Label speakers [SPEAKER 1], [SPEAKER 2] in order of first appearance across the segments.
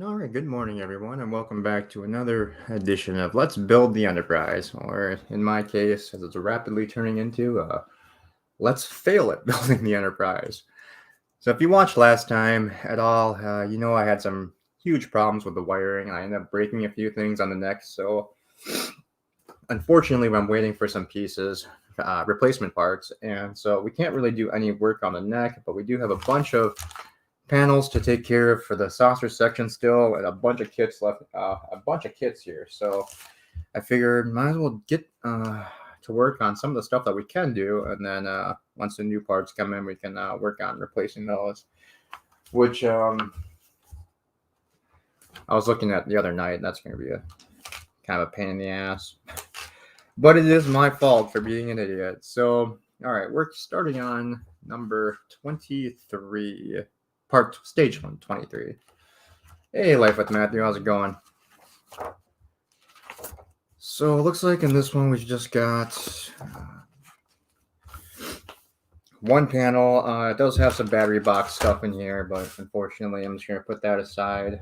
[SPEAKER 1] All right, good morning, everyone, and welcome back to another edition of Let's Build the Enterprise, or in my case, as it's rapidly turning into Let's Fail at Building the Enterprise. So, if you watched last time at all, you know I had some huge problems with the wiring, and I ended up breaking a few things on the neck. So, unfortunately, I'm waiting for some pieces, replacement parts, and so we can't really do any work on the neck, but we do have a bunch of panels to take care of for the saucer section still, and a bunch of kits left. A bunch of kits here, so I figured might as well get to work on some of the stuff that we can do, and then once the new parts come in, we can work on replacing those. Which I was looking at the other night, and that's going to be a kind of a pain in the ass. But it is my fault for being an idiot. So, all right, we're starting on number 23. Stage 1, 23. Hey, Life with Matthew, how's it going? So, it looks like in this one we've just got one panel. It does have some battery box stuff in here, but unfortunately I'm just going to put that aside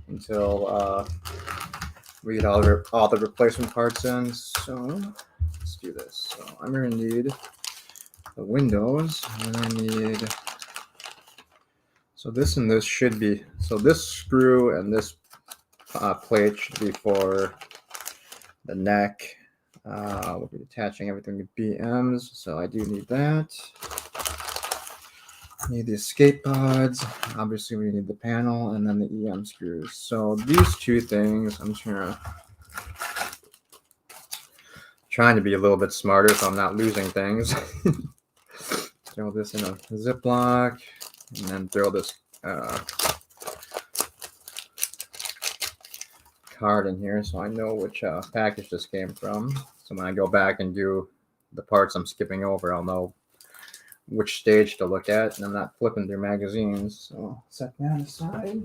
[SPEAKER 1] until we get all the replacement parts in. So, let's do this. So, I'm going to need the windows. I'm going to need... So this and this should be, so this screw and this plate should be for the neck. We'll be attaching everything to BMs, so I do need that. Need the escape pods. Obviously we need the panel and then the EM screws. So these two things, I'm trying to be a little bit smarter so I'm not losing things. Throw this in a Ziploc. And then throw this card in here so I know which package this came from. So when I go back and do the parts I'm skipping over, I'll know which stage to look at, and I'm not flipping through magazines. So set that aside.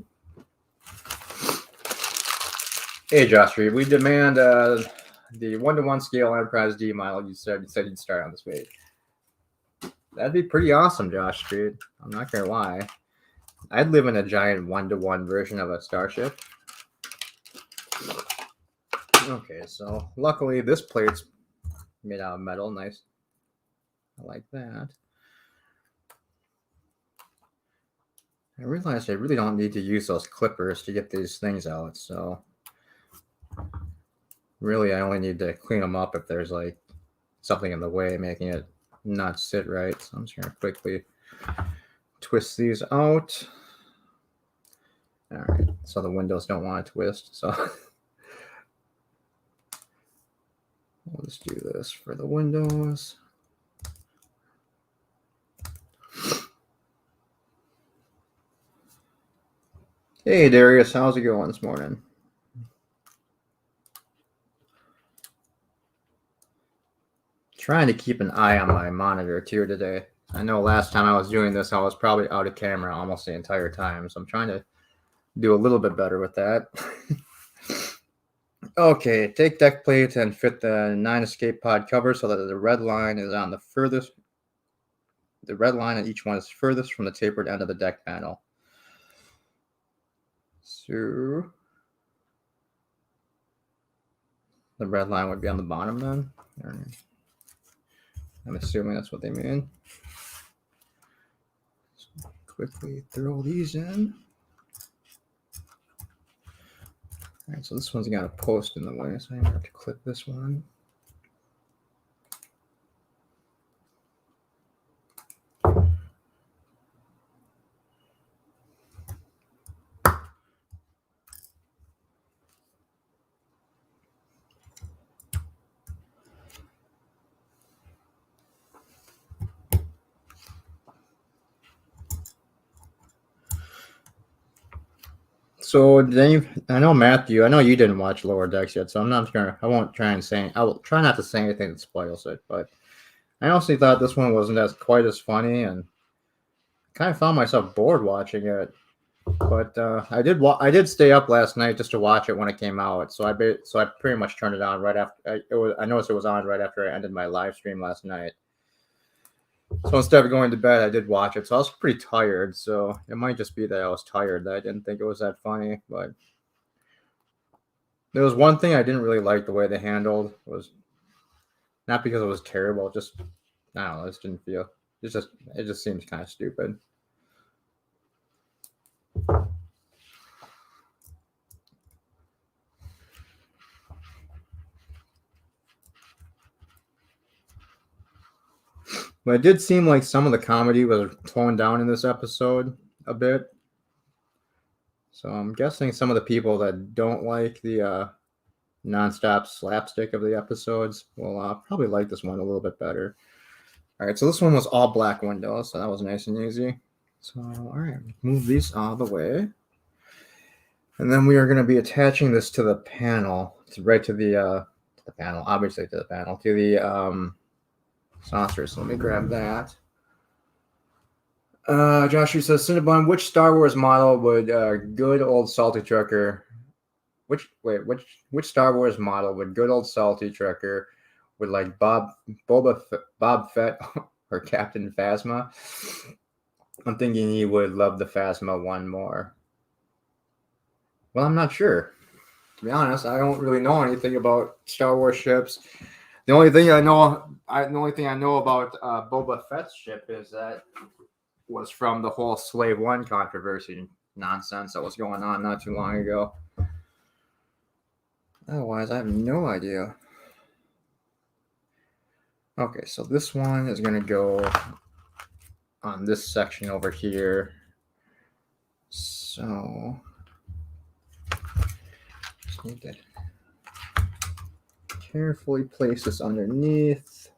[SPEAKER 1] Hey, Josh Reed, we demand the 1-to-1 scale Enterprise D model you said you'd start on this page. That'd be pretty awesome, Josh Street. I'm not gonna lie. I'd live in a giant 1-to-1 version of a starship. Okay, so luckily this plate's made out of metal. Nice. I like that. I realized I really don't need to use those clippers to get these things out, so really I only need to clean them up if there's like something in the way making it not sit right. So I'm just gonna quickly twist these out. All right, so the windows don't want to twist, so we'll just do this for the windows. Hey Darius, how's it going this morning? Trying to keep an eye on my monitor too today. I know last time I was doing this, I was probably out of camera almost the entire time, so I'm trying to do a little bit better with that. Okay, take deck plate and fit the 9 escape pod cover so that the red line is on the furthest. The red line on each one is furthest from the tapered end of the deck panel. So the red line would be on the bottom then. I'm assuming that's what they mean. So quickly throw these in. All right, so this one's got a post in the way, so I'm gonna have to clip this one. So Dave, I know Matthew, I know you didn't watch Lower Decks yet, so I won't try and say, I will try not to say anything that spoils it, but I honestly thought this one wasn't quite as funny, and kind of found myself bored watching it. But I did stay up last night just to watch it when it came out, so I pretty much turned it on right after. I noticed it was on right after I ended my live stream last night. So instead of going to bed, I did watch it. So I was pretty tired. So it might just be that I was tired that I didn't think it was that funny. But there was one thing I didn't really like the way they handled was not because it was terrible. Just I don't know. It just didn't feel. It just seems kind of stupid. But it did seem like some of the comedy was toned down in this episode a bit. So I'm guessing some of the people that don't like the nonstop slapstick of the episodes will probably like this one a little bit better. All right, so this one was all black windows, so that was nice and easy. So, all right, move these out of the way. And then we are going to be attaching this to the panel, right to the panel, obviously to the panel, to the saucer. So let me grab that. Joshua says, Cinnabon, which Star Wars model would good old salty trucker? Which Star Wars model would good old salty trucker would like Bob Fett or Captain Phasma? I'm thinking he would love the Phasma one more. Well, I'm not sure. To be honest, I don't really know anything about Star Wars ships. The only thing I know about Boba Fett's ship is that was from the whole Slave One controversy nonsense that was going on not too long ago. Otherwise, I have no idea. Okay, so this one is going to go on this section over here. So, just need to carefully place this underneath.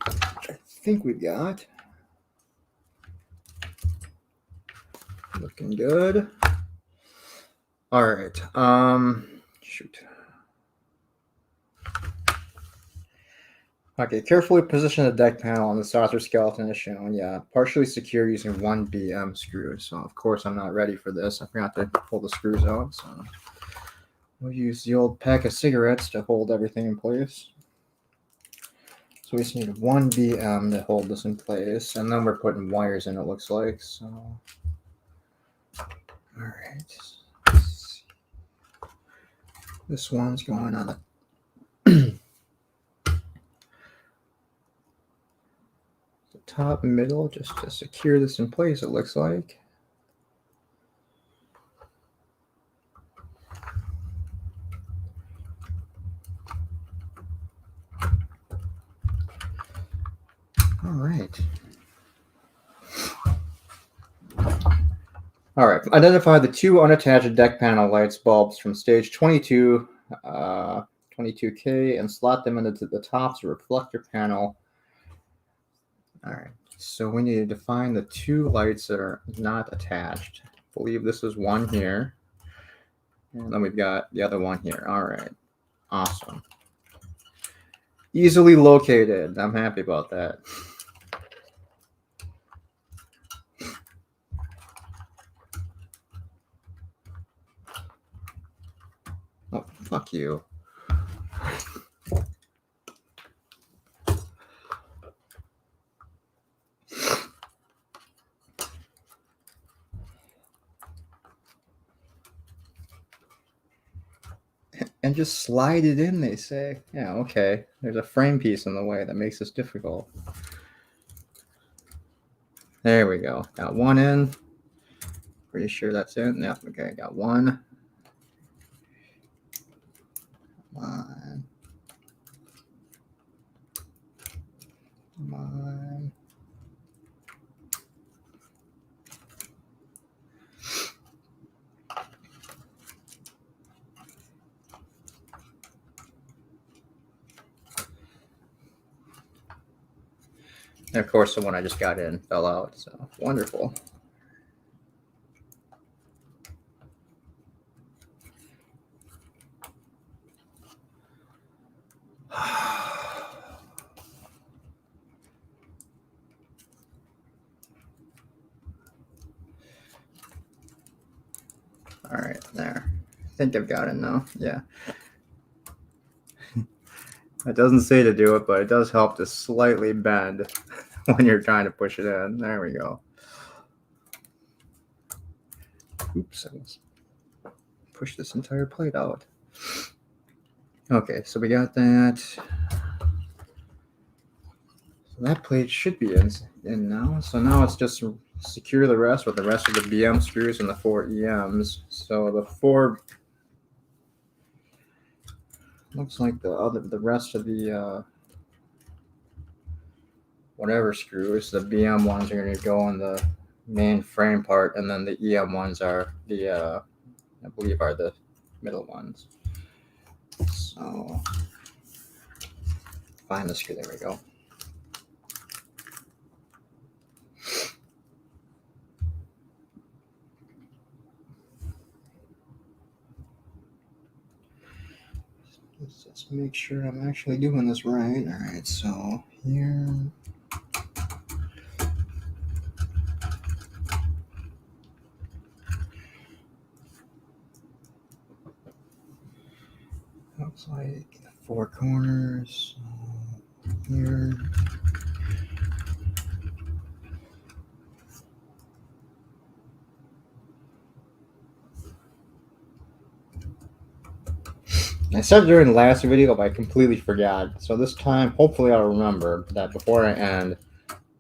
[SPEAKER 1] Which I think we got. Looking good. All right. Shoot. Okay, carefully position the deck panel on the saucer skeleton as shown. Yeah, partially secure using 1 BM screw. So, of course, I'm not ready for this. I forgot to pull the screws out. So, we'll use the old pack of cigarettes to hold everything in place. So, we just need 1 BM to hold this in place. And then we're putting wires in, it looks like. So, all right. This one's going on the top middle just to secure this in place, it looks like. All right. All right. Identify the 2 unattached deck panel lights bulbs from stage 22, 22K, and slot them into the tops of reflector panel. All right. So we need to define the 2 lights that are not attached. I believe this is one here. And then we've got the other one here. All right. Awesome. Easily located. I'm happy about that. Oh, fuck you. And just slide it in, they say. Yeah, okay. There's a frame piece in the way that makes this difficult. There we go. Got one in. Pretty sure that's it. Yeah, okay, got one. Come on. Come on. And of course, the one I just got in fell out, so wonderful. All right, there. I think I've got it now. Yeah. It doesn't say to do it, but it does help to slightly bend when you're trying to push it in. There we go. Oops, I almost pushed this entire plate out. Okay, so we got that. So that plate should be in now. So now it's just secure the rest with the rest of the BM screws and the 4 EMs. So the 4 looks like the rest of the whatever screws, the BM ones are going to go in the main frame part, and then the EM ones are the I believe are the middle ones. So find the screw. There we go. Let's just make sure I'm actually doing this right. All right, so here. Looks like 4 corners. Here. I said during the last video, but I completely forgot. So this time, hopefully I'll remember that before I end,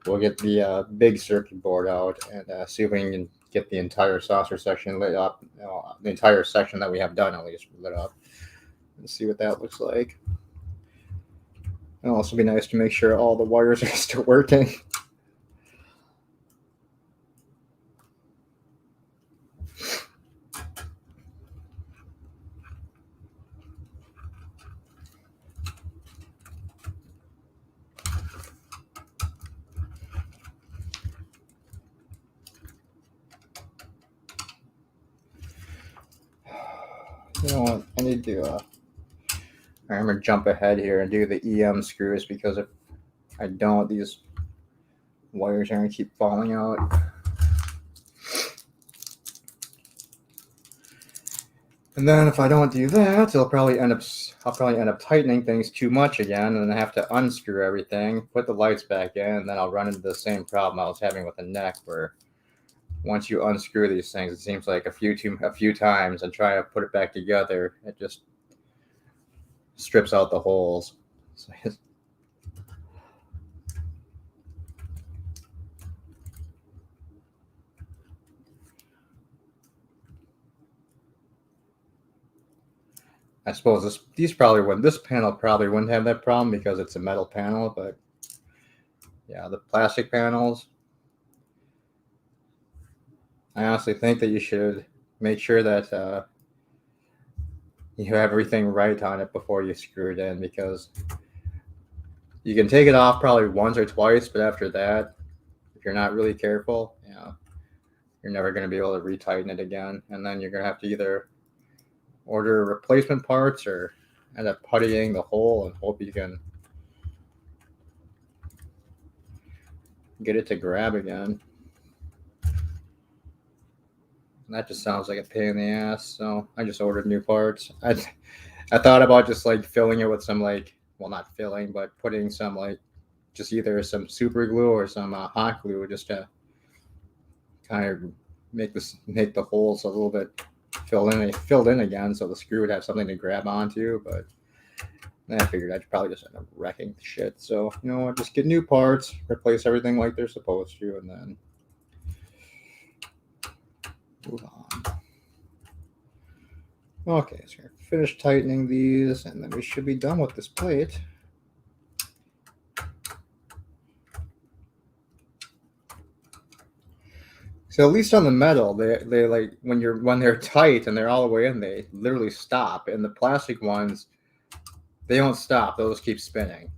[SPEAKER 1] we'll get the big circuit board out and see if we can get the entire saucer section lit up. The entire section that we have done at least lit up. And see what that looks like. It'll also be nice to make sure all the wires are still working. You know what? I need to I'm going to jump ahead here and do the EM screws, because if I don't, these wires are going to keep falling out. And then if I don't do that, I'll probably end up tightening things too much again, and then I have to unscrew everything, put the lights back in, and then I'll run into the same problem I was having with the neck, where once you unscrew these things, it seems like a few times and try to put it back together, it just strips out the holes. So I suppose this panel probably wouldn't have that problem because it's a metal panel, but yeah, the plastic panels, I honestly think that you should make sure that you have everything right on it before you screw it in, because you can take it off probably once or twice, but after that, if you're not really careful, you're never going to be able to retighten it again, and then you're going to have to either order replacement parts or end up puttying the hole and hope you can get it to grab again. And that just sounds like a pain in the ass, so I just ordered new parts. I thought about just like filling it with some not filling, but putting some just either some super glue or some hot glue, just to kind of make the holes a little bit filled in again, so the screw would have something to grab onto. But then I figured I'd probably just end up wrecking the shit. So just get new parts, replace everything like they're supposed to, and then move on. Okay, so we're gonna finish tightening these, and then we should be done with this plate. So at least on the metal, they like when they're tight and they're all the way in, they literally stop. And the plastic ones, they don't stop; they'll just keep spinning,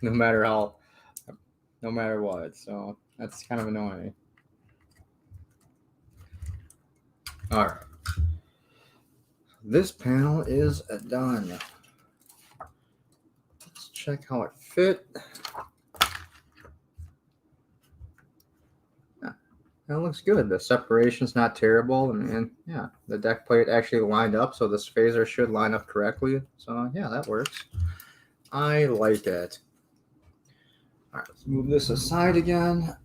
[SPEAKER 1] no matter what. So that's kind of annoying. All right, this panel is done. Let's check how it fit. That looks good. The separation's not terrible, and the deck plate actually lined up, so this phaser should line up correctly. So yeah, that works. I like it. All right, let's move this aside again.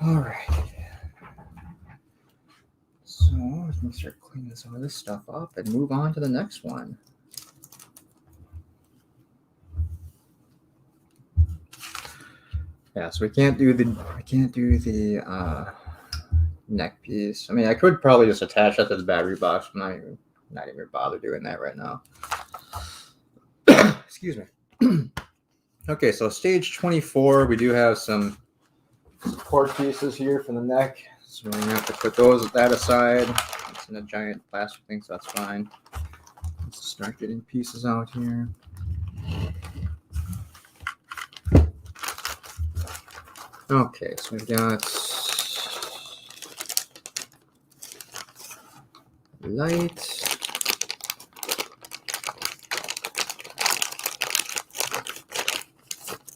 [SPEAKER 1] All right. So we can start cleaning some of this stuff up and move on to the next one. Yeah, so we can't do the neck piece. I mean, I could probably just attach that to the battery box, but not even bother doing that right now. Excuse me. Okay, so stage 24, we do have some support pieces here for the neck, so we're gonna have to put that aside. It's in a giant plastic thing, so that's fine. Let's start getting pieces out here. Okay, so we've got light.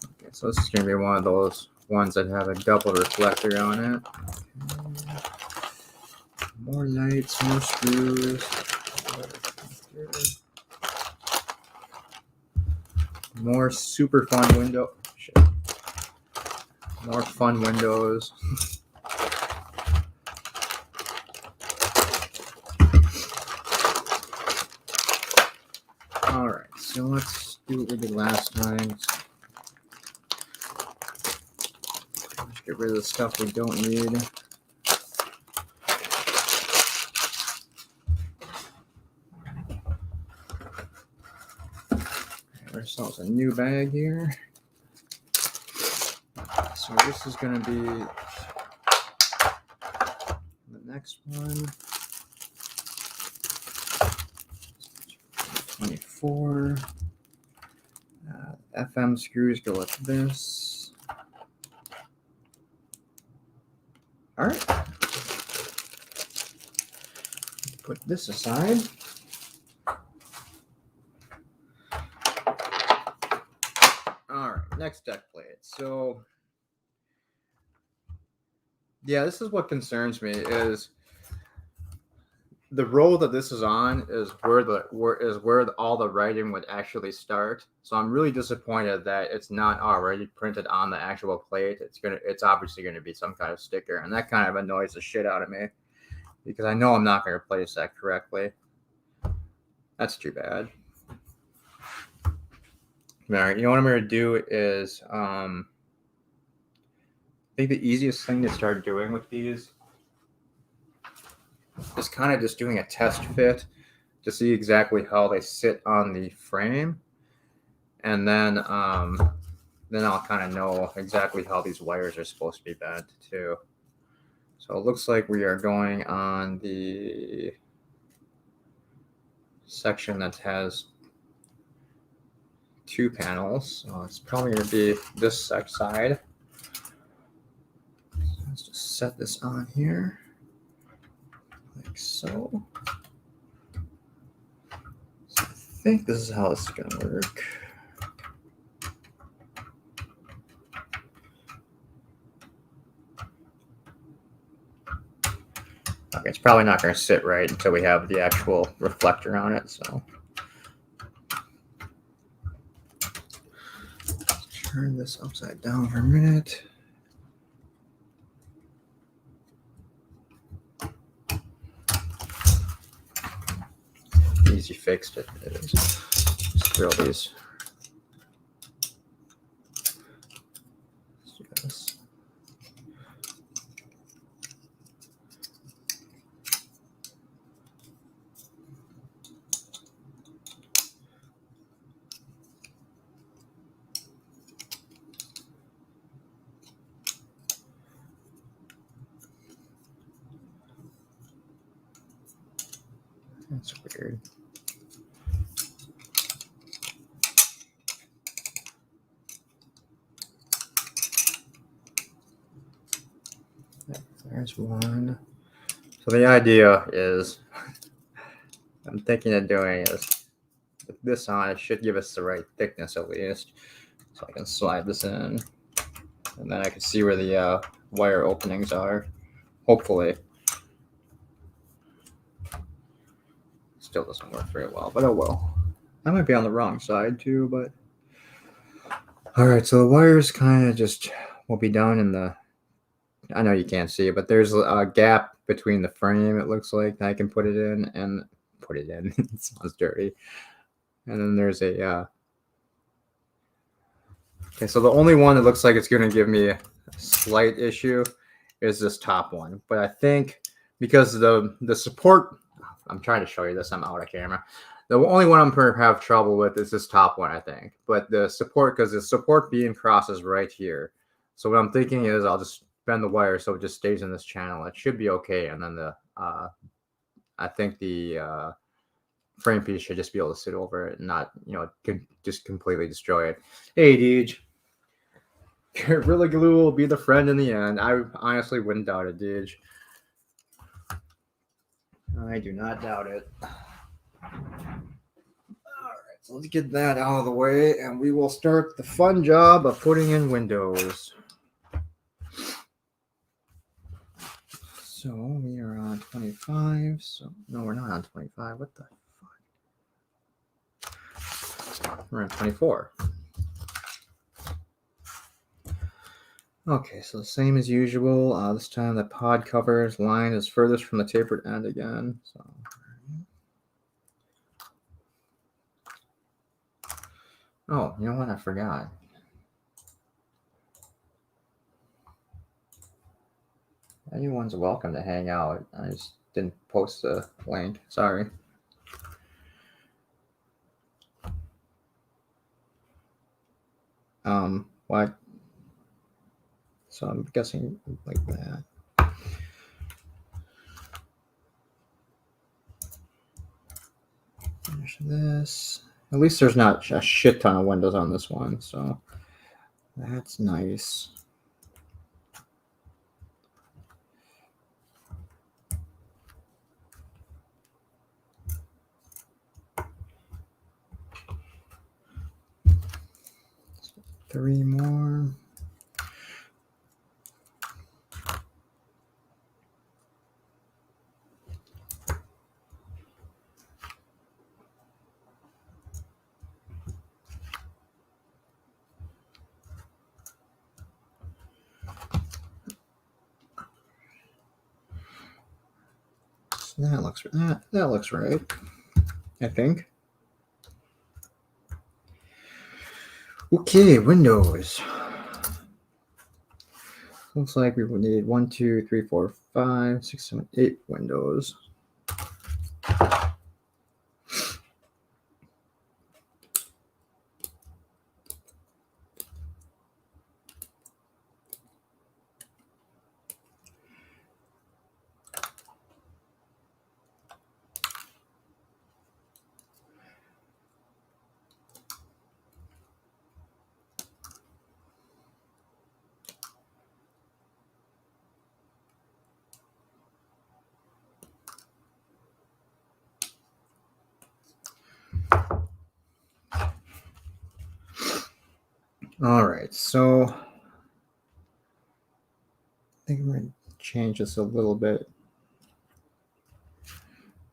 [SPEAKER 1] Okay, so this is going to be one of those ones that have a double reflector on it. Okay. More lights, more screws. More super fun window. Shit. More fun windows. Alright, so let's do what we did last time. Let's get rid of the stuff we don't need. Get ourselves a new bag here. So this is going to be the next one. 24. FM screws go with this. All right. Put this aside. All right, next deck plate. So, yeah, this is what concerns me is the roll that this is on is where all the writing would actually start. So I'm really disappointed that it's not already printed on the actual plate. It's obviously gonna be some kind of sticker, and that kind of annoys the shit out of me because I know I'm not gonna place that correctly. That's too bad. All right, you know what I'm gonna do is I think the easiest thing to start doing with these is kind of just doing a test fit to see exactly how they sit on the frame, and then I'll kind of know exactly how these wires are supposed to be bent too. So it looks like we are going on the section that has 2 panels, so it's probably going to be this side. Let's just set this on here. Like so. So I think this is how this is going to work. Okay, it's probably not going to sit right until we have the actual reflector on it. So let's turn this upside down for a minute. Easy fixed it is. Just throw these. Let's do this. That's weird. There's one. So the idea is, I'm thinking of doing is, with this on, it should give us the right thickness at least. So I can slide this in, and then I can see where the wire openings are, hopefully. Let's still doesn't work very well, but oh well. I might be on the wrong side too, but all right. So the wires kind of just will be down in the. I know you can't see it, but there's a gap between the frame. It looks like that I can put it in and put it in. It sounds dirty. And then there's a. Okay, so the only one that looks like it's going to give me a slight issue is this top one, but I think because the support. I'm trying to show you this. I'm out of camera. The only one I'm going to have trouble with is this top one, I think. But the support, because the support beam crosses right here. So what I'm thinking is I'll just bend the wire so it just stays in this channel. It should be okay. And then I think the frame piece should just be able to sit over it and not, just completely destroy it. Hey, Deej. Gorilla Glue will be the friend in the end. I honestly wouldn't doubt it, Deej. I do not doubt it. Alright, so let's get that out of the way and we will start the fun job of putting in windows. So we are on 25. So no, we're not on 25. What the fuck? We're on 24. Okay, so the same as usual. This time the pod covers line is furthest from the tapered end again. So. Oh, you know what? I forgot. Anyone's welcome to hang out. I just didn't post the link. Sorry. What? So I'm guessing like that. Finish this. At least there's not a shit ton of windows on this one, so that's nice. Three more. That looks right, I think. Okay, windows. Looks like we would need 1, 2, 3, 4, 5, 6, 7, 8 windows. All right, so I think I'm going to change this a little bit.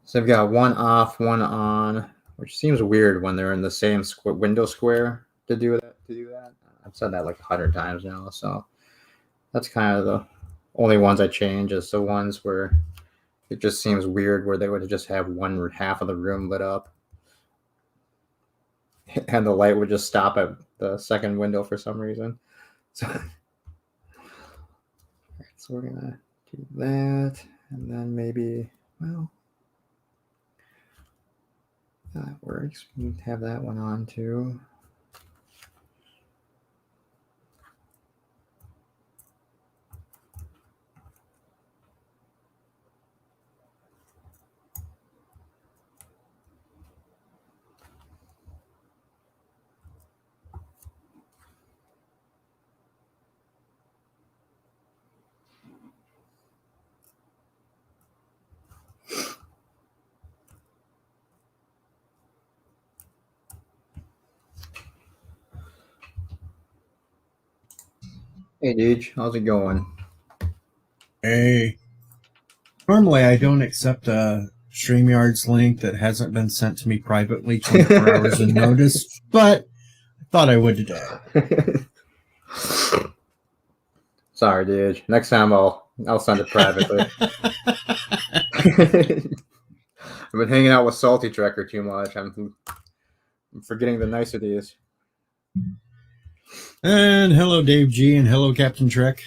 [SPEAKER 1] So I've got one off, one on, which seems weird when they're in the same window square to do that. I've said that like 100 times now, so that's kind of the only ones I change is the ones where it just seems weird where they would just have one half of the room lit up and the light would just stop at the second window for some reason. So, so we're gonna do that, and then maybe, well, that works. We can have that one on too. Hey, Deej, how's it going?
[SPEAKER 2] Hey. Normally, I don't accept StreamYard's link that hasn't been sent to me privately 24 hours in notice, but I thought I would today.
[SPEAKER 1] Sorry, dude. Next time I'll send it privately. I've been hanging out with Salty Trekker too much. I'm forgetting the niceties.
[SPEAKER 2] And hello, Dave G, and hello, Captain Trek.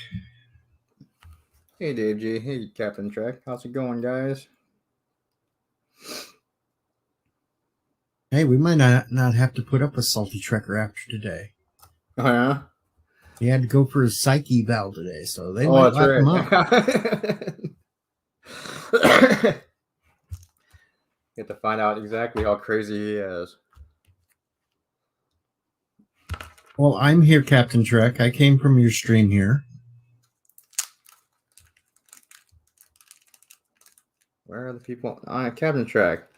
[SPEAKER 1] Hey, Dave G. Hey, Captain Trek. How's it going, guys?
[SPEAKER 2] Hey, we might not have to put up with Salty Trekker after today.
[SPEAKER 1] Oh, yeah?
[SPEAKER 2] He had to go for his psyche eval today, so they
[SPEAKER 1] Oh,
[SPEAKER 2] might
[SPEAKER 1] that's
[SPEAKER 2] lock him
[SPEAKER 1] right.
[SPEAKER 2] up.
[SPEAKER 1] Get to find out exactly how crazy he is.
[SPEAKER 2] Well, I'm here, Captain Trek. I came from your stream here.
[SPEAKER 1] Where are the people? Captain Trek.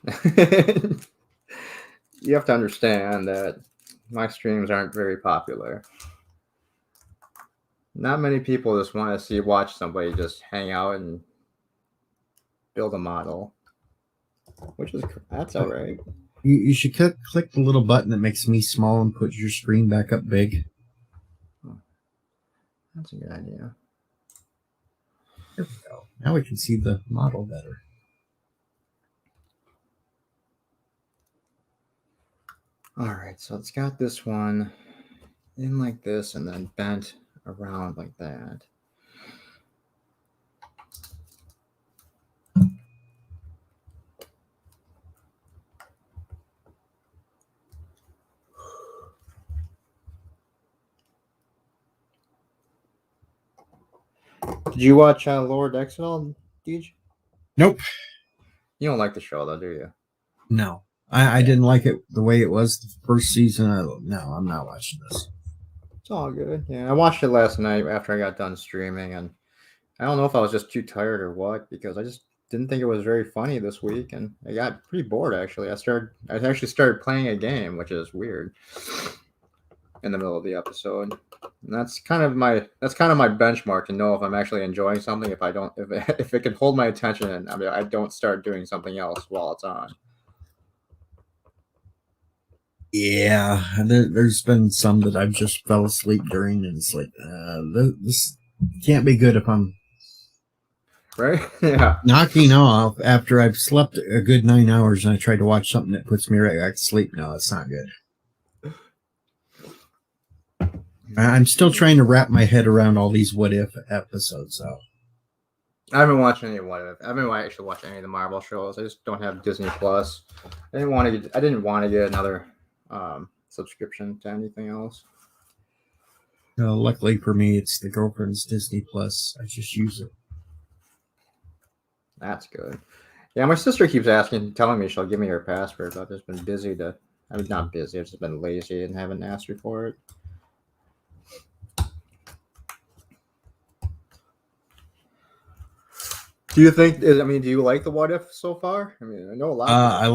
[SPEAKER 1] You have to understand that my streams aren't very popular. Not many people just want to watch somebody just hang out and build a model, that's all right.
[SPEAKER 2] You should click the little button that makes me small and put your screen back up big.
[SPEAKER 1] Oh, that's a good idea.
[SPEAKER 2] There we go. Now we can see the model better.
[SPEAKER 1] All right, so it's got this one in like this and then bent around like that. Did you watch Lower Decks at all, Deej?
[SPEAKER 2] Nope.
[SPEAKER 1] You don't like the show, though, do you?
[SPEAKER 2] No. I didn't like it the way it was the first season. No, I'm not watching this.
[SPEAKER 1] It's all good. Yeah, I watched it last night after I got done streaming, and I don't know if I was just too tired or what, because I just didn't think it was very funny this week, and I got pretty bored, actually. I actually started playing a game, which is weird, in the middle of the episode. And that's kind of my benchmark to know if I'm actually enjoying something. If it can hold my attention and I don't start doing something else while it's on.
[SPEAKER 2] Yeah, there's been some that I've just fell asleep during, and it's like this can't be good if I'm
[SPEAKER 1] right. Yeah,
[SPEAKER 2] knocking off after I've slept a good 9 hours and I try to watch something that puts me right back to sleep. No, it's not good. I'm still trying to wrap my head around all these what if episodes, though.
[SPEAKER 1] I haven't watched any what if. I haven't actually watched any of the Marvel shows. I just don't have Disney Plus. I didn't want to get another subscription to anything else.
[SPEAKER 2] Luckily for me, it's the girlfriend's Disney Plus. I just use it.
[SPEAKER 1] That's good. Yeah, my sister keeps telling me she'll give me her password, but I've just been busy not busy. I've just been lazy and haven't asked her for it. Do you think? Do you like the what if so far? I mean, I know a lot.
[SPEAKER 2] I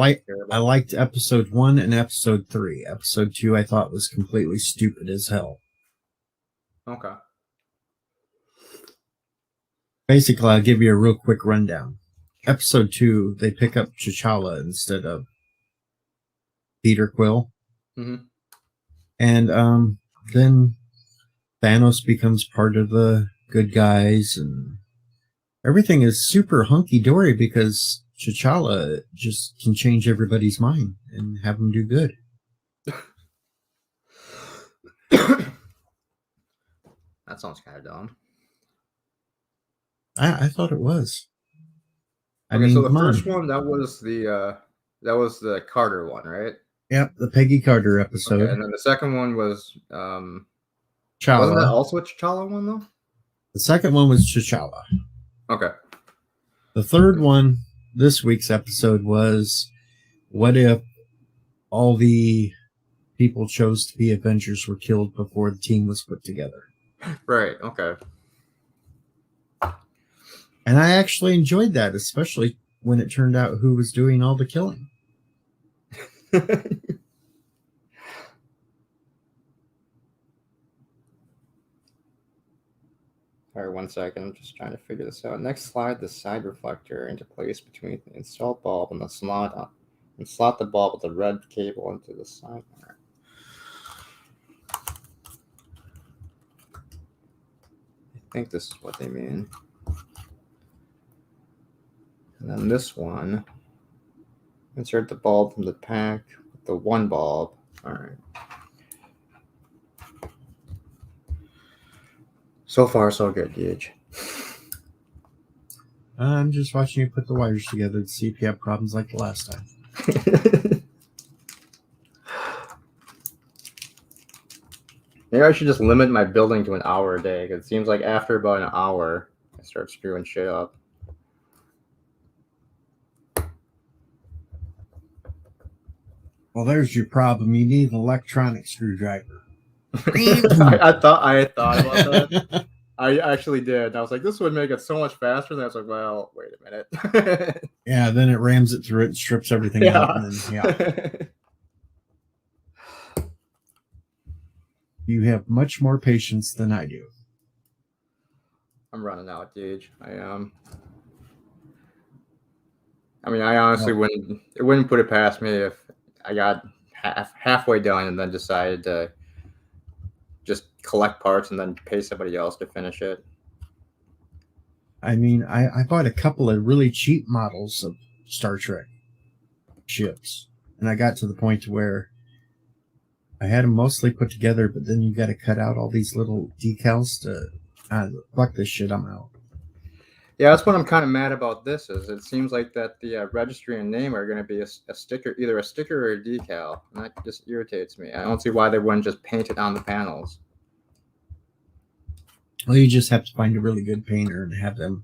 [SPEAKER 2] liked episode 1 and episode 3. Episode 2, I thought was completely stupid as hell.
[SPEAKER 1] Okay.
[SPEAKER 2] Basically, I'll give you a real quick rundown. Episode 2, they pick up T'Challa instead of Peter Quill.
[SPEAKER 1] Mm-hmm.
[SPEAKER 2] And then Thanos becomes part of the good guys, and everything is super hunky-dory because T'Challa just can change everybody's mind and have them do good.
[SPEAKER 1] That sounds kind of dumb.
[SPEAKER 2] I thought it was.
[SPEAKER 1] So the first one, that was the Carter one, right?
[SPEAKER 2] Yep, the Peggy Carter episode.
[SPEAKER 1] Okay, and then the second one was
[SPEAKER 2] T'Challa.
[SPEAKER 1] Wasn't that also a T'Challa one though?
[SPEAKER 2] The second one was T'Challa.
[SPEAKER 1] Okay.
[SPEAKER 2] The third one, this week's episode, was what if all the people chose to be Avengers were killed before the team was put together?
[SPEAKER 1] Right, okay.
[SPEAKER 2] And I actually enjoyed that, especially when it turned out who was doing all the killing.
[SPEAKER 1] All right, 1 second. I'm just trying to figure this out. Next, slide the side reflector into place between the installed bulb and the slot, and slot the bulb with the red cable into the side. All right. I think this is what they mean. And then this one, insert the bulb from the pack with the one bulb. All right. So far, so good, Gage.
[SPEAKER 2] I'm just watching you put the wires together to see if you have problems like the last time.
[SPEAKER 1] Maybe I should just limit my building to an hour a day, because it seems like after about an hour, I start screwing shit up.
[SPEAKER 2] Well, there's your problem. You need an electronic screwdriver.
[SPEAKER 1] I thought about that. I actually did. I was like, this would make it so much faster. And I was like, well, wait a minute.
[SPEAKER 2] Yeah, then it rams it through it and strips everything out. And then, yeah. You have much more patience than I do.
[SPEAKER 1] I'm running out, Gage. I am. I mean, I honestly wouldn't put it past me if I got halfway done and then decided to just collect parts and then pay somebody else to finish it.
[SPEAKER 2] I mean, I bought a couple of really cheap models of Star Trek ships, and I got to the point where I had them mostly put together, but then you got to cut out all these little decals to fuck this shit. I'm out.
[SPEAKER 1] Yeah, that's what I'm kind of mad about. This is it seems like that the registry and name are going to be a sticker, either a sticker or a decal, and that just irritates me. I don't see why they wouldn't just paint it on the panels.
[SPEAKER 2] Well, you just have to find a really good painter and have them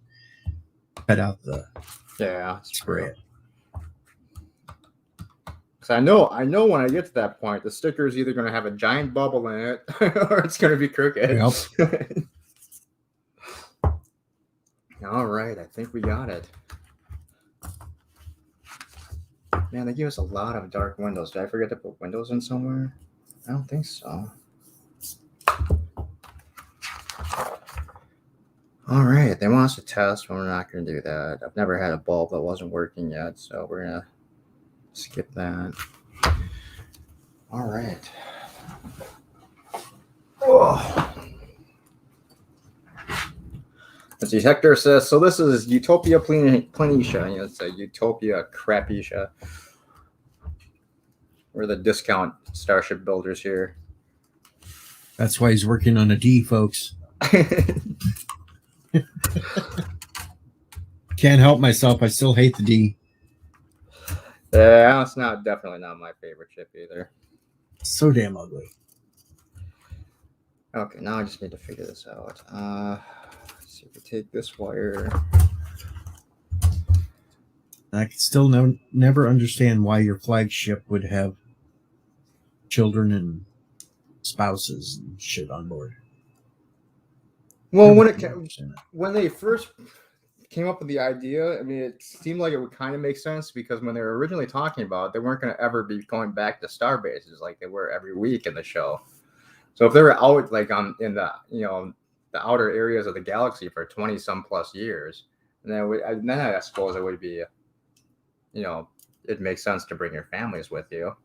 [SPEAKER 2] cut out the
[SPEAKER 1] spray. So I know when I get to that point, the sticker is either going to have a giant bubble in it or it's going to be crooked.
[SPEAKER 2] Yep.
[SPEAKER 1] All right, I think we got it. Man, they give us a lot of dark windows. Did I forget to put windows in somewhere? I don't think so. All right, they want us to test, but we're not going to do that. I've never had a bulb that wasn't working yet, so we're going to skip that. All right. Oh. Let's see, Hector says, so this is Utopia Planitia. You know, it's a Utopia Crapitia. We're the discount Starship builders here.
[SPEAKER 2] That's why he's working on a D, folks. Can't help myself. I still hate the D.
[SPEAKER 1] Yeah, it's definitely not my favorite chip either.
[SPEAKER 2] So damn ugly.
[SPEAKER 1] Okay, now I just need to figure this out. Let's see if we take this wire.
[SPEAKER 2] I can still never understand why your flagship would have children and spouses and shit on board.
[SPEAKER 1] Well, when they first came up with the idea, I mean, it seemed like it would kind of make sense because when they were originally talking about it, they weren't going to ever be going back to star bases like they were every week in the show. So if they were out like in the the outer areas of the galaxy for 20 some plus years, and then I suppose it would be, it makes sense to bring your families with you.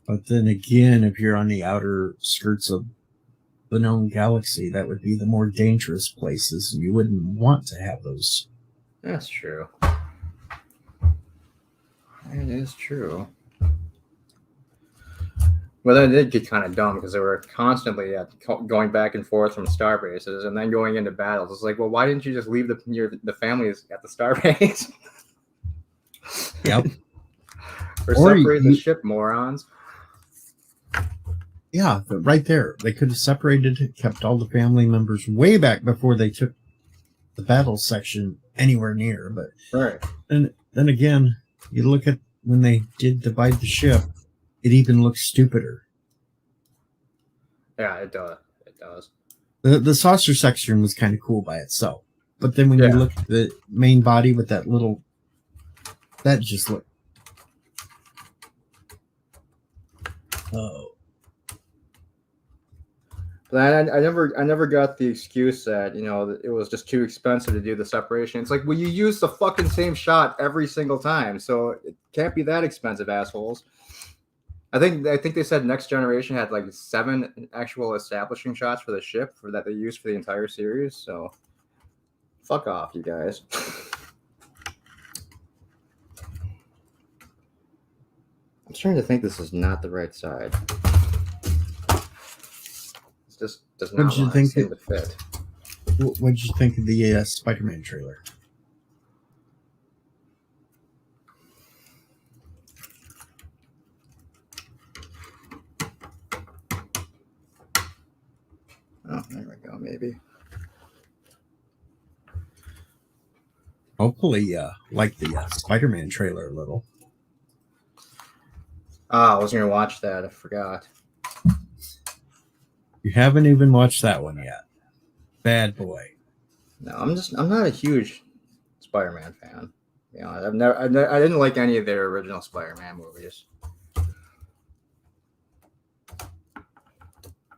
[SPEAKER 2] But then again, if you're on the outer skirts of the known galaxy, that would be the more dangerous places. You wouldn't want to have those.
[SPEAKER 1] That's true. It is true. Well, that did get kind of dumb because they were constantly going back and forth from star bases and then going into battles. It's like, well, why didn't you just leave the families at the star base?
[SPEAKER 2] Yep.
[SPEAKER 1] Or separate the ship, morons.
[SPEAKER 2] Yeah, but right there. They could have separated, kept all the family members way back before they took the battle section anywhere near. But
[SPEAKER 1] right.
[SPEAKER 2] And then again, you look at when they did divide the ship, it even looks stupider.
[SPEAKER 1] Yeah, it does. It does.
[SPEAKER 2] The saucer section was kind of cool by itself. But then when you look at the main body with that little... That just looked... Oh.
[SPEAKER 1] But I never got the excuse that that it was just too expensive to do the separation. It's like, well, you use the fucking same shot every single time, so it can't be that expensive, assholes. I think they said Next Generation had like 7 actual establishing shots for the ship for that they used for the entire series. So, fuck off, you guys. I'm starting to think this is not the right side. It just does not seem to fit.
[SPEAKER 2] What did you think of the Spider-Man trailer?
[SPEAKER 1] Oh, there we go. Maybe.
[SPEAKER 2] Hopefully, like the Spider-Man trailer a little.
[SPEAKER 1] I wasn't gonna watch that. I forgot.
[SPEAKER 2] You haven't even watched that one yet. Bad boy.
[SPEAKER 1] No, I'm not a huge Spider-Man fan. I didn't like any of their original Spider-Man movies.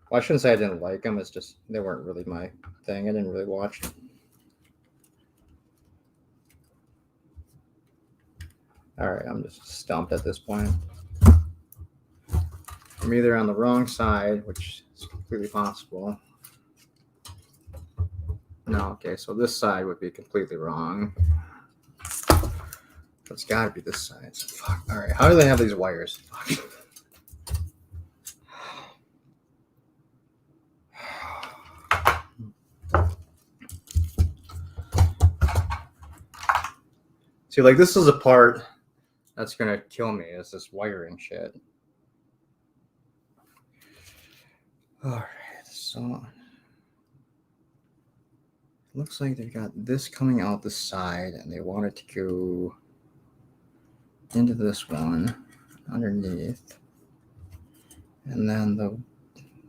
[SPEAKER 1] Well, I shouldn't say I didn't like them. It's just they weren't really my thing. I didn't really watch them. All right, I'm just stumped at this point. I'm either on the wrong side, which is completely possible. No, okay, so this side would be completely wrong. It's got to be this side. So fuck. All right, how do they have these wires? Fuck. See, like, this is a part that's gonna kill me. Is this wiring shit? All right, so it looks like they've got this coming out the side, and they want it to go into this one underneath, and then the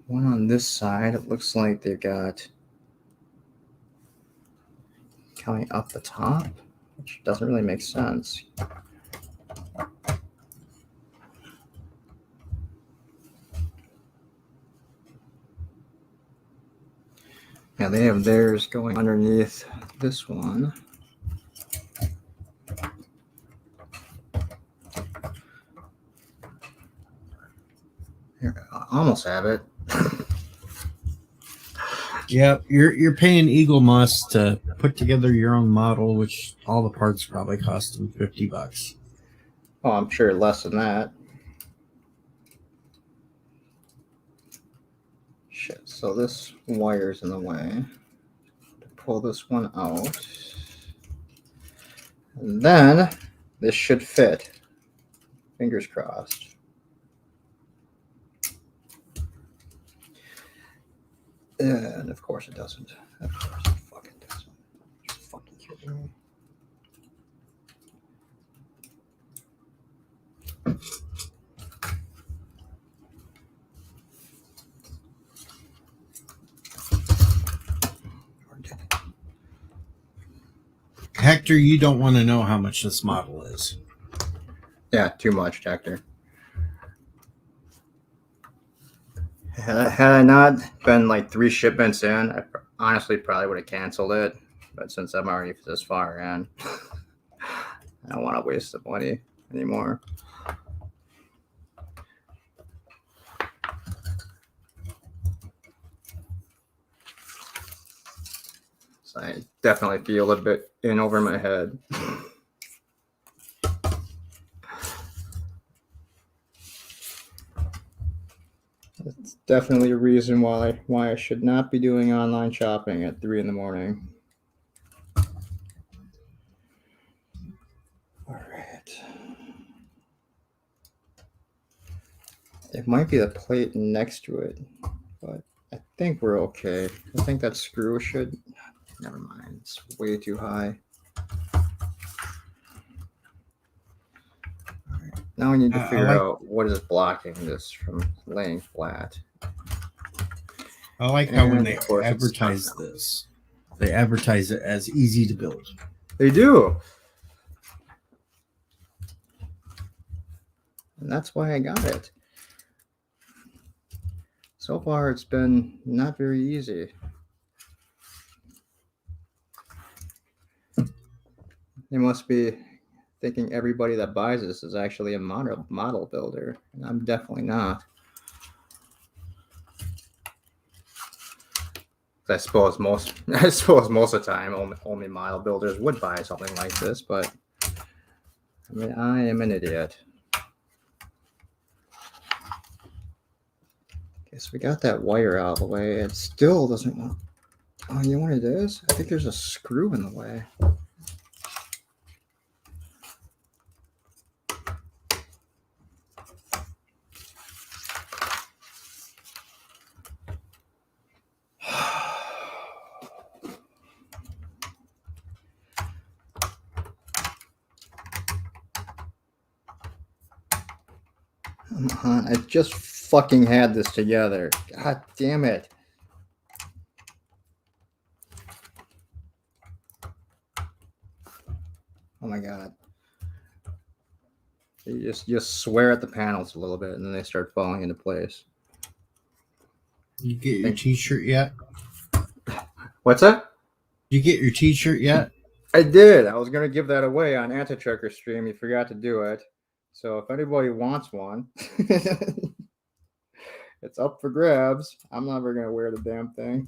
[SPEAKER 1] one on this side, it looks like they've got coming up the top, which doesn't really make sense. Yeah, they have theirs going underneath this one. Here, I almost have it.
[SPEAKER 2] Yeah, you're paying Eagle Moss to put together your own model, which all the parts probably cost them $50.
[SPEAKER 1] Oh, I'm sure less than that. Shit, so this wire's in the way. To pull this one out. And then this should fit. Fingers crossed. And of course it doesn't. Of course it fucking doesn't. You're fucking kidding me.
[SPEAKER 2] Hector, you don't want to know how much this model is.
[SPEAKER 1] Yeah, too much, Hector. Had I not been like 3 shipments in, I honestly probably would have canceled it. But since I'm already this far in, I don't want to waste the money anymore. So I definitely feel a bit in over my head. That's definitely a reason why I should not be doing online shopping at 3 a.m. All right. It might be the plate next to it, but I think we're okay. I think that screw should... Never mind. It's way too high. All right. Now we need to figure out what is blocking this from laying flat.
[SPEAKER 2] I like how when they advertise this, they advertise it as easy to build.
[SPEAKER 1] They do. And that's why I got it. So far, it's been not very easy. They must be thinking everybody that buys this is actually a model builder, and I'm definitely not. I suppose most of the time only model builders would buy something like this, but I mean, I am an idiot. Okay, so we got that wire out of the way. It still doesn't want. Oh, you know what it is? I think there's a screw in the way. Come on, I just fucking had this together. God damn it. Oh my god. You just swear at the panels a little bit and then they start falling into place.
[SPEAKER 2] You get your t-shirt yet?
[SPEAKER 1] What's that?
[SPEAKER 2] You get your t-shirt yet?
[SPEAKER 1] I did. I was going to give that away on Anti-Trucker stream. You forgot to do it. So if anybody wants one, it's up for grabs. I'm never going to wear the damn thing.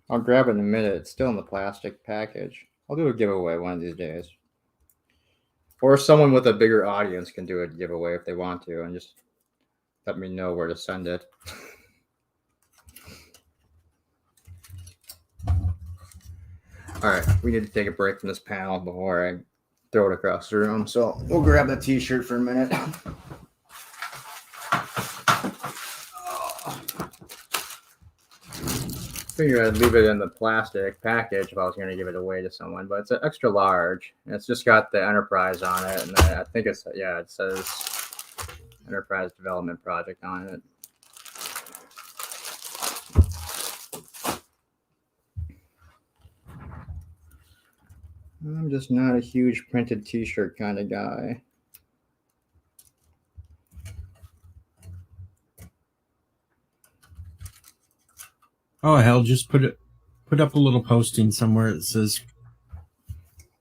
[SPEAKER 1] I'll grab it in a minute. It's still in the plastic package. I'll do a giveaway one of these days. Or someone with a bigger audience can do a giveaway if they want to and just let me know where to send it. All right, we need to take a break from this panel before I throw it across the room. So we'll grab the t-shirt for a minute. Figured I'd leave it in the plastic package if I was going to give it away to someone, but it's an extra large. And it's just got the Enterprise on it, and I think it says Enterprise Development Project on it. I'm just not a huge printed t-shirt kind of guy.
[SPEAKER 2] Oh hell, just put up a little posting somewhere that says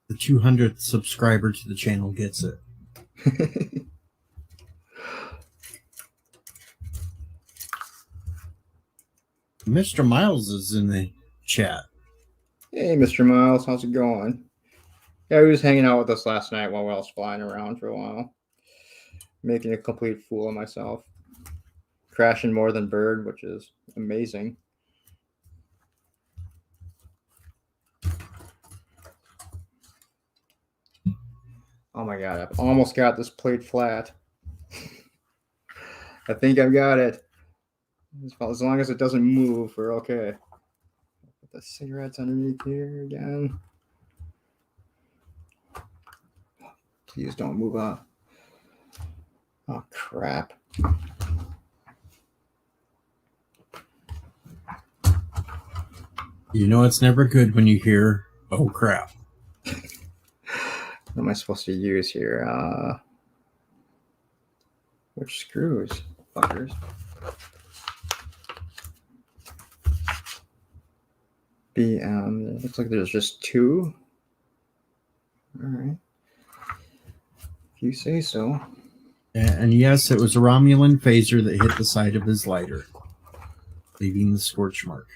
[SPEAKER 2] the 200th subscriber to the channel gets it. Mr. Miles is in the chat.
[SPEAKER 1] Hey, Mr. Miles, how's it going? Yeah, he was hanging out with us last night while I was flying around for a while. Making a complete fool of myself. Crashing more than Bird, which is amazing. Oh my god, I've almost got this plate flat. I think I've got it. As long as it doesn't move, we're okay. Put the cigarettes underneath here again. Please don't move up. Oh, crap.
[SPEAKER 2] You know it's never good when you hear, oh crap.
[SPEAKER 1] What am I supposed to use here? Which screws? Fuckers. It looks like there's just two. Alright. If you say so.
[SPEAKER 2] And yes, it was a Romulan phaser that hit the side of his lighter, leaving the scorch mark.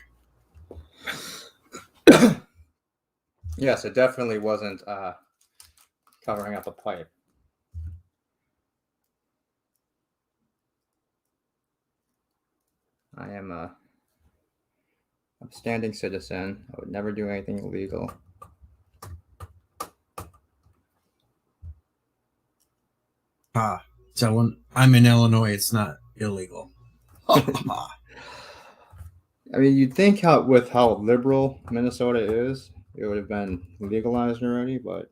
[SPEAKER 1] Yes, it definitely wasn't covering up a pipe. I am a upstanding citizen. I would never do anything illegal.
[SPEAKER 2] So I'm in Illinois, it's not illegal.
[SPEAKER 1] I mean, you'd think with how liberal Minnesota is, it would have been legalized already, but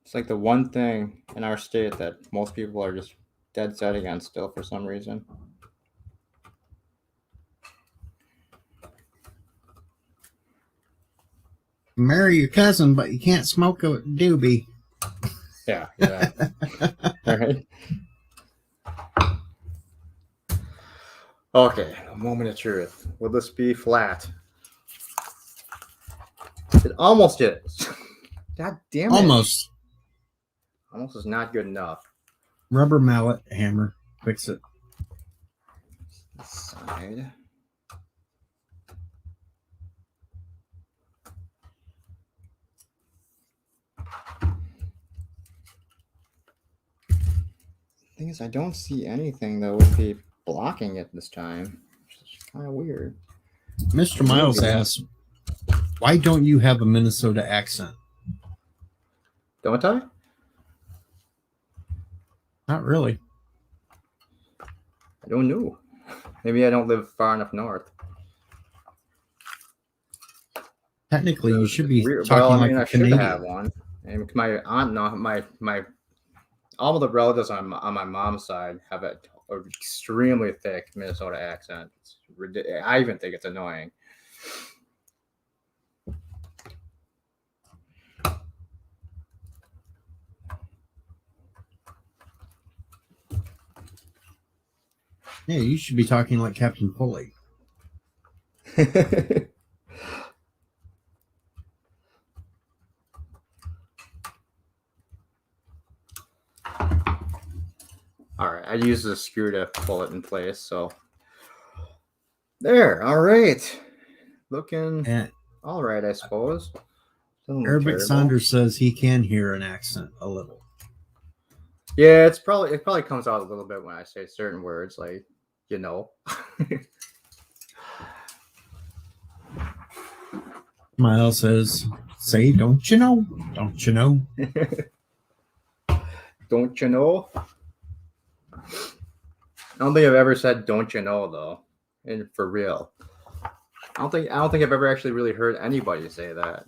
[SPEAKER 1] it's like the one thing in our state that most people are just dead set against still for some reason.
[SPEAKER 2] Marry your cousin, but you can't smoke a doobie.
[SPEAKER 1] Yeah, exactly. All right. Okay, a moment of truth. Will this be flat? It almost is. God damn it.
[SPEAKER 2] Almost.
[SPEAKER 1] Almost is not good enough.
[SPEAKER 2] Rubber mallet hammer. Fix it.
[SPEAKER 1] This side. Thing is, I don't see anything that would be blocking it this time. Which is kind of weird.
[SPEAKER 2] Mr. Miles asks, why don't you have a Minnesota accent?
[SPEAKER 1] Don't I?
[SPEAKER 2] Not really.
[SPEAKER 1] I don't know. Maybe I don't live far enough north.
[SPEAKER 2] Technically, you should be
[SPEAKER 1] Weird.
[SPEAKER 2] talking
[SPEAKER 1] Well, I
[SPEAKER 2] like
[SPEAKER 1] mean,
[SPEAKER 2] a
[SPEAKER 1] I should
[SPEAKER 2] Canadian.
[SPEAKER 1] have one. And my aunt, no, my all of the relatives on my mom's side have an extremely thick Minnesota accent. It's ridiculous. I even think it's annoying.
[SPEAKER 2] Yeah, you should be talking like Captain Foley.
[SPEAKER 1] All right, I use the screw to pull it in place. So there. All right, looking
[SPEAKER 2] And
[SPEAKER 1] all right, I suppose. Doesn't look
[SPEAKER 2] Arabic
[SPEAKER 1] terrible.
[SPEAKER 2] Saunders says he can hear an accent a little.
[SPEAKER 1] Yeah, it probably comes out a little bit when I say certain words, like you know.
[SPEAKER 2] Miles says, say, don't you know? Don't you know?
[SPEAKER 1] Don't you know? I don't think I've ever said "don't you know" though, and for real. I don't think I've ever actually really heard anybody say that.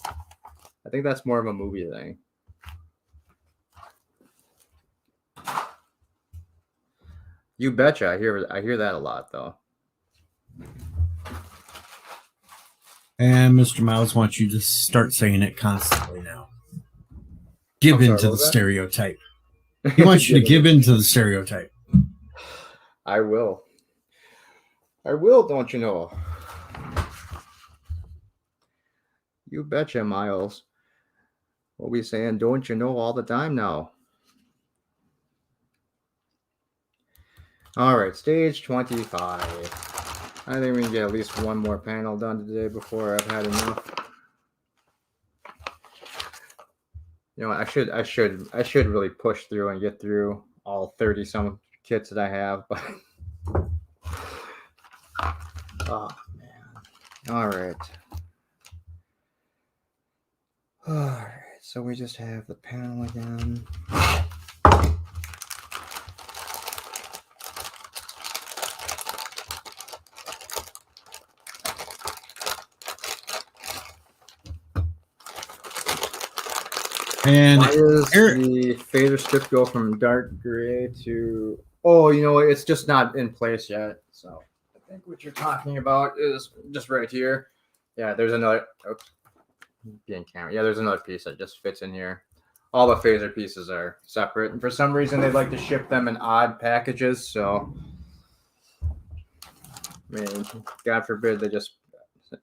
[SPEAKER 1] I think that's more of a movie thing. You betcha. I hear that a lot though.
[SPEAKER 2] And Mr. Miles wants you to start saying it constantly now. Give
[SPEAKER 1] I'm sorry,
[SPEAKER 2] into
[SPEAKER 1] what
[SPEAKER 2] the
[SPEAKER 1] was that?
[SPEAKER 2] stereotype. He wants you to give into the stereotype.
[SPEAKER 1] I will. I will, don't you know? You betcha, Miles. We'll be saying, don't you know, all the time now. All right, stage 25. I think we can get at least one more panel done today before I've had enough. You know, I should really push through and get through all 30 some kits that I have, but oh man. All right. All right. So we just have the panel again.
[SPEAKER 2] And
[SPEAKER 1] why does the fader strip go from dark gray to? Oh, you know, it's just not in place yet. So I think what you're talking about is just right here. Yeah, there's another. Oops, being camera. Yeah, there's another piece that just fits in here. All the phaser pieces are separate, and for some reason they like to ship them in odd packages. So, I mean, God forbid they just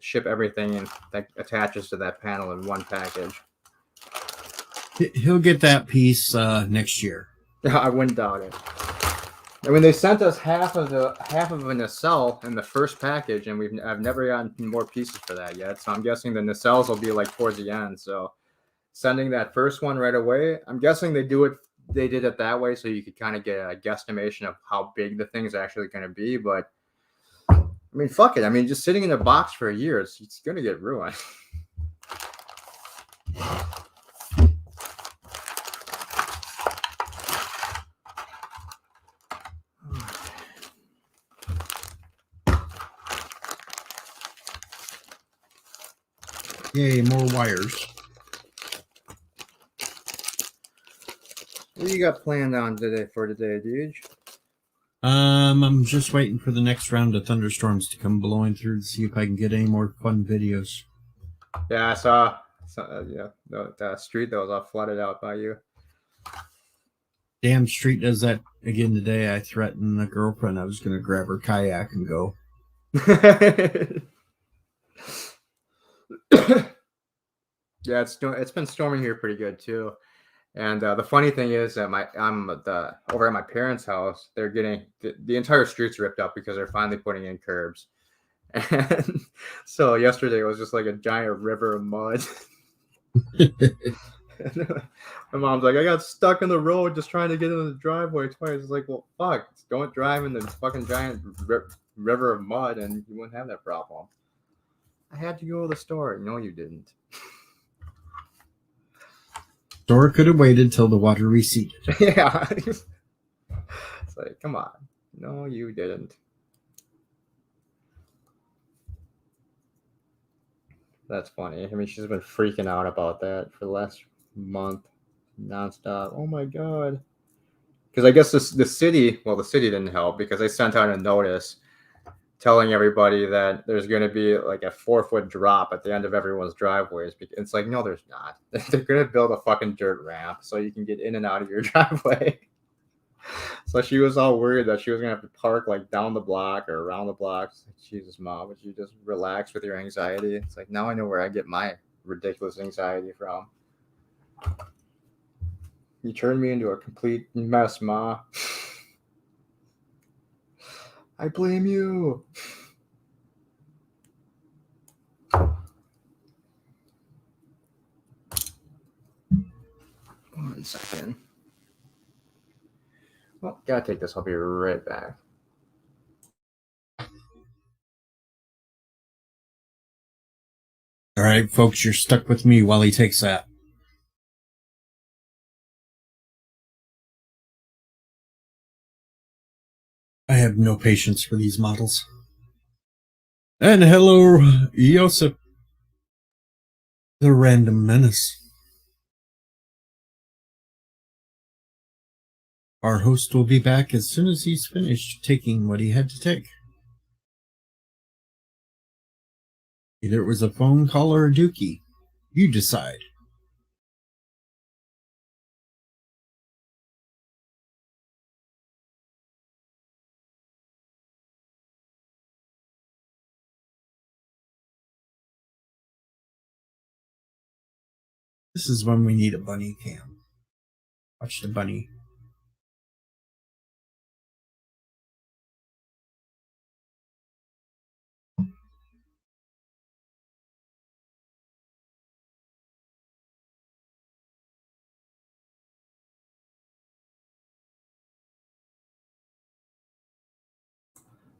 [SPEAKER 1] ship everything and that attaches to that panel in one package.
[SPEAKER 2] he'll get that piece next year.
[SPEAKER 1] I wouldn't doubt it. I mean, they sent us half of a nacelle in the first package, and I've never gotten more pieces for that yet. So I'm guessing the nacelles will be like towards the end. So sending that first one right away, I'm guessing they did it that way so you could kind of get a guesstimation of how big the thing's actually going to be. But I mean, fuck it. I mean, just sitting in a box for a year, it's going to get ruined.
[SPEAKER 2] Yay, more wires.
[SPEAKER 1] What do you got planned on today, dude?
[SPEAKER 2] I'm just waiting for the next round of thunderstorms to come blowing through to see if I can get any more fun videos.
[SPEAKER 1] Yeah, I saw. Yeah, the street that was all flooded out by you.
[SPEAKER 2] Damn street does that again today. I threatened the girlfriend I was going to grab her kayak and go.
[SPEAKER 1] Yeah, it's been storming here pretty good too. And the funny thing is that I'm over at my parents' house. They're getting the entire streets ripped up because they're finally putting in curbs. And so yesterday was just like a giant river of mud. My mom's like, I got stuck in the road just trying to get in the driveway twice. It's like, well, fuck, don't drive in the fucking giant river of mud, and you wouldn't have that problem. I had to go to the store. No, you didn't.
[SPEAKER 2] Dora could have waited till the water receded.
[SPEAKER 1] Yeah. It's like, come on. No, you didn't. That's funny. I mean, she's been freaking out about that for the last month, nonstop. Oh my god. Because I guess the city, well, the city didn't help because they sent out a notice telling everybody that there's going to be like a 4-foot drop at the end of everyone's driveways. It's like, no, there's not. They're going to build a fucking dirt ramp so you can get in and out of your driveway. So she was all worried that she was going to have to park like down the block or around the block. Like, Jesus, Mom, would you just relax with your anxiety? It's like, now I know where I get my ridiculous anxiety from. You turned me into a complete mess, Ma. I blame you. One second. Well, gotta take this. I'll be right back.
[SPEAKER 2] All right, folks, you're stuck with me while he takes that. I have no patience for these models. And hello, Joseph, the random menace. Our host will be back as soon as he's finished taking what he had to take. Either it was a phone call or a dookie. You decide. This is when we need a bunny cam. Watch the bunny.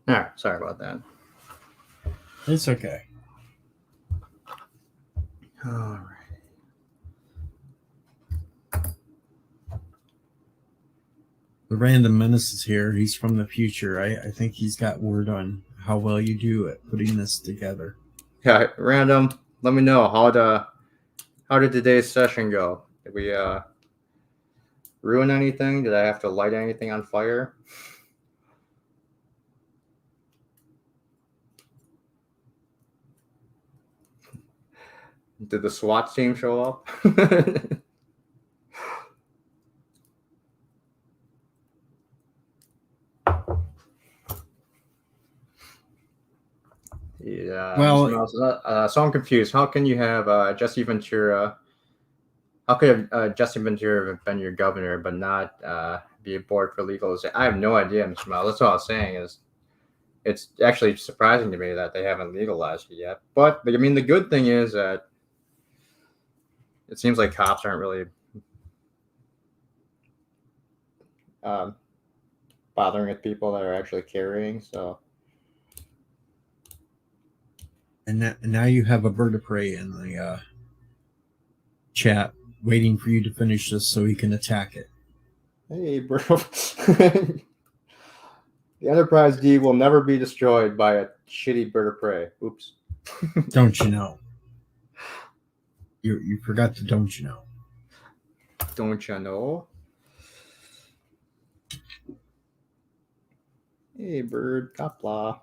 [SPEAKER 1] All right, sorry about that.
[SPEAKER 2] It's okay.
[SPEAKER 1] All right.
[SPEAKER 2] The random menace is here. He's from the future. I think he's got word on how well you do at putting this together.
[SPEAKER 1] Yeah, random. Let me know how did today's session go? Did we ruin anything? Did I have to light anything on fire? Did the SWAT team show up? Yeah.
[SPEAKER 2] Well,
[SPEAKER 1] So I'm confused. How can you have Jesse Ventura? How could Jesse Ventura have been your governor, but not be a board for legalization? I have no idea, Mr. Miles. That's all I was saying. Is it's actually surprising to me that they haven't legalized it yet. But I mean, the good thing is that it seems like cops aren't really bothering with people that are actually carrying. So,
[SPEAKER 2] and now you have a bird of prey in the chat waiting for you to finish this so he can attack it.
[SPEAKER 1] hey, bro. The Enterprise D will never be destroyed by a shitty bird of prey. Oops.
[SPEAKER 2] Don't you know? You forgot the don't you know.
[SPEAKER 1] Don't you know? Hey, bird. Kapla.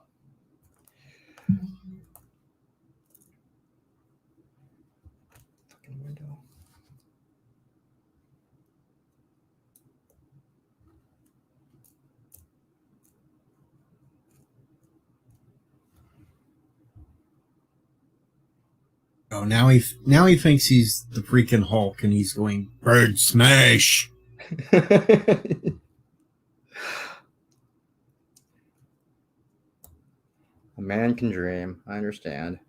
[SPEAKER 2] Oh, now he thinks he's the freaking Hulk, and he's going bird smash.
[SPEAKER 1] A man can dream. I understand.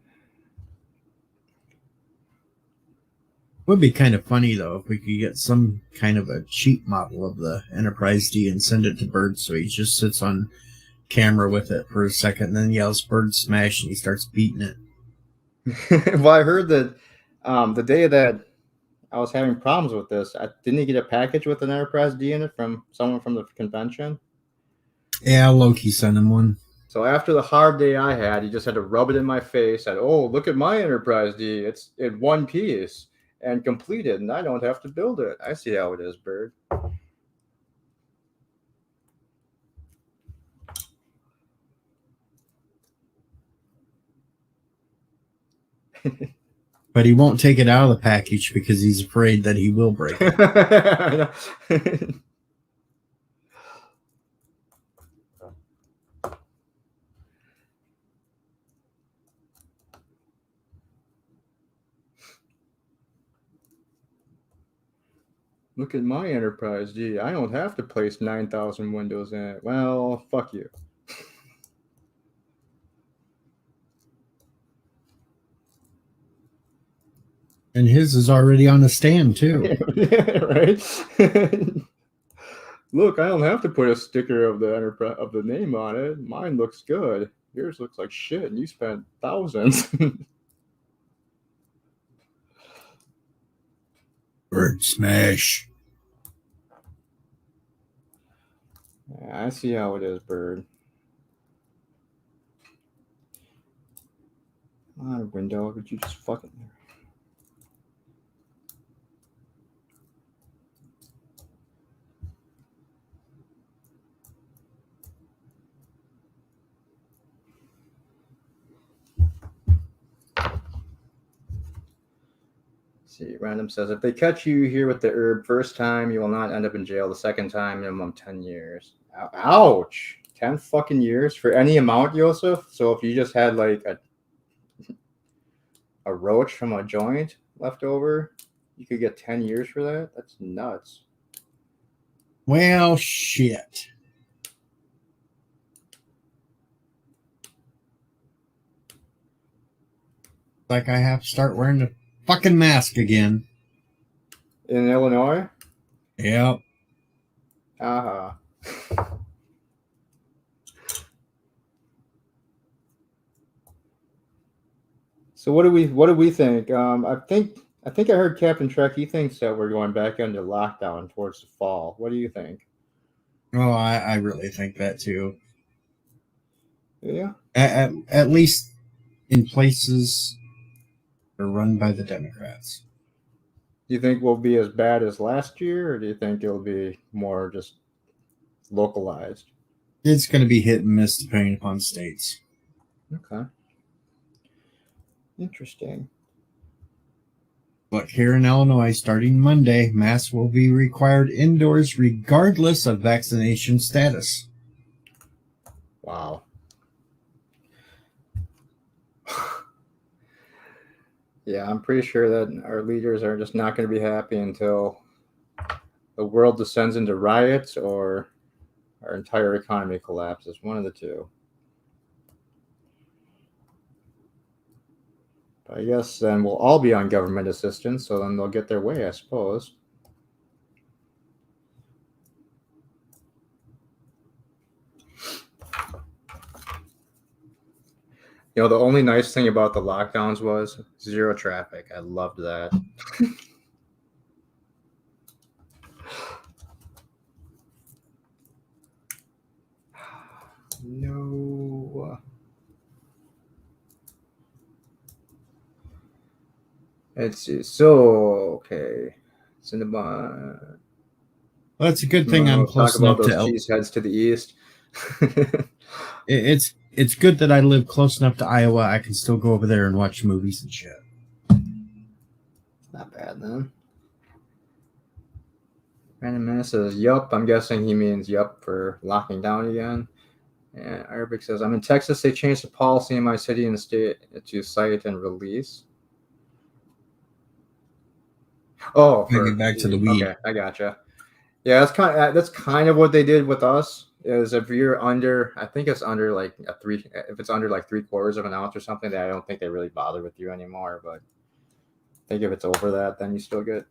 [SPEAKER 2] Would be kind of funny though if we could get some kind of a cheap model of the Enterprise D and send it to Bird, so he just sits on camera with it for a second, and then yells "Bird smash" and he starts beating it.
[SPEAKER 1] Well, I heard that the day that I was having problems with this, didn't he get a package with an Enterprise D in it from someone from the convention?
[SPEAKER 2] Yeah, Loki sent him one.
[SPEAKER 1] So after the hard day I had, he just had to rub it in my face. Said, "Oh, look at my Enterprise D! It's in one piece and completed, and I don't have to build it." I see how it is, Bird.
[SPEAKER 2] But he won't take it out of the package because he's afraid that he will break it.
[SPEAKER 1] Look at my Enterprise D. I don't have to place 9,000 windows in it. Well, fuck you.
[SPEAKER 2] And his is already on a stand too.
[SPEAKER 1] Yeah, right? Look, I don't have to put a sticker of the Enterprise of the name on it. Mine looks good. Yours looks like shit, and you spent thousands.
[SPEAKER 2] Bird smash.
[SPEAKER 1] Yeah, I see how it is, Bird. Come on, window. Would you just fucking... See, Random says, if they catch you here with the herb first time, you will not end up in jail. The second time, minimum 10 years. Ouch! 10 fucking years for any amount, Yosef? So if you just had like a roach from a joint left over, you could get 10 years for that? That's nuts.
[SPEAKER 2] Well, shit. Like I have to start wearing the fucking mask again.
[SPEAKER 1] In Illinois?
[SPEAKER 2] Yep.
[SPEAKER 1] Uh-huh. So what do we think? I think I heard Captain Trek. He thinks that we're going back into lockdown towards the fall. What do you think?
[SPEAKER 2] Oh, I really think that too.
[SPEAKER 1] Yeah.
[SPEAKER 2] At least in places that are run by the Democrats.
[SPEAKER 1] Do you think we'll be as bad as last year, or do you think it'll be more just localized?
[SPEAKER 2] It's going to be hit and miss depending upon states.
[SPEAKER 1] Okay. Interesting.
[SPEAKER 2] But here in Illinois, starting Monday, masks will be required indoors regardless of vaccination status.
[SPEAKER 1] Wow. Yeah, I'm pretty sure that our leaders are just not going to be happy until the world descends into riots or our entire economy collapses. One of the two. But I guess then we'll all be on government assistance, so then they'll get their way, I suppose. You know, the only nice thing about the lockdowns was zero traffic. I loved that. No. Let's see. So, okay. It's in the
[SPEAKER 2] Well, that's a good thing I'm close
[SPEAKER 1] talk about
[SPEAKER 2] enough to
[SPEAKER 1] those cheeseheads to the east.
[SPEAKER 2] It's good that I live close enough to Iowa. I can still go over there and watch movies and shit.
[SPEAKER 1] Not bad, then. Random Man says, yup. I'm guessing he means yup for locking down again. And Arabic says, I'm in Texas. They changed the policy in my city and state to cite and release. Oh,
[SPEAKER 2] Bringing
[SPEAKER 1] for
[SPEAKER 2] back to the weed.
[SPEAKER 1] okay, I gotcha. Yeah, that's kind of what they did with us. Is if you're under, I think it's under like a three. If it's under like 3/4 of an ounce or something, I don't think they really bother with you anymore. But I think if it's over that, then you still get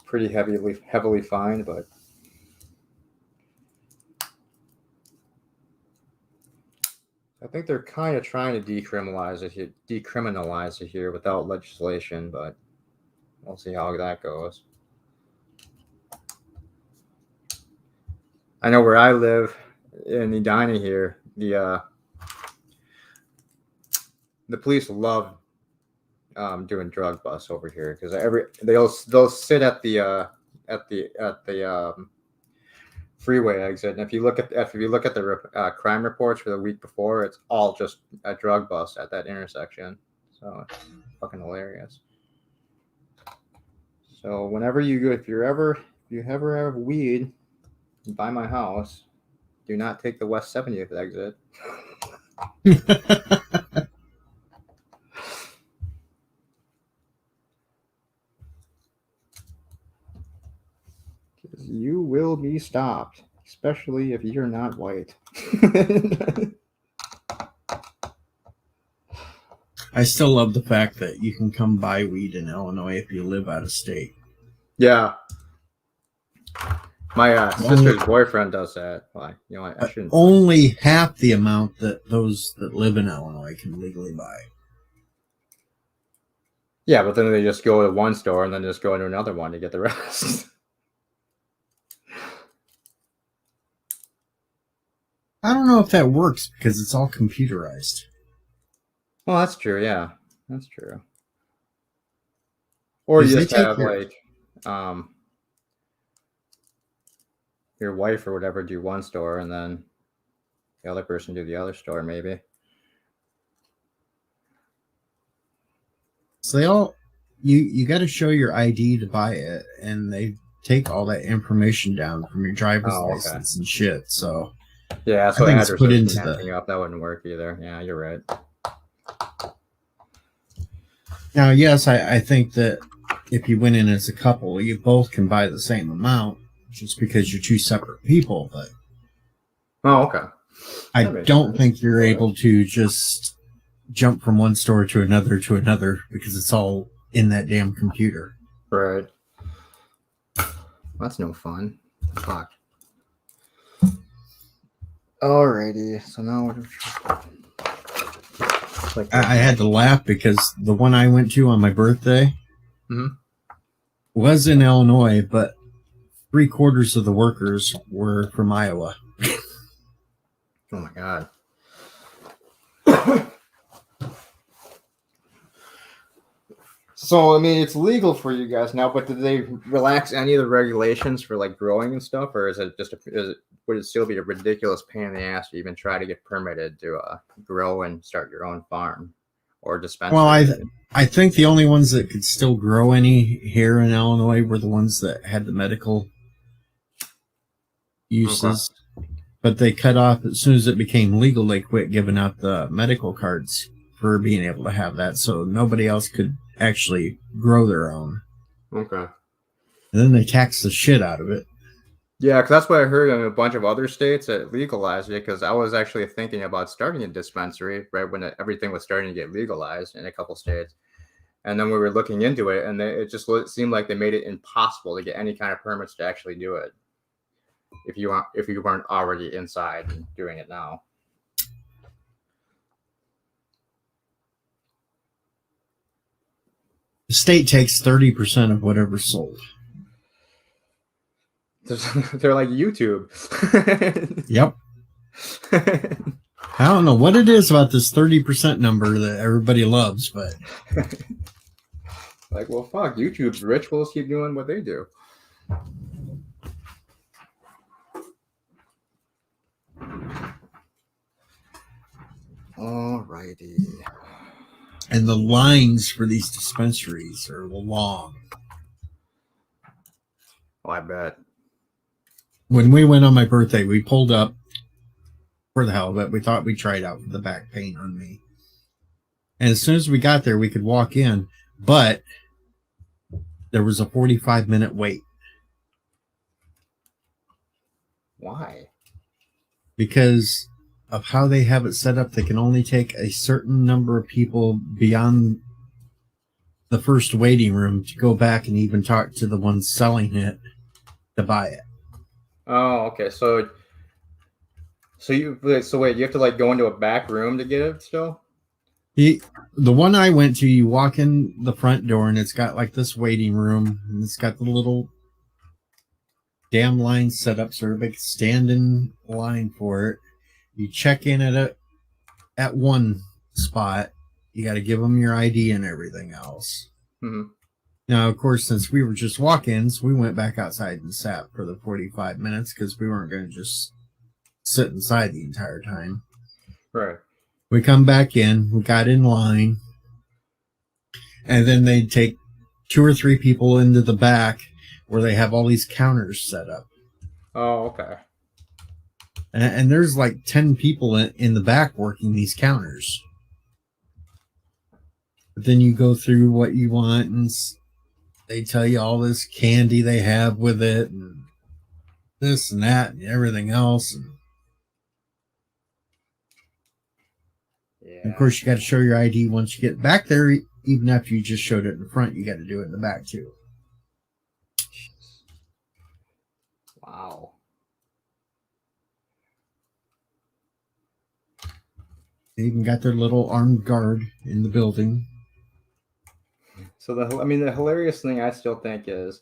[SPEAKER 1] pretty heavily fined. But I think they're kind of trying to decriminalize it here without legislation. But we'll see how that goes. I know where I live in Edina here, the police love doing drug busts over here because they'll sit at the freeway exit, and if you look at the crime reports for the week before, it's all just a drug bust at that intersection. So it's fucking hilarious. So whenever you go, if you ever have weed by my house, do not take the West 70th exit. You will be stopped, especially if you're not white.
[SPEAKER 2] I still love the fact that you can come buy weed in Illinois if you live out of state.
[SPEAKER 1] Yeah. My sister's boyfriend does that. Why? You know, I shouldn't.
[SPEAKER 2] Only half the amount that those that live in Illinois can legally buy.
[SPEAKER 1] Yeah, but then they just go to one store and then just go into another one to get the rest.
[SPEAKER 2] I don't know if that works because it's all computerized.
[SPEAKER 1] Well, that's true. Yeah, that's true. Or you just have like your wife or whatever do one store and then the other person do the other store, maybe.
[SPEAKER 2] So they all you got to show your ID to buy it, and they take all that information down from your driver's license and shit. So
[SPEAKER 1] yeah, so address put into that wouldn't work either. Yeah, you're right.
[SPEAKER 2] Now, yes, I think that if you went in as a couple, you both can buy the same amount, just because you're two separate people. But
[SPEAKER 1] okay.
[SPEAKER 2] I don't think you're able to just jump from one store to another because it's all in that damn computer.
[SPEAKER 1] Right. That's no fun. Fuck. Alrighty. So now
[SPEAKER 2] I had to laugh because the one I went to on my birthday was in Illinois, but 3/4 of the workers were from Iowa.
[SPEAKER 1] Oh my God. So, I mean, it's legal for you guys now, but did they relax any of the regulations for like growing and stuff, or is it just would it still be a ridiculous pain in the ass to even try to get permitted to grow and start your own farm or dispensary?
[SPEAKER 2] Well, I think the only ones that could still grow any here in Illinois were the ones that had the medical uses, but they cut off as soon as it became legal. They quit giving out the medical cards for being able to have that, so nobody else could actually grow their own.
[SPEAKER 1] Okay.
[SPEAKER 2] And then they tax the shit out of it.
[SPEAKER 1] Yeah, because that's what I heard in a bunch of other states that legalized it, because I was actually thinking about starting a dispensary right when everything was starting to get legalized in a couple states. And then we were looking into it, and it just seemed like they made it impossible to get any kind of permits to actually do it if you weren't already inside and doing it now.
[SPEAKER 2] The state takes 30% of whatever's sold.
[SPEAKER 1] They're like YouTube.
[SPEAKER 2] Yep. I don't know what it is about this 30% number that everybody loves, but
[SPEAKER 1] like, well, fuck, YouTube's rich. We'll just keep doing what they do. Alrighty.
[SPEAKER 2] And the lines for these dispensaries are long.
[SPEAKER 1] Oh, I bet.
[SPEAKER 2] When we went on my birthday, we pulled up for the hell of it. We thought we'd try it out for the back pain on me. And as soon as we got there, we could walk in. But there was a 45-minute wait.
[SPEAKER 1] Why?
[SPEAKER 2] Because of how they have it set up, they can only take a certain number of people beyond the first waiting room to go back and even talk to the ones selling it to buy it.
[SPEAKER 1] Oh, okay. So wait, you have to like go into a back room to get it still?
[SPEAKER 2] The one I went to, you walk in the front door and it's got like this waiting room and it's got the little damn line set up so everybody can stand in line for it. You check in at one spot. You got to give them your ID and everything else.
[SPEAKER 1] Mm-hmm.
[SPEAKER 2] Now, of course, since we were just walk-ins, we went back outside and sat for the 45 minutes because we weren't going to just sit inside the entire time.
[SPEAKER 1] Right.
[SPEAKER 2] We come back in, we got in line, and then they take 2 or 3 people into the back where they have all these counters set up.
[SPEAKER 1] Oh, okay.
[SPEAKER 2] And there's like 10 people in the back working these counters. But then you go through what you want, and they tell you all this candy they have with it, and this and that, and everything else.
[SPEAKER 1] Yeah.
[SPEAKER 2] And of course, you got to show your ID once you get back there. Even after you just showed it in the front, you got to do it in the back too.
[SPEAKER 1] Wow.
[SPEAKER 2] They even got their little armed guard in the building.
[SPEAKER 1] So the hilarious thing I still think is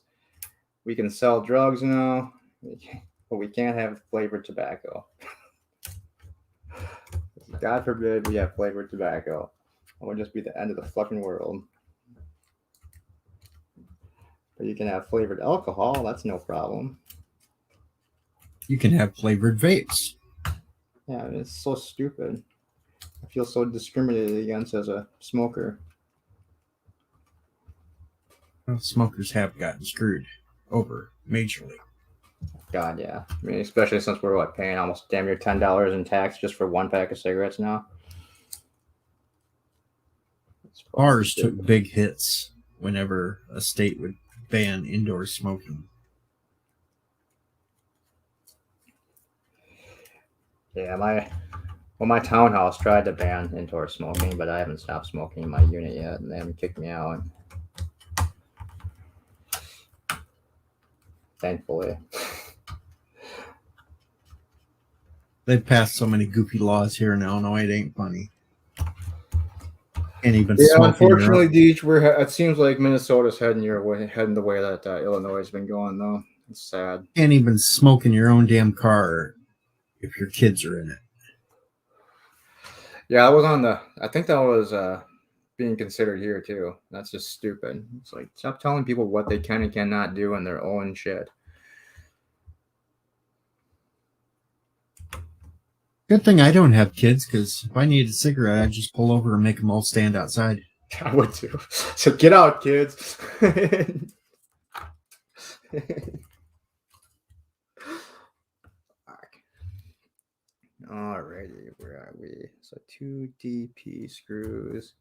[SPEAKER 1] we can sell drugs now, but we can't have flavored tobacco. God forbid we have flavored tobacco. It would just be the end of the fucking world. But you can have flavored alcohol, that's no problem.
[SPEAKER 2] You can have flavored vapes.
[SPEAKER 1] Yeah, I mean, it's so stupid. I feel so discriminated against as a smoker.
[SPEAKER 2] Well, smokers have gotten screwed over majorly.
[SPEAKER 1] God, yeah. I mean, especially since we're paying almost damn near $10 in tax just for one pack of cigarettes now.
[SPEAKER 2] Ours took big hits whenever a state would ban indoor smoking.
[SPEAKER 1] Yeah, my townhouse tried to ban indoor smoking, but I haven't stopped smoking in my unit yet, and they haven't kicked me out. Thankfully.
[SPEAKER 2] They've passed so many goofy laws here in Illinois, it ain't funny. And even
[SPEAKER 1] unfortunately, Deej, it seems like Minnesota's heading the way that Illinois has been going, though. It's sad.
[SPEAKER 2] Can't even smoke in your own damn car if your kids are in it.
[SPEAKER 1] Yeah, I think that was being considered here too. That's just stupid. It's like, stop telling people what they can and cannot do in their own shit.
[SPEAKER 2] Good thing I don't have kids, because if I need a cigarette, I'd just pull over and make them all stand outside.
[SPEAKER 1] I would too. So get out, kids. Alrighty, where are we? So 2 DP screws,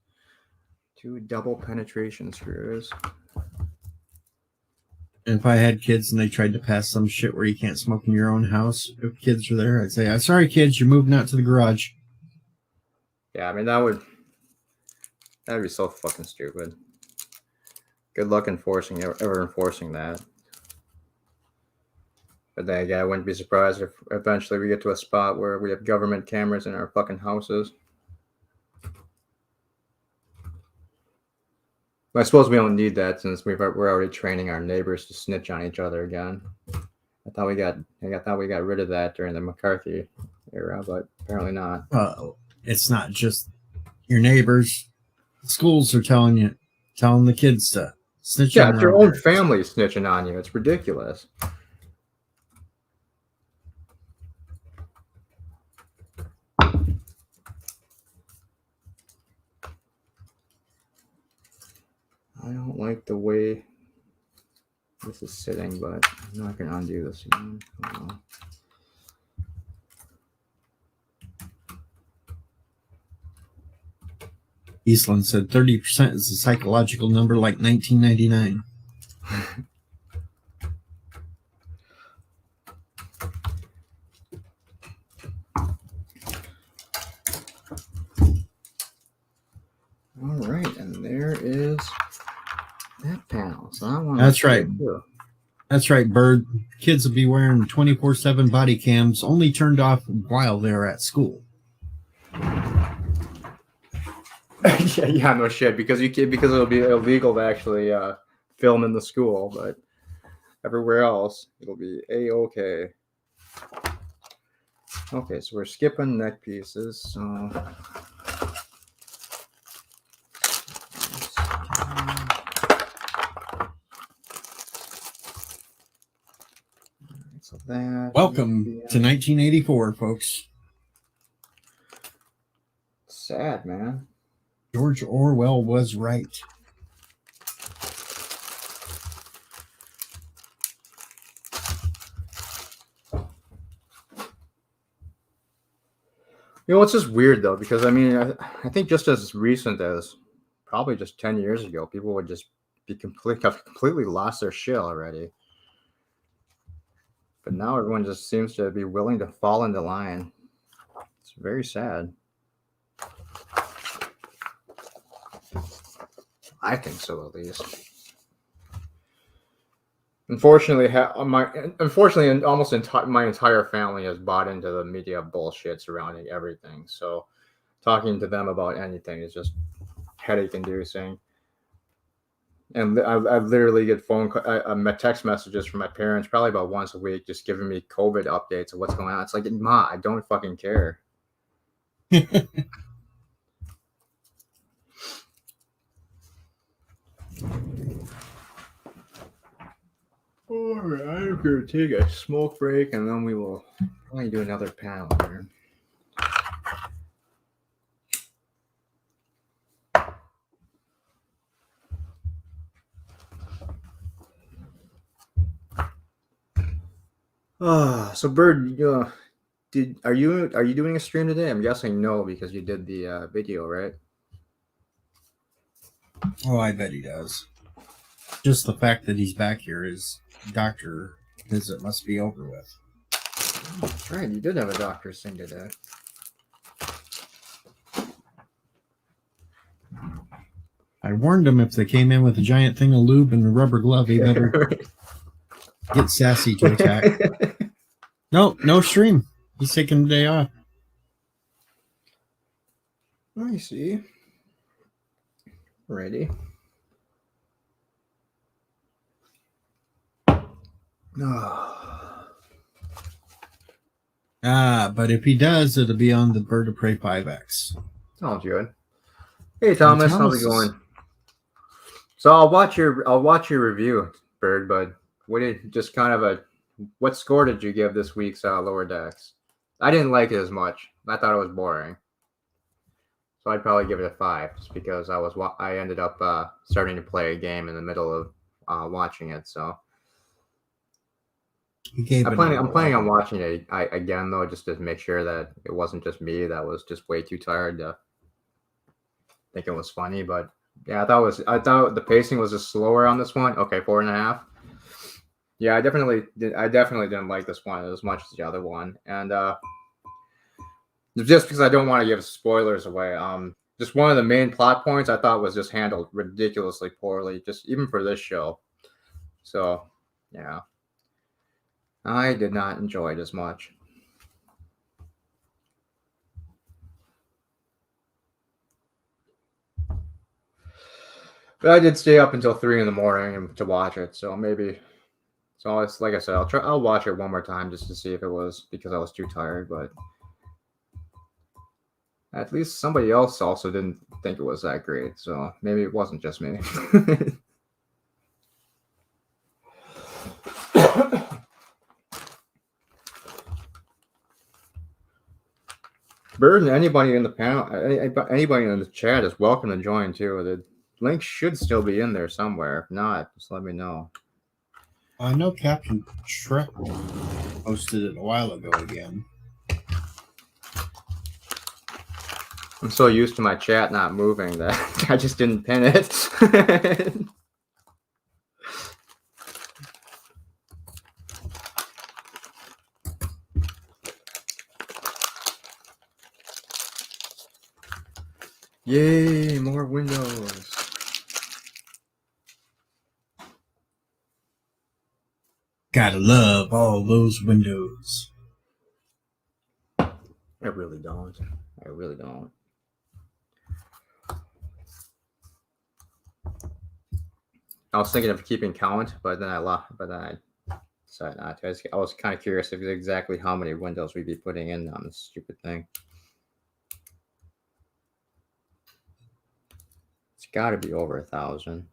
[SPEAKER 1] 2 double penetration screws.
[SPEAKER 2] And if I had kids and they tried to pass some shit where you can't smoke in your own house, if kids are there, I'd say, "I'm sorry, kids, you're moving out to the garage."
[SPEAKER 1] Yeah, I mean, that'd be so fucking stupid. Good luck ever enforcing that. But then again, I wouldn't be surprised if eventually we get to a spot where we have government cameras in our fucking houses. I suppose we don't need that since we're already training our neighbors to snitch on each other again. I thought we got rid of that during the McCarthy era, but apparently not.
[SPEAKER 2] It's not just your neighbors. The schools are telling the kids to snitch on
[SPEAKER 1] it's your own family snitching on you. It's ridiculous. I don't like the way this is sitting, but I'm not going to undo this again.
[SPEAKER 2] Eastland said 30% is a psychological number like 1999.
[SPEAKER 1] All right, and there is that panel. So that one.
[SPEAKER 2] That's right. That's right, Bird. Kids will be wearing 24/7 body cams, only turned off while they're at school.
[SPEAKER 1] yeah, no shit. Because it'll be illegal to actually film in the school, but everywhere else it'll be a-okay. Okay, so we're skipping neck pieces. So. So that
[SPEAKER 2] Welcome to 1984, folks.
[SPEAKER 1] Sad, man.
[SPEAKER 2] George Orwell was right.
[SPEAKER 1] You know, it's just weird though, because I mean, I think just as recent as probably just 10 years ago, people would just be completely lost their shit already. But now everyone just seems to be willing to fall into line. It's very sad. I think so, at least. Unfortunately, almost my entire family has bought into the media bullshit surrounding everything. So, talking to them about anything is just headache-inducing. And I literally get text messages from my parents probably about once a week, just giving me COVID updates of what's going on. It's like, Ma, I don't fucking care. All right, I'm going to take a smoke break, and then we will probably do another panel here. So Bird, are you doing a stream today? I'm guessing no, because you did the video, right?
[SPEAKER 2] Oh, I bet he does. Just the fact that he's back here, his doctor visit must be over with.
[SPEAKER 1] That's right, you did have a doctor's thing today.
[SPEAKER 2] I warned him if they came in with a giant thing of lube and a rubber glove, he better get sassy to attack. No stream. He's taking the day off.
[SPEAKER 1] I see. Ready.
[SPEAKER 2] But if he does, it'll be on the Bird of Prey 5X.
[SPEAKER 1] Sounds good. Hey Thomas, how's it going? So I'll watch your review, Bird. But what score did you give this week's Lower Decks? I didn't like it as much. I thought it was boring. So I'd probably give it a 5, just because I ended up starting to play a game in the middle of watching it. So I'm planning on watching it again though, just to make sure that it wasn't just me that was just way too tired to think it was funny. But yeah, I thought the pacing was just slower on this one. Okay, 4.5. Yeah, I definitely didn't like this one as much as the other one, and just because I don't want to give spoilers away. Just one of the main plot points I thought was just handled ridiculously poorly, just even for this show. So yeah, I did not enjoy it as much. But I did stay up until 3 a.m. to watch it, so maybe. So it's like I said, I'll watch it one more time just to see if it was because I was too tired. But at least somebody else also didn't think it was that great, so maybe it wasn't just me. Bird and anybody in the panel, anybody in the chat is welcome to join too. The link should still be in there somewhere. If not, just let me know.
[SPEAKER 2] I know Captain Shrek posted it a while ago again.
[SPEAKER 1] I'm so used to my chat not moving that I just didn't pin it. Yay, more windows.
[SPEAKER 2] Gotta love all those windows.
[SPEAKER 1] I really don't. I really don't. I was thinking of keeping count, but then I decided not to. I was kind of curious of exactly how many windows we'd be putting in on this stupid thing. It's got to be over 1,000.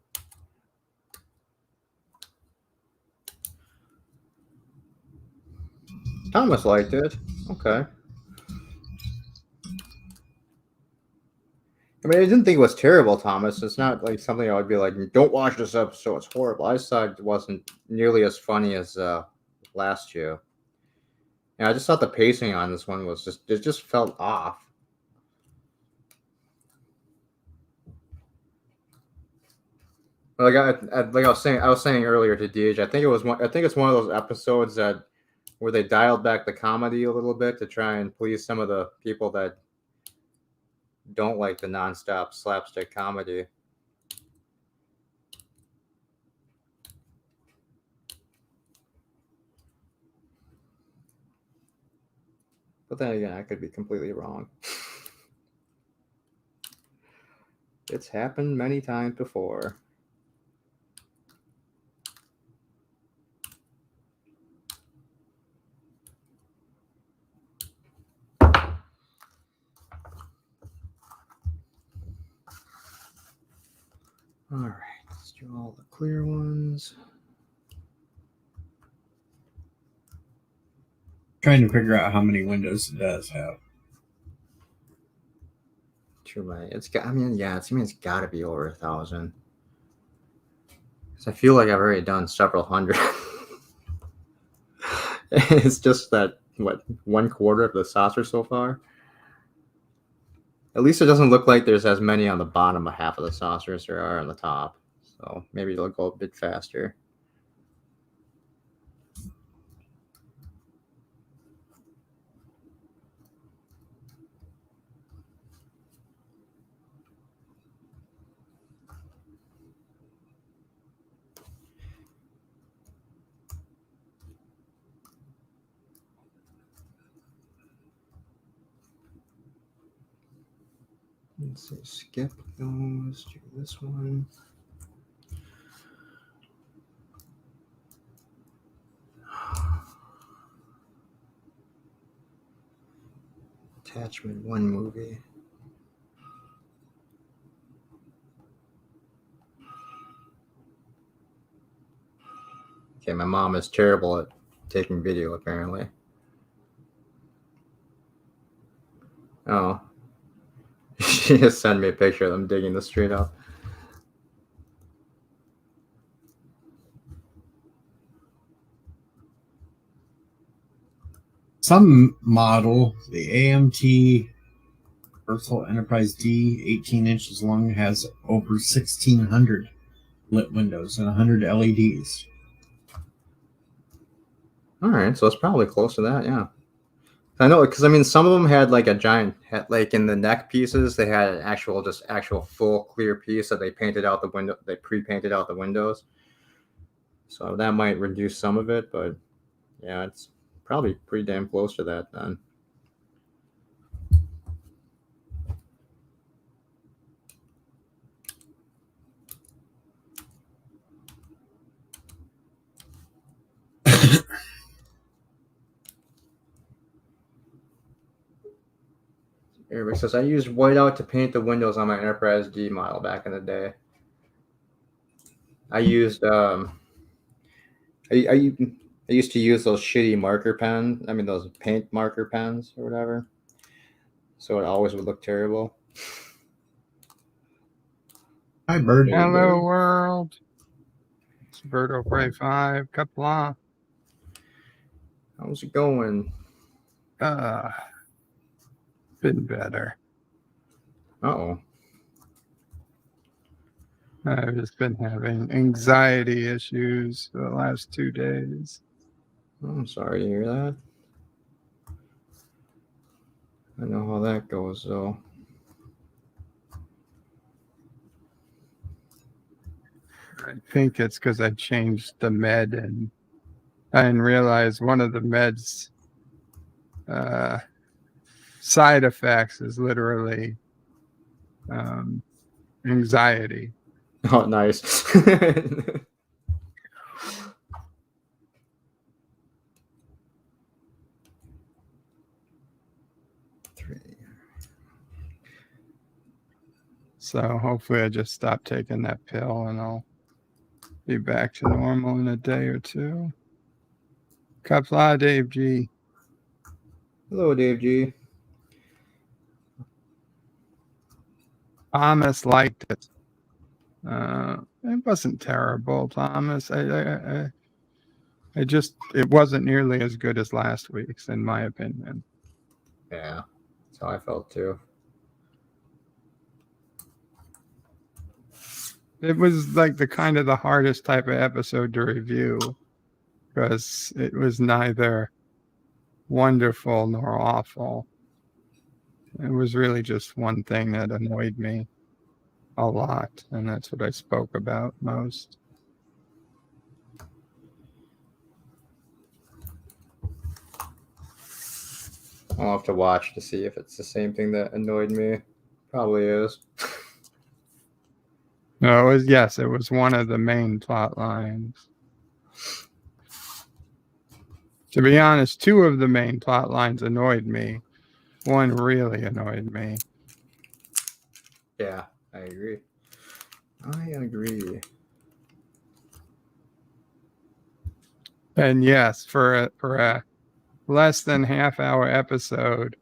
[SPEAKER 1] Thomas liked it. Okay. I mean, I didn't think it was terrible, Thomas. It's not like something I would be like, don't watch this episode. It's horrible. I just thought it wasn't nearly as funny as last year. And I just thought the pacing on this one was it just felt off. Like I was saying earlier to Deej, I think it's one of those episodes that where they dialed back the comedy a little bit to try and please some of the people that don't like the nonstop slapstick comedy. But then again, I could be completely wrong. It's happened many times before. All right, let's do all the clear ones.
[SPEAKER 2] Trying to figure out how many windows it does have.
[SPEAKER 1] Too many. It's got to be over 1,000. Because I feel like I've already done several hundred. It's just that what 1/4 of the saucer so far. At least it doesn't look like there's as many on the bottom of half of the saucer as there are on the top. So maybe it'll go a bit faster. Let's see, skip those, do this one. Attachment 1 movie. Okay, my mom is terrible at taking video, apparently. Oh. She just sent me a picture of them digging the street up.
[SPEAKER 2] Some model, the AMT Versal Enterprise D, 18 inches long, has over 1,600 lit windows and 100 LEDs.
[SPEAKER 1] All right, so it's probably close to that, yeah. I know, because I mean, some of them had like a giant, like in the neck pieces, they had an actual full clear piece that they painted out the window. They pre-painted out the windows, so that might reduce some of it, but yeah, it's probably pretty damn close to that then. Eric says, I used whiteout to paint the windows on my Enterprise D model back in the day. I used I used to use those shitty marker pens. I mean, those paint marker pens or whatever. So it always would look terrible.
[SPEAKER 2] Hi, Bird.
[SPEAKER 3] Hello, world. It's Birdo Prey 5, Kapla.
[SPEAKER 1] How's it going?
[SPEAKER 3] Been better.
[SPEAKER 1] Uh-oh.
[SPEAKER 3] I've just been having anxiety issues for the last 2 days.
[SPEAKER 1] I'm sorry to hear that. I know how that goes, though.
[SPEAKER 3] I think it's because I changed the med and I didn't realize one of the meds side effects is literally anxiety.
[SPEAKER 1] Oh, nice. Three.
[SPEAKER 3] So hopefully I just stop taking that pill and I'll be back to normal in a day or two. Kapla, Dave G.
[SPEAKER 1] Hello, Dave G.
[SPEAKER 3] Thomas liked it. It wasn't terrible, Thomas. I just, it wasn't nearly as good as last week's, in my opinion.
[SPEAKER 1] Yeah, that's how I felt too.
[SPEAKER 3] It was like the kind of the hardest type of episode to review because it was neither wonderful nor awful. It was really just one thing that annoyed me a lot, and that's what I spoke about most.
[SPEAKER 1] I'll have to watch to see if it's the same thing that annoyed me. Probably is.
[SPEAKER 3] No, it was one of the main plot lines. To be honest, two of the main plot lines annoyed me. One really annoyed me.
[SPEAKER 1] Yeah, I agree. I agree.
[SPEAKER 3] And yes, for a less than half-hour episode,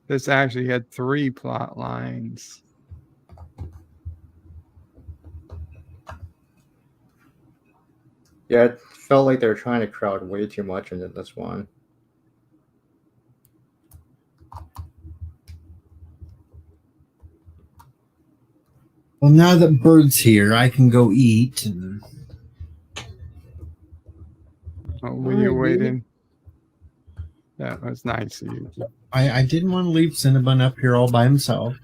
[SPEAKER 3] this actually had 3 plot lines.
[SPEAKER 1] Yeah, it felt like they were trying to crowd way too much into this one.
[SPEAKER 2] Well, now that Bird's here, I can go eat. And
[SPEAKER 3] Oh, were you waiting? That was nice of you.
[SPEAKER 2] I didn't want to leave Cinnabon up here all by himself.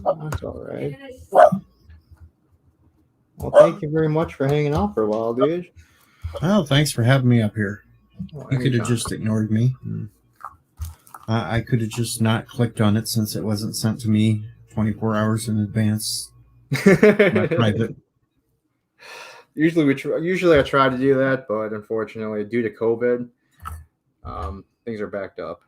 [SPEAKER 1] That's all right. Well, thank you very much for hanging out for a while, dude.
[SPEAKER 2] Well, thanks for having me up here.
[SPEAKER 1] Well,
[SPEAKER 2] You could have
[SPEAKER 1] anytime.
[SPEAKER 2] just ignored me. I could have just not clicked on it since it wasn't sent to me 24 hours in advance. My private.
[SPEAKER 1] Usually I try to do that, but unfortunately, due to COVID, things are backed up.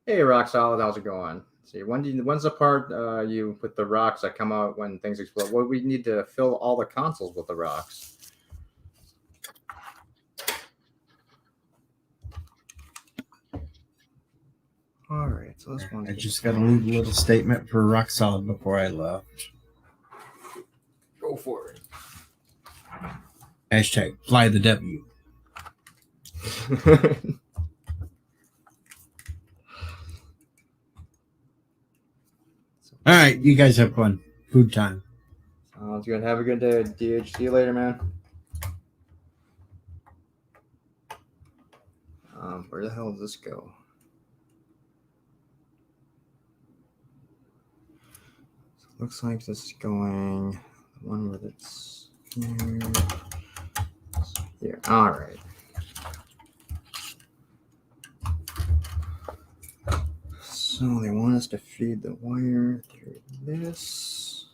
[SPEAKER 1] Hey, Rock Solid, how's it going? See, when's the part you with the rocks that come out when things explode? What we need to fill all the consoles with the rocks. All right, so this one's
[SPEAKER 2] I just got to leave a little statement for Rock Solid before I left.
[SPEAKER 1] Go for it.
[SPEAKER 2] Hashtag fly the W. All right, you guys have fun. Food time.
[SPEAKER 1] Sounds good. Have a good day, DH. See you later, man. Where the hell does this go? So it looks like this is going the one where it's here. All right. So they want us to feed the wire through this.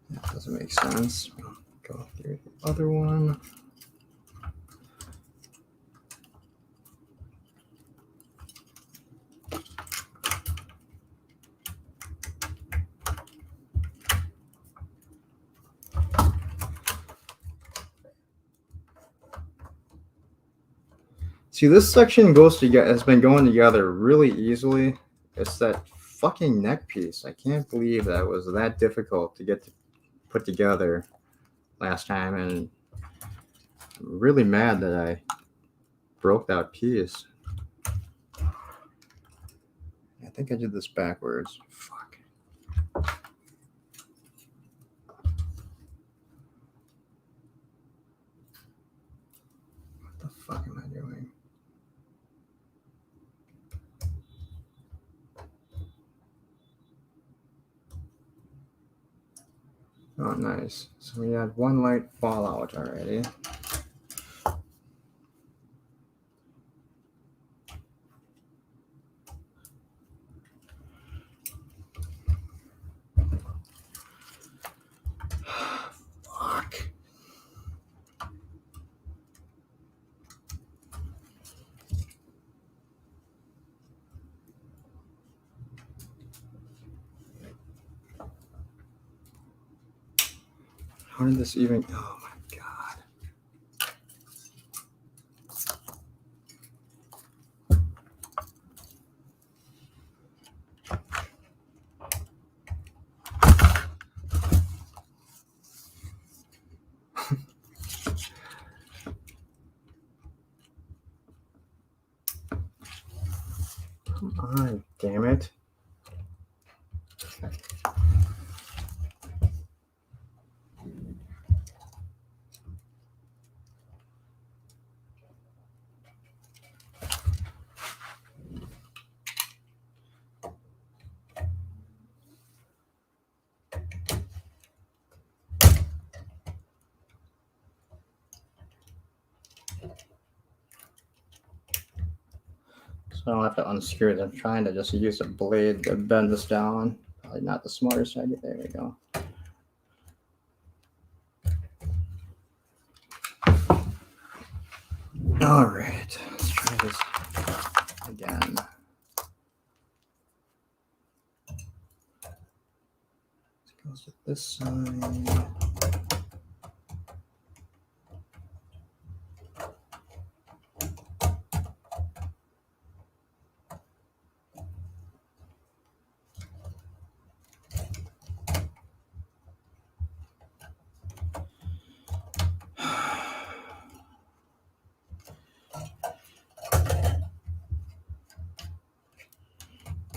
[SPEAKER 1] That doesn't make sense. Go through the other one. See, this section goes together. Has been going together really easily. It's that fucking neck piece. I can't believe that was that difficult to get to put together last time, and I'm really mad that I broke that piece. I think I did this backwards. Fuck. Oh, nice. So we had one light fall out already. Fuck. How did this even... Oh my god. Come on, damn it. So I don't have to unscrew it. I'm trying to just use a blade to bend this down. Probably not the smartest idea. There we go. All right, let's try this again. This goes to this side.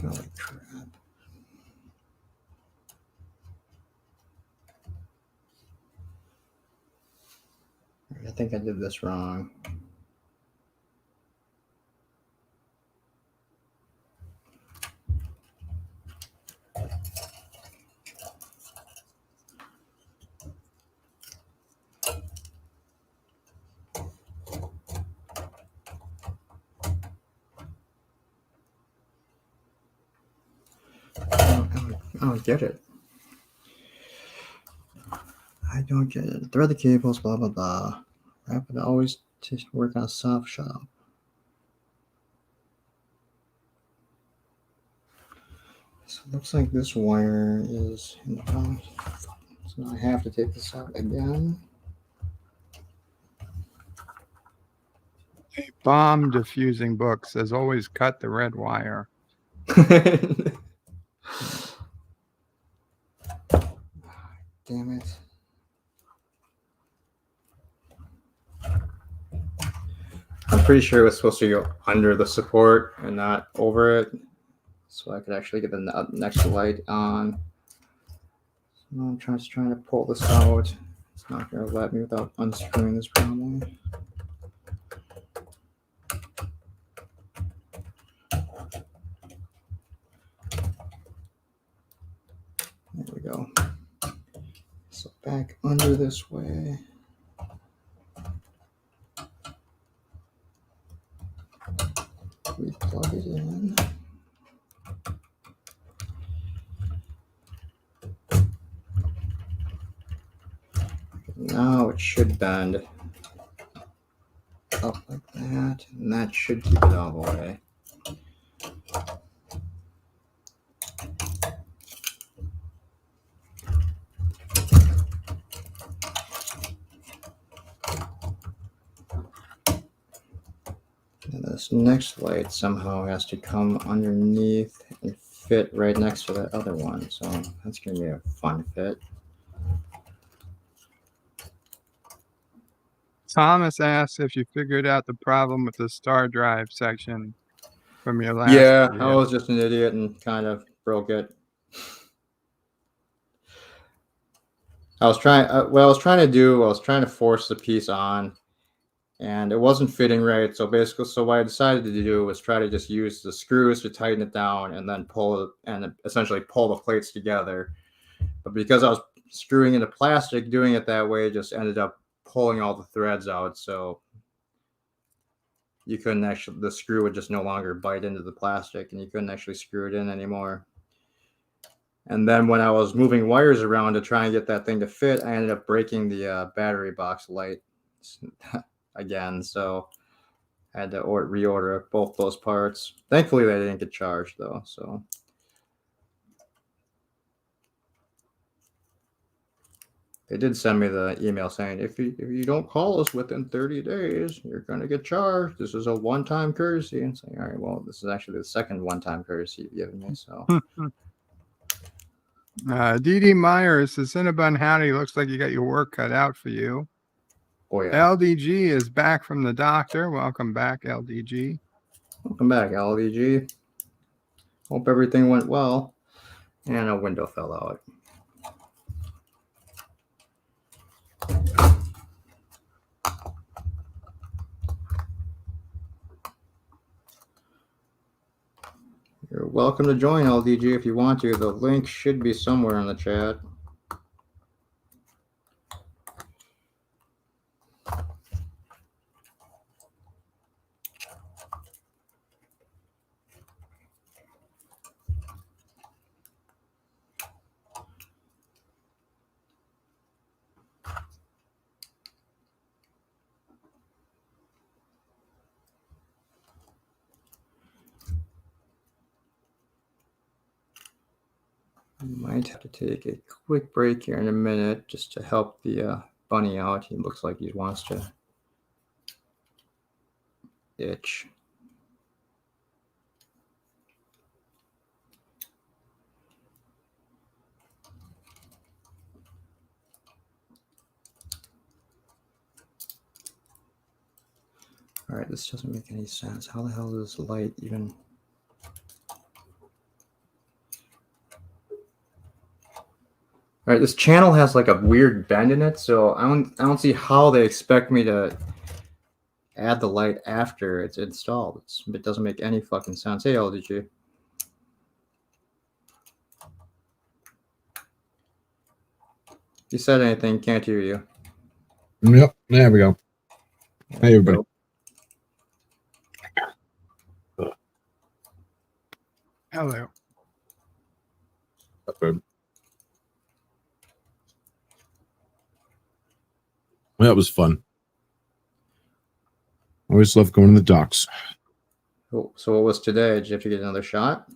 [SPEAKER 1] Holy crap. I think I did this wrong. I don't get it. I don't get it. Thread the cables, blah, blah, blah. Wrap it always to work on a soft shop. So it looks like this wire is in the wrong. So now I have to take this out again.
[SPEAKER 3] A bomb diffusing book says always cut the red wire.
[SPEAKER 1] Damn it. I'm pretty sure it was supposed to go under the support and not over it, so I could actually get the next light on. So I'm just trying to pull this out. It's not going to let me without unscrewing this probably. There we go. So back under this way. We plug it in. Now it should bend up like that, and that should keep it all the way. And this next light somehow has to come underneath and fit right next to the other one, so that's going to be a fun fit.
[SPEAKER 3] Thomas asks if you figured out the problem with the star drive section from your last
[SPEAKER 1] Yeah,
[SPEAKER 3] video.
[SPEAKER 1] I was just an idiot and kind of broke it. I was trying to force the piece on, and it wasn't fitting right. So basically, what I decided to do was try to just use the screws to tighten it down and then essentially pull the plates together. But because I was screwing into plastic, doing it that way just ended up pulling all the threads out. So you couldn't actually, the screw would just no longer bite into the plastic and you couldn't actually screw it in anymore. And then when I was moving wires around to try and get that thing to fit, I ended up breaking the battery box light again. So I had to reorder both those parts. Thankfully, they didn't get charged though. So they did send me the email saying if you don't call us within 30 days, you're going to get charged. This is a one-time courtesy. And saying, all right, well, this is actually the second one-time courtesy you've given me. So
[SPEAKER 3] D.D. Myers says, Cinnabon Howdy, looks like you got your work cut out for you.
[SPEAKER 1] oh yeah,
[SPEAKER 3] LDG is back from the doctor. Welcome back, LDG.
[SPEAKER 1] welcome back, LDG. Hope everything went well. And a window fell out. You're welcome to join LDG if you want to. The link should be somewhere in the chat. Might have to take a quick break here in a minute just to help the bunny out. He looks like he wants to itch. All right, this doesn't make any sense. How the hell does light even... All right, this channel has like a weird bend in it, so I don't see how they expect me to add the light after it's installed. It doesn't make any fucking sense. Hey, LDG. If you said anything, can't hear you.
[SPEAKER 4] Yep, there we go. Hey, everybody.
[SPEAKER 3] Hello.
[SPEAKER 4] Well, that was fun. I always love going to the docks.
[SPEAKER 1] So what was today? Did you have to get another shot?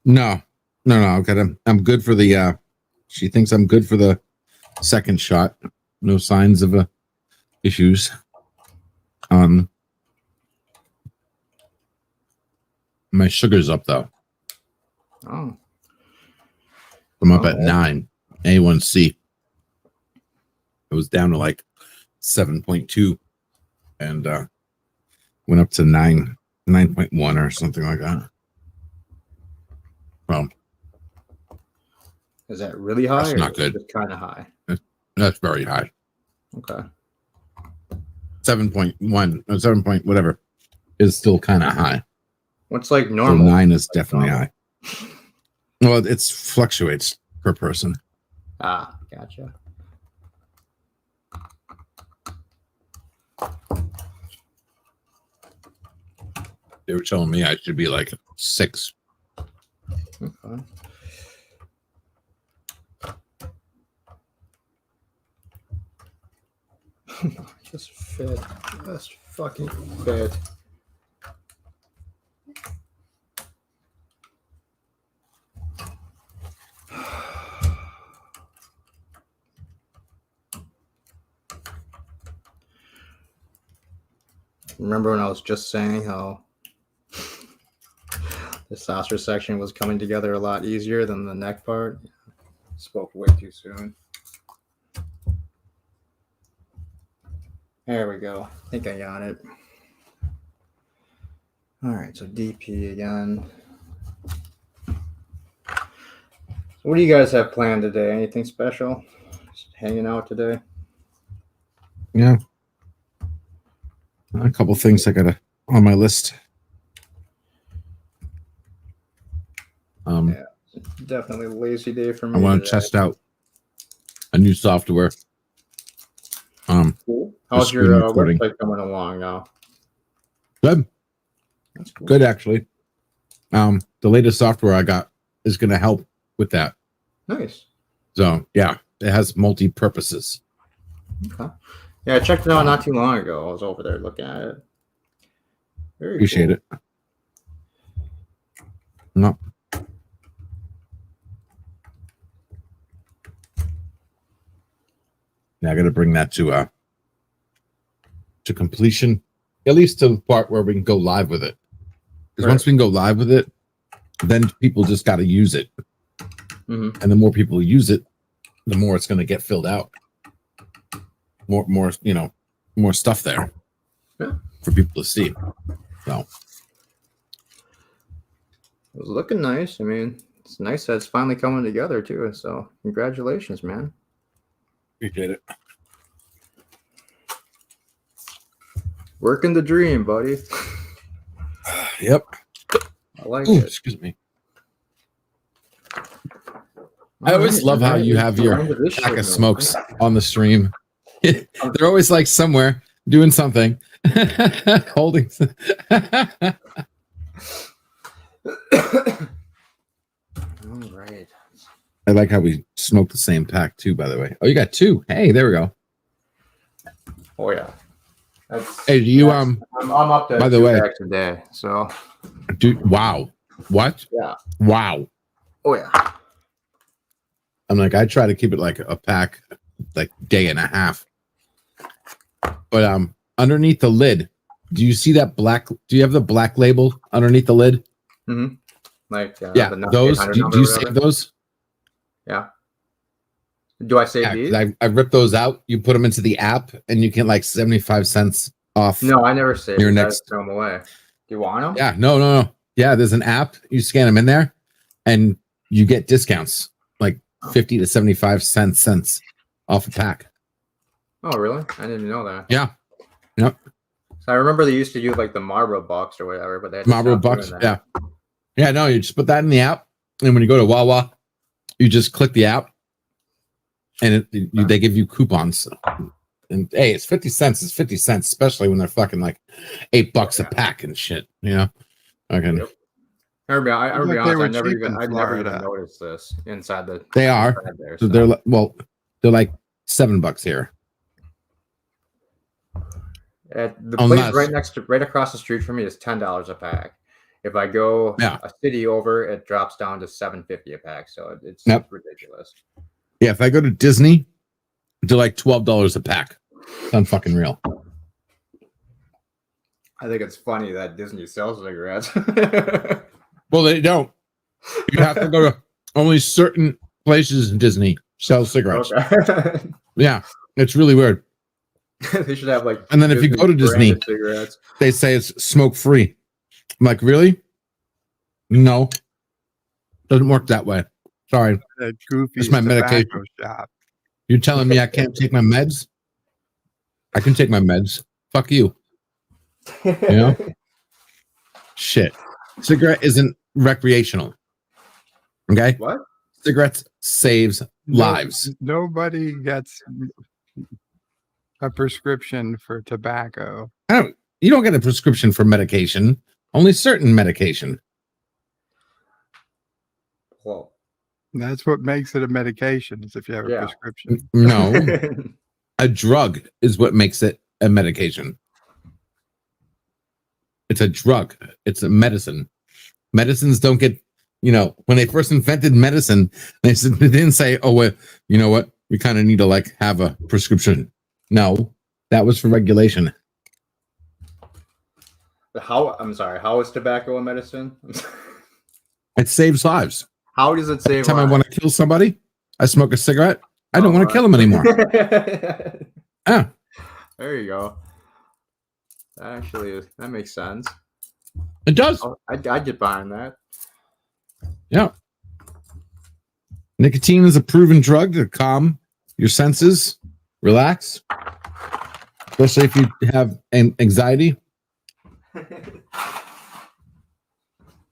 [SPEAKER 4] No. I'm good for the she thinks I'm good for the second shot. No signs of issues. My sugar's up though.
[SPEAKER 1] Oh.
[SPEAKER 4] I'm up at 9 A1C. It was down to like 7.2 and went up to 9.1 or something like that. Well,
[SPEAKER 1] is that really high?
[SPEAKER 4] That's not good.
[SPEAKER 1] Kind of high.
[SPEAKER 4] That's very high.
[SPEAKER 1] Okay.
[SPEAKER 4] 7.1 or 7 point whatever is still kind of high.
[SPEAKER 1] What's like normal?
[SPEAKER 4] So 9 is definitely high. Well, it fluctuates per person.
[SPEAKER 1] Ah, gotcha.
[SPEAKER 4] They were telling me I should be like 6.
[SPEAKER 1] Okay. Just fit. Just fucking fit. Remember when I was just saying how the saucer section was coming together a lot easier than the neck part? Spoke way too soon. There we go. I think I got it. All right, so DP again. So what do you guys have planned today? Anything special? Just hanging out today?
[SPEAKER 4] Yeah. A couple things I got on my list.
[SPEAKER 1] Yeah, definitely a lazy day for me.
[SPEAKER 4] I want to test out a new software.
[SPEAKER 1] Cool. How's
[SPEAKER 4] screen
[SPEAKER 1] your
[SPEAKER 4] recording.
[SPEAKER 1] website coming along now?
[SPEAKER 4] Good.
[SPEAKER 1] That's cool.
[SPEAKER 4] Good, actually. The latest software I got is going to help with that.
[SPEAKER 1] Nice.
[SPEAKER 4] So, yeah, it has multi-purposes.
[SPEAKER 1] Okay. Yeah, I checked it out not too long ago. I was over there looking at it. Very
[SPEAKER 4] Appreciate
[SPEAKER 1] cool.
[SPEAKER 4] it. No. Yeah, I got to bring that to completion, at least to the part where we can go live with it. Because
[SPEAKER 1] Right.
[SPEAKER 4] once we can go live with it, then people just got to use it.
[SPEAKER 1] Mm-hmm.
[SPEAKER 4] And the more people use it, the more it's going to get filled out. More, more stuff there for people to see. So
[SPEAKER 1] It was looking nice. I mean, it's nice that it's finally coming together too. So congratulations, man.
[SPEAKER 4] appreciate it.
[SPEAKER 1] Working the dream, buddy.
[SPEAKER 4] Yep.
[SPEAKER 1] I like
[SPEAKER 4] Ooh,
[SPEAKER 1] it.
[SPEAKER 4] excuse me. I always love how you have your pack of smokes on the stream. They're always like somewhere doing something, holding.
[SPEAKER 1] All right.
[SPEAKER 4] I like how we smoke the same pack too. By the way, oh, you got two. Hey, there we go.
[SPEAKER 1] Oh yeah. That's,
[SPEAKER 4] Hey, do you
[SPEAKER 1] I'm up to
[SPEAKER 4] by the
[SPEAKER 1] 2
[SPEAKER 4] way-
[SPEAKER 1] packs a day. So
[SPEAKER 4] dude? Wow. What?
[SPEAKER 1] yeah.
[SPEAKER 4] Wow.
[SPEAKER 1] Oh yeah.
[SPEAKER 4] I'm like, I try to keep it like a pack, like day and a half. But underneath the lid, do you see that black? Do you have the black label underneath the lid?
[SPEAKER 1] Mm-hmm. Like
[SPEAKER 4] Yeah,
[SPEAKER 1] the
[SPEAKER 4] those.
[SPEAKER 1] 800
[SPEAKER 4] Do
[SPEAKER 1] number
[SPEAKER 4] you
[SPEAKER 1] or
[SPEAKER 4] save
[SPEAKER 1] whatever?
[SPEAKER 4] those?
[SPEAKER 1] Yeah. Do I save
[SPEAKER 4] Yeah,
[SPEAKER 1] these?
[SPEAKER 4] 'cause I ripped those out. You put them into the app, and you get like 75 cents off.
[SPEAKER 1] No, I never save.
[SPEAKER 4] Your
[SPEAKER 1] Your
[SPEAKER 4] next-
[SPEAKER 1] next throw them away. Do you want them?
[SPEAKER 4] Yeah, no. Yeah, there's an app. You scan them in there, and you get discounts, like 50 to 75 cents off a pack.
[SPEAKER 1] Oh really? I didn't even know that.
[SPEAKER 4] Yeah. Yep.
[SPEAKER 1] So I remember they used to do like the Marlboro bucks or whatever, but they had to
[SPEAKER 4] Marlboro
[SPEAKER 1] stop doing
[SPEAKER 4] bucks.
[SPEAKER 1] that.
[SPEAKER 4] Yeah. Yeah, no, you just put that in the app, and when you go to Wawa, you just click the app, and they give you coupons. And hey, it's 50 cents. It's 50 cents, especially when they're fucking like $8 a pack and shit. You know, okay.
[SPEAKER 1] Yep. I be
[SPEAKER 3] Like
[SPEAKER 1] honest,
[SPEAKER 3] they
[SPEAKER 1] I
[SPEAKER 3] were
[SPEAKER 1] never
[SPEAKER 3] cheap
[SPEAKER 1] even
[SPEAKER 3] in
[SPEAKER 1] I never even
[SPEAKER 3] Florida.
[SPEAKER 1] noticed this inside the.
[SPEAKER 4] They are.
[SPEAKER 1] inside there,
[SPEAKER 4] So they're like $7 here.
[SPEAKER 1] At the
[SPEAKER 4] Unless-
[SPEAKER 1] place right across the street from me is $10 a pack. If I go
[SPEAKER 4] Yeah.
[SPEAKER 1] a city over, it drops down to $7.50 a pack. So it's
[SPEAKER 4] Yep.
[SPEAKER 1] ridiculous.
[SPEAKER 4] Yeah, if I go to Disney, they're like $12 a pack. It's unfucking real.
[SPEAKER 1] I think it's funny that Disney sells cigarettes.
[SPEAKER 4] Well, they don't. You have to go to only certain places in Disney sell cigarettes.
[SPEAKER 1] Okay.
[SPEAKER 4] Yeah, it's really weird.
[SPEAKER 1] They should have like.
[SPEAKER 4] And then if you go to Disney-
[SPEAKER 1] branded cigarettes.
[SPEAKER 4] They say it's smoke free. I'm like, really? No, doesn't work that way. Sorry,
[SPEAKER 3] That goofy
[SPEAKER 4] It's my medication.
[SPEAKER 3] tobacco shop.
[SPEAKER 4] you're telling me I can't take my meds? I can take my meds. Fuck you. You know? Shit. Cigarette isn't recreational. Okay?
[SPEAKER 1] What?
[SPEAKER 4] Cigarettes saves lives.
[SPEAKER 3] Nobody gets a prescription for tobacco.
[SPEAKER 4] You don't get a prescription for medication. Only certain medication.
[SPEAKER 1] Well,
[SPEAKER 3] That's what makes it a medication, is if you have a
[SPEAKER 1] Yeah.
[SPEAKER 3] prescription.
[SPEAKER 4] No, a drug is what makes it a medication. It's a drug. It's a medicine. Medicines don't get, when they first invented medicine, they didn't say, oh, well, you know what? We kind of need to like have a prescription. No, that was for regulation.
[SPEAKER 1] I'm sorry. How is tobacco a medicine?
[SPEAKER 4] It saves lives.
[SPEAKER 1] How does it
[SPEAKER 4] Every
[SPEAKER 1] save
[SPEAKER 4] time I
[SPEAKER 1] lives?
[SPEAKER 4] want to kill somebody, I smoke a cigarette. I don't want to kill them anymore. Yeah.
[SPEAKER 1] There you go. That makes sense.
[SPEAKER 4] It does.
[SPEAKER 1] Oh, I'd get behind that.
[SPEAKER 4] Yeah. Nicotine is a proven drug to calm your senses, relax, especially if you have anxiety,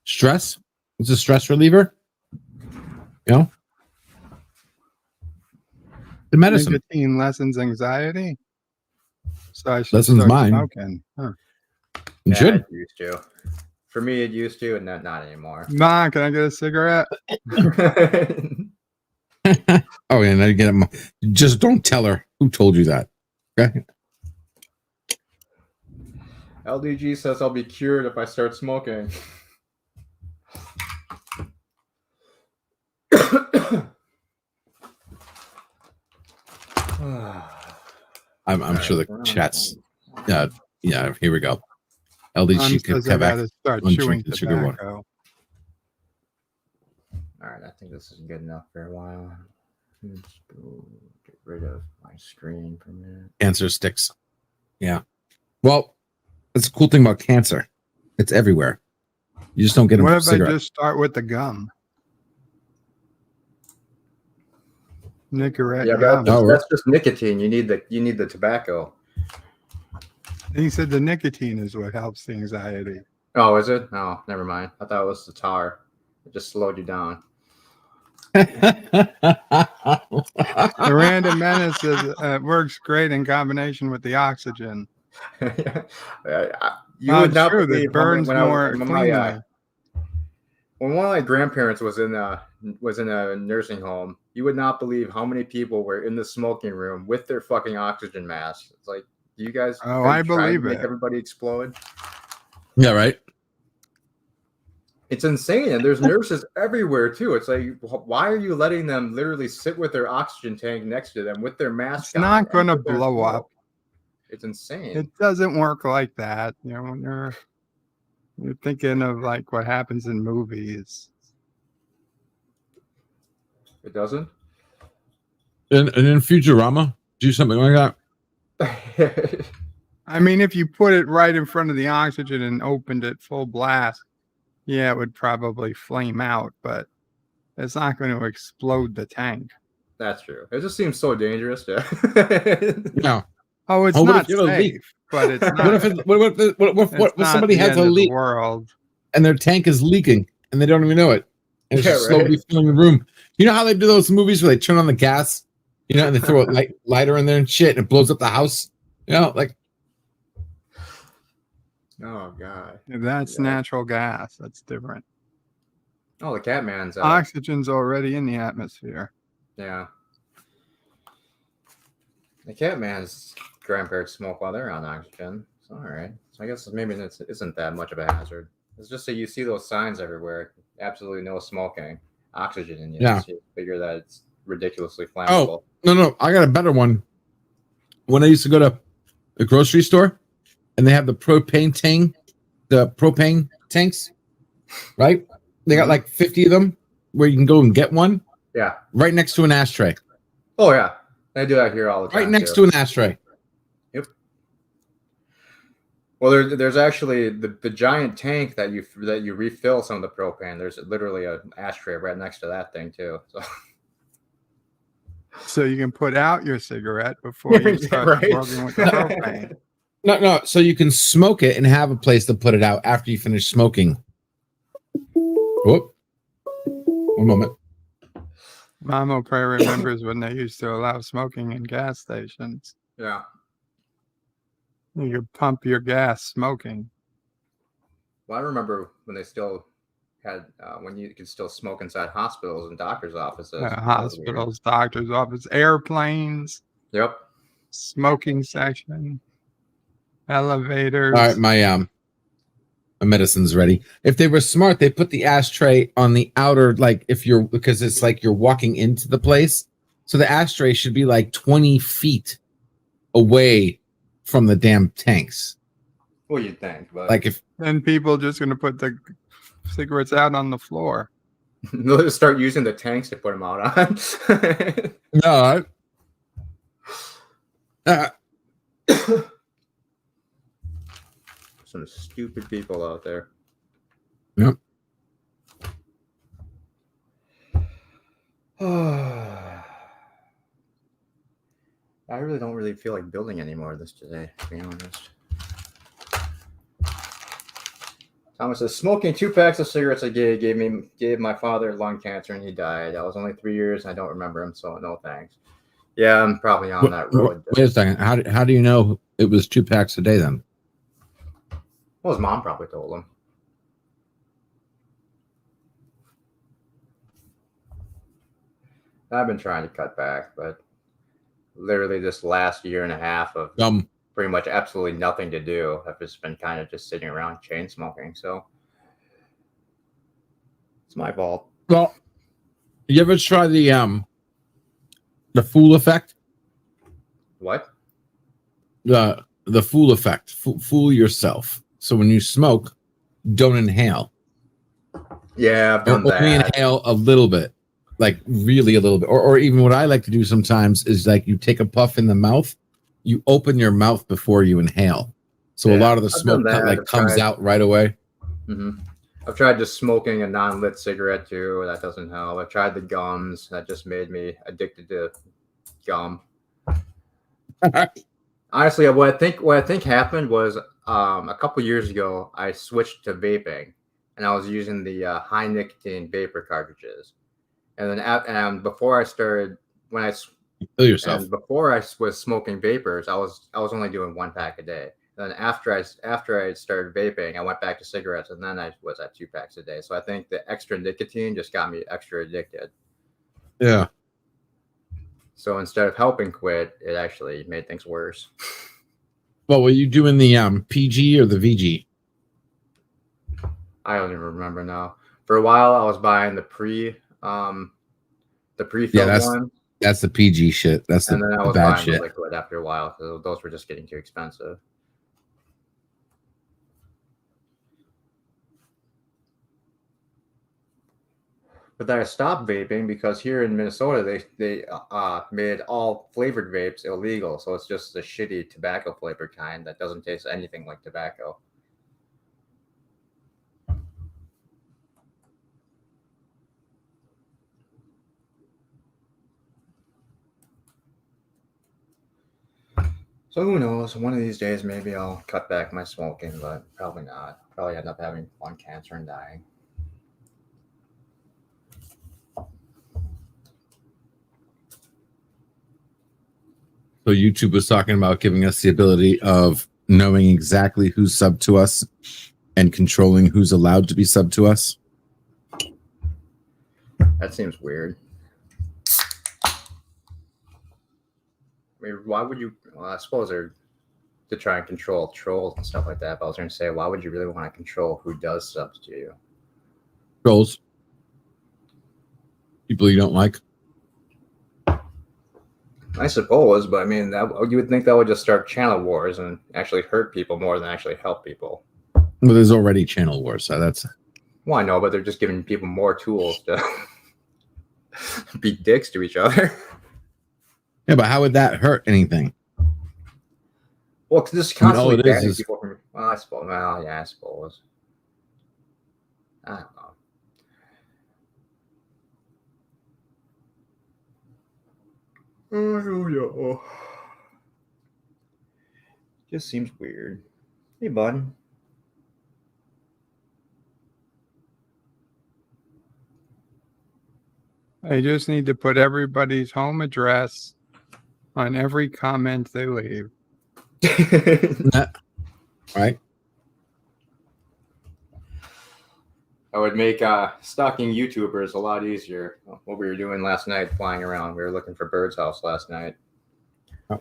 [SPEAKER 4] stress. It's a stress reliever. The medicine.
[SPEAKER 3] Nicotine lessens anxiety. So I should
[SPEAKER 4] Lessens
[SPEAKER 3] start
[SPEAKER 4] mine.
[SPEAKER 3] smoking. Huh.
[SPEAKER 4] You should.
[SPEAKER 1] It used to. For me, it used to, and not anymore.
[SPEAKER 3] Ma, can I get a cigarette?
[SPEAKER 4] Oh, yeah, now you get him. Just don't tell her who told you that. Okay.
[SPEAKER 1] LDG says I'll be cured if I start smoking.
[SPEAKER 4] I'm sure the chat's. Yeah, here we go. LDG could come back.
[SPEAKER 3] Start
[SPEAKER 4] on
[SPEAKER 3] chewing
[SPEAKER 4] drinking sugar water.
[SPEAKER 3] tobacco.
[SPEAKER 1] All right, I think this is good enough for a while. Let's go get rid of my screen for a minute.
[SPEAKER 4] Cancer sticks. Yeah. Well, that's the cool thing about cancer. It's everywhere. You just don't get them
[SPEAKER 3] What
[SPEAKER 4] from
[SPEAKER 3] if
[SPEAKER 4] cigarette.
[SPEAKER 3] I just start with the gum? Nicorette
[SPEAKER 1] Yeah,
[SPEAKER 3] gum.
[SPEAKER 1] that's just nicotine. You need the tobacco.
[SPEAKER 3] He said the nicotine is what helps the anxiety.
[SPEAKER 1] Oh, is it? No, never mind. I thought it was the tar. It just slowed you down.
[SPEAKER 3] The random menace works great in combination with the oxygen.
[SPEAKER 1] You would not
[SPEAKER 3] true.
[SPEAKER 1] believe
[SPEAKER 3] It burns more cleanly.
[SPEAKER 1] When one of my grandparents was in a nursing home, you would not believe how many people were in the smoking room with their fucking oxygen masks. It's like, do you guys?
[SPEAKER 3] Oh, I
[SPEAKER 1] try to
[SPEAKER 3] believe
[SPEAKER 1] make
[SPEAKER 3] it.
[SPEAKER 1] everybody explode.
[SPEAKER 4] Yeah, right.
[SPEAKER 1] It's insane, and there's nurses everywhere too. It's like, why are you letting them literally sit with their oxygen tank next to them with their mask?
[SPEAKER 3] It's not going to blow up.
[SPEAKER 1] It's insane.
[SPEAKER 3] It doesn't work like that. You know, when you're thinking of like what happens in movies.
[SPEAKER 1] It doesn't.
[SPEAKER 4] And in Futurama, do something like that.
[SPEAKER 3] I mean, if you put it right in front of the oxygen and opened it full blast, yeah, it would probably flame out, but it's not going to explode the tank.
[SPEAKER 1] That's true. It just seems so dangerous. Yeah.
[SPEAKER 4] No.
[SPEAKER 3] Oh, it's not safe, but it's not.
[SPEAKER 4] What if somebody has a leak
[SPEAKER 3] world
[SPEAKER 4] and their tank is leaking and they don't even know it, and it's just slowly filling the room? You know how they do those movies where they turn on the gas, and they throw a lighter in there and shit, and it blows up the house. Like.
[SPEAKER 1] Oh god.
[SPEAKER 3] That's natural gas. That's different.
[SPEAKER 1] Oh, the Catman's
[SPEAKER 3] oxygen's already in the atmosphere.
[SPEAKER 1] Yeah. The Catman's grandparents smoke while they're on oxygen. It's all right. So I guess maybe it isn't that much of a hazard. It's just that you see those signs everywhere. Absolutely no smoking, oxygen in you.
[SPEAKER 4] Yeah.
[SPEAKER 1] So you figure that it's ridiculously flammable.
[SPEAKER 4] Oh, no. I got a better one. When I used to go to the grocery store and they have the propane tanks, right? They got like 50 of them where you can go and get one.
[SPEAKER 1] Yeah.
[SPEAKER 4] Right next to an ashtray.
[SPEAKER 1] Oh, yeah. They do that here all the time.
[SPEAKER 4] Right next to an ashtray.
[SPEAKER 1] Yep. Well, there's actually the giant tank that you refill some of the propane. There's literally an ashtray right next to that thing too.
[SPEAKER 3] So you can put out your cigarette before you start smoking with the propane.
[SPEAKER 4] No. So you can smoke it and have a place to put it out after you finish smoking. Whoop. One moment.
[SPEAKER 3] Mama probably remembers when they used to allow smoking in gas stations.
[SPEAKER 1] Yeah.
[SPEAKER 3] You could pump your gas smoking.
[SPEAKER 1] Well, I remember when they still had when you could still smoke inside hospitals and doctors' offices.
[SPEAKER 3] Hospitals, doctors' offices, airplanes.
[SPEAKER 1] Yep.
[SPEAKER 3] Smoking section. Elevators.
[SPEAKER 4] All right, my medicine's ready. If they were smart, they put the ashtray on the outer, because it's like you're walking into the place. So the ashtray should be like 20 feet away from the damn tanks.
[SPEAKER 1] Well, you'd think, but
[SPEAKER 3] then people just going to put the cigarettes out on the floor.
[SPEAKER 1] They'll just start using the tanks to put them out on.
[SPEAKER 4] No.
[SPEAKER 1] Some stupid people out there.
[SPEAKER 4] Yep.
[SPEAKER 1] I really don't feel like building anymore today, to be honest. Thomas says, smoking 2 packs of cigarettes a day gave my father lung cancer and he died. I was only 3 years and I don't remember him, so no thanks. Yeah, I'm probably on that road.
[SPEAKER 4] Wait a second. How do you know it was 2 packs a day then?
[SPEAKER 1] Well, his mom probably told him. I've been trying to cut back, but literally this last year and a half of pretty much absolutely nothing to do, I've just been kind of just sitting around chain smoking. So it's my fault.
[SPEAKER 4] Well, you ever try the fool effect?
[SPEAKER 1] What?
[SPEAKER 4] The fool effect. Fool yourself. So when you smoke, don't inhale.
[SPEAKER 1] Yeah, I've done
[SPEAKER 4] Only
[SPEAKER 1] that.
[SPEAKER 4] inhale a little bit, like really a little bit. Or even what I like to do sometimes is like you take a puff in the mouth, you open your mouth before you inhale. So a lot of the smoke comes out right away.
[SPEAKER 1] Mm-hmm. I've tried just smoking a non-lit cigarette too. That doesn't help. I've tried the gums. That just made me addicted to gum. Honestly, what I think happened was a couple years ago I switched to vaping, and I was using the high nicotine vapor cartridges. And then before I started, when I
[SPEAKER 4] kill yourself.
[SPEAKER 1] And before I was smoking vapors, I was only doing 1 pack a day. Then after I started vaping, I went back to cigarettes, and then I was at 2 packs a day. So I think the extra nicotine just got me extra addicted.
[SPEAKER 4] Yeah.
[SPEAKER 1] So instead of helping quit, it actually made things worse.
[SPEAKER 4] Well, were you doing the PG or the VG?
[SPEAKER 1] I don't even remember now. For a while, I was buying the pre-filled one.
[SPEAKER 4] That's the PG shit. That's the bad shit.
[SPEAKER 1] And then I was buying the liquid after a while because those were just getting too expensive. But then I stopped vaping because here in Minnesota they made all flavored vapes illegal, so it's just the shitty tobacco flavored kind that doesn't taste anything like tobacco. So who knows? One of these days, maybe I'll cut back my smoking, but probably not. Probably end up having lung cancer and dying.
[SPEAKER 4] So YouTube was talking about giving us the ability of knowing exactly who's sub to us and controlling who's allowed to be sub to us.
[SPEAKER 1] That seems weird. I mean, why would you? Well, I suppose they're to try and control trolls and stuff like that. But I was going to say, why would you really want to control who does subs to you?
[SPEAKER 4] Trolls. People you don't like.
[SPEAKER 1] I suppose, but I mean, you would think that would just start channel wars and actually hurt people more than actually help people.
[SPEAKER 4] Well, there's already channel wars, so that's.
[SPEAKER 1] Well, I know, but they're just giving people more tools to be dicks to each other.
[SPEAKER 4] Yeah, but how would that hurt anything?
[SPEAKER 1] Well, because this constantly banning
[SPEAKER 4] is
[SPEAKER 1] people from. Well, I suppose. Well, yeah, I suppose. I don't know. Oh, yeah. Just seems weird. Hey, bud.
[SPEAKER 3] I just need to put everybody's home address on every comment they leave.
[SPEAKER 4] Right.
[SPEAKER 1] I would make stalking YouTubers a lot easier. What we were doing last night, flying around. We were looking for Bird's house last night.
[SPEAKER 4] Oh.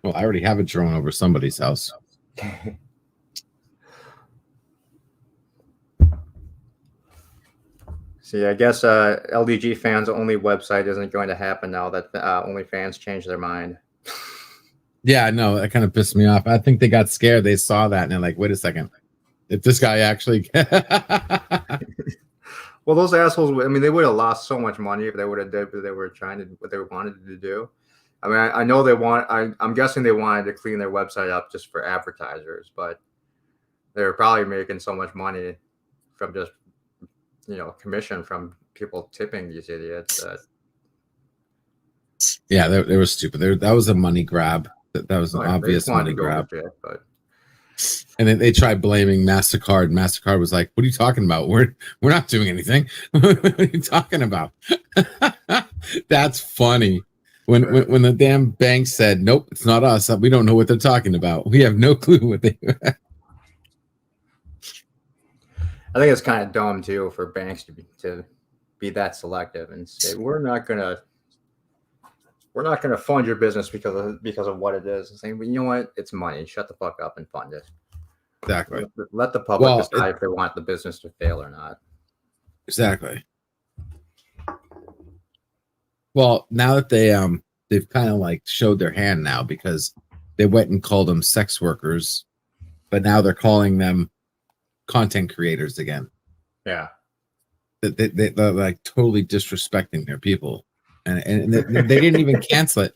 [SPEAKER 4] Well, I already have a drone over somebody's house.
[SPEAKER 1] See, I guess LDG fans only website isn't going to happen now that only fans changed their mind.
[SPEAKER 4] Yeah, no, that kind of pissed me off. I think they got scared. They saw that and they're like, wait a second. If this guy actually
[SPEAKER 1] Well, those assholes, I mean, they would have lost so much money if they would have did what they were trying to, what they wanted to do. I mean, I know they want, I'm guessing they wanted to clean their website up just for advertisers, but they were probably making so much money from just, commission from people tipping these idiots.
[SPEAKER 4] Yeah, they were stupid. That was a money grab. That was an obvious money grab. And then they tried blaming MasterCard. MasterCard was like, what are you talking about? We're not doing anything. What are you talking about? That's funny. When the damn bank said, "Nope, it's not us. We don't know what they're talking about. We have no clue what they."
[SPEAKER 1] I think it's kind of dumb too for banks to be that selective and say we're not gonna fund your business because of what it is. And saying, well, you know what, it's money. Shut the fuck up and fund it.
[SPEAKER 4] Exactly.
[SPEAKER 1] Let the public
[SPEAKER 4] Well,
[SPEAKER 1] decide if they want the business to fail or not.
[SPEAKER 4] Exactly. Well, now that they've kind of like showed their hand now because they went and called them sex workers, but now they're calling them content creators again.
[SPEAKER 1] Yeah.
[SPEAKER 4] They're like totally disrespecting their people, and they didn't even cancel it.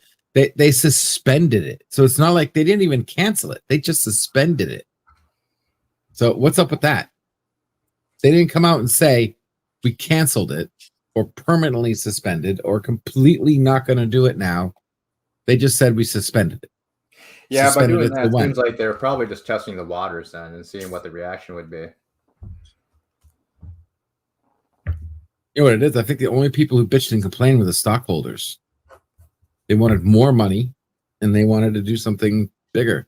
[SPEAKER 4] They suspended it, so it's not like they didn't even cancel it. They just suspended it. So what's up with that? They didn't come out and say we canceled it or permanently suspended or completely not going to do it now. They just said we suspended it.
[SPEAKER 1] Yeah,
[SPEAKER 4] Suspended
[SPEAKER 1] by doing that, it
[SPEAKER 4] when?
[SPEAKER 1] seems like they're probably just testing the waters then and seeing what the reaction would be.
[SPEAKER 4] You know what it is? I think the only people who bitched and complained were the stockholders. They wanted more money and they wanted to do something bigger.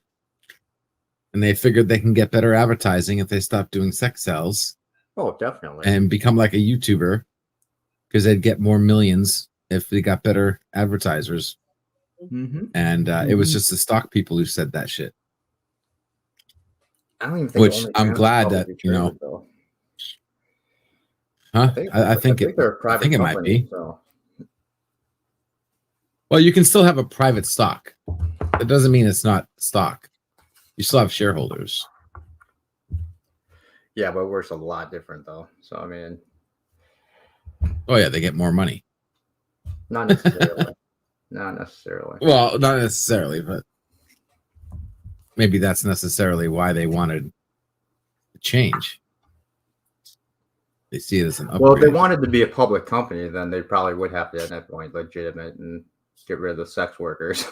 [SPEAKER 4] And they figured they can get better advertising if they stop doing sex sells.
[SPEAKER 1] Oh, definitely.
[SPEAKER 4] And become like a YouTuber because they'd get more millions if they got better advertisers.
[SPEAKER 1] Mm-hmm.
[SPEAKER 4] And it was just the stock people who said that shit.
[SPEAKER 1] I don't even think
[SPEAKER 4] Which I'm glad that, you know.
[SPEAKER 1] Though.
[SPEAKER 4] Huh?
[SPEAKER 1] I think they're a private
[SPEAKER 4] it
[SPEAKER 1] company,
[SPEAKER 4] might be.
[SPEAKER 1] So.
[SPEAKER 4] Well, you can still have a private stock. It doesn't mean it's not stock. You still have shareholders.
[SPEAKER 1] Yeah, but it works a lot different though. So I mean,
[SPEAKER 4] oh yeah, they get more money.
[SPEAKER 1] Not necessarily. Not necessarily.
[SPEAKER 4] Well, not necessarily, but maybe that's necessarily why they wanted to change. They see it as an upgrade.
[SPEAKER 1] Well, if they wanted to be a public company, then they probably would have to at that point legitimate and get rid of the sex workers.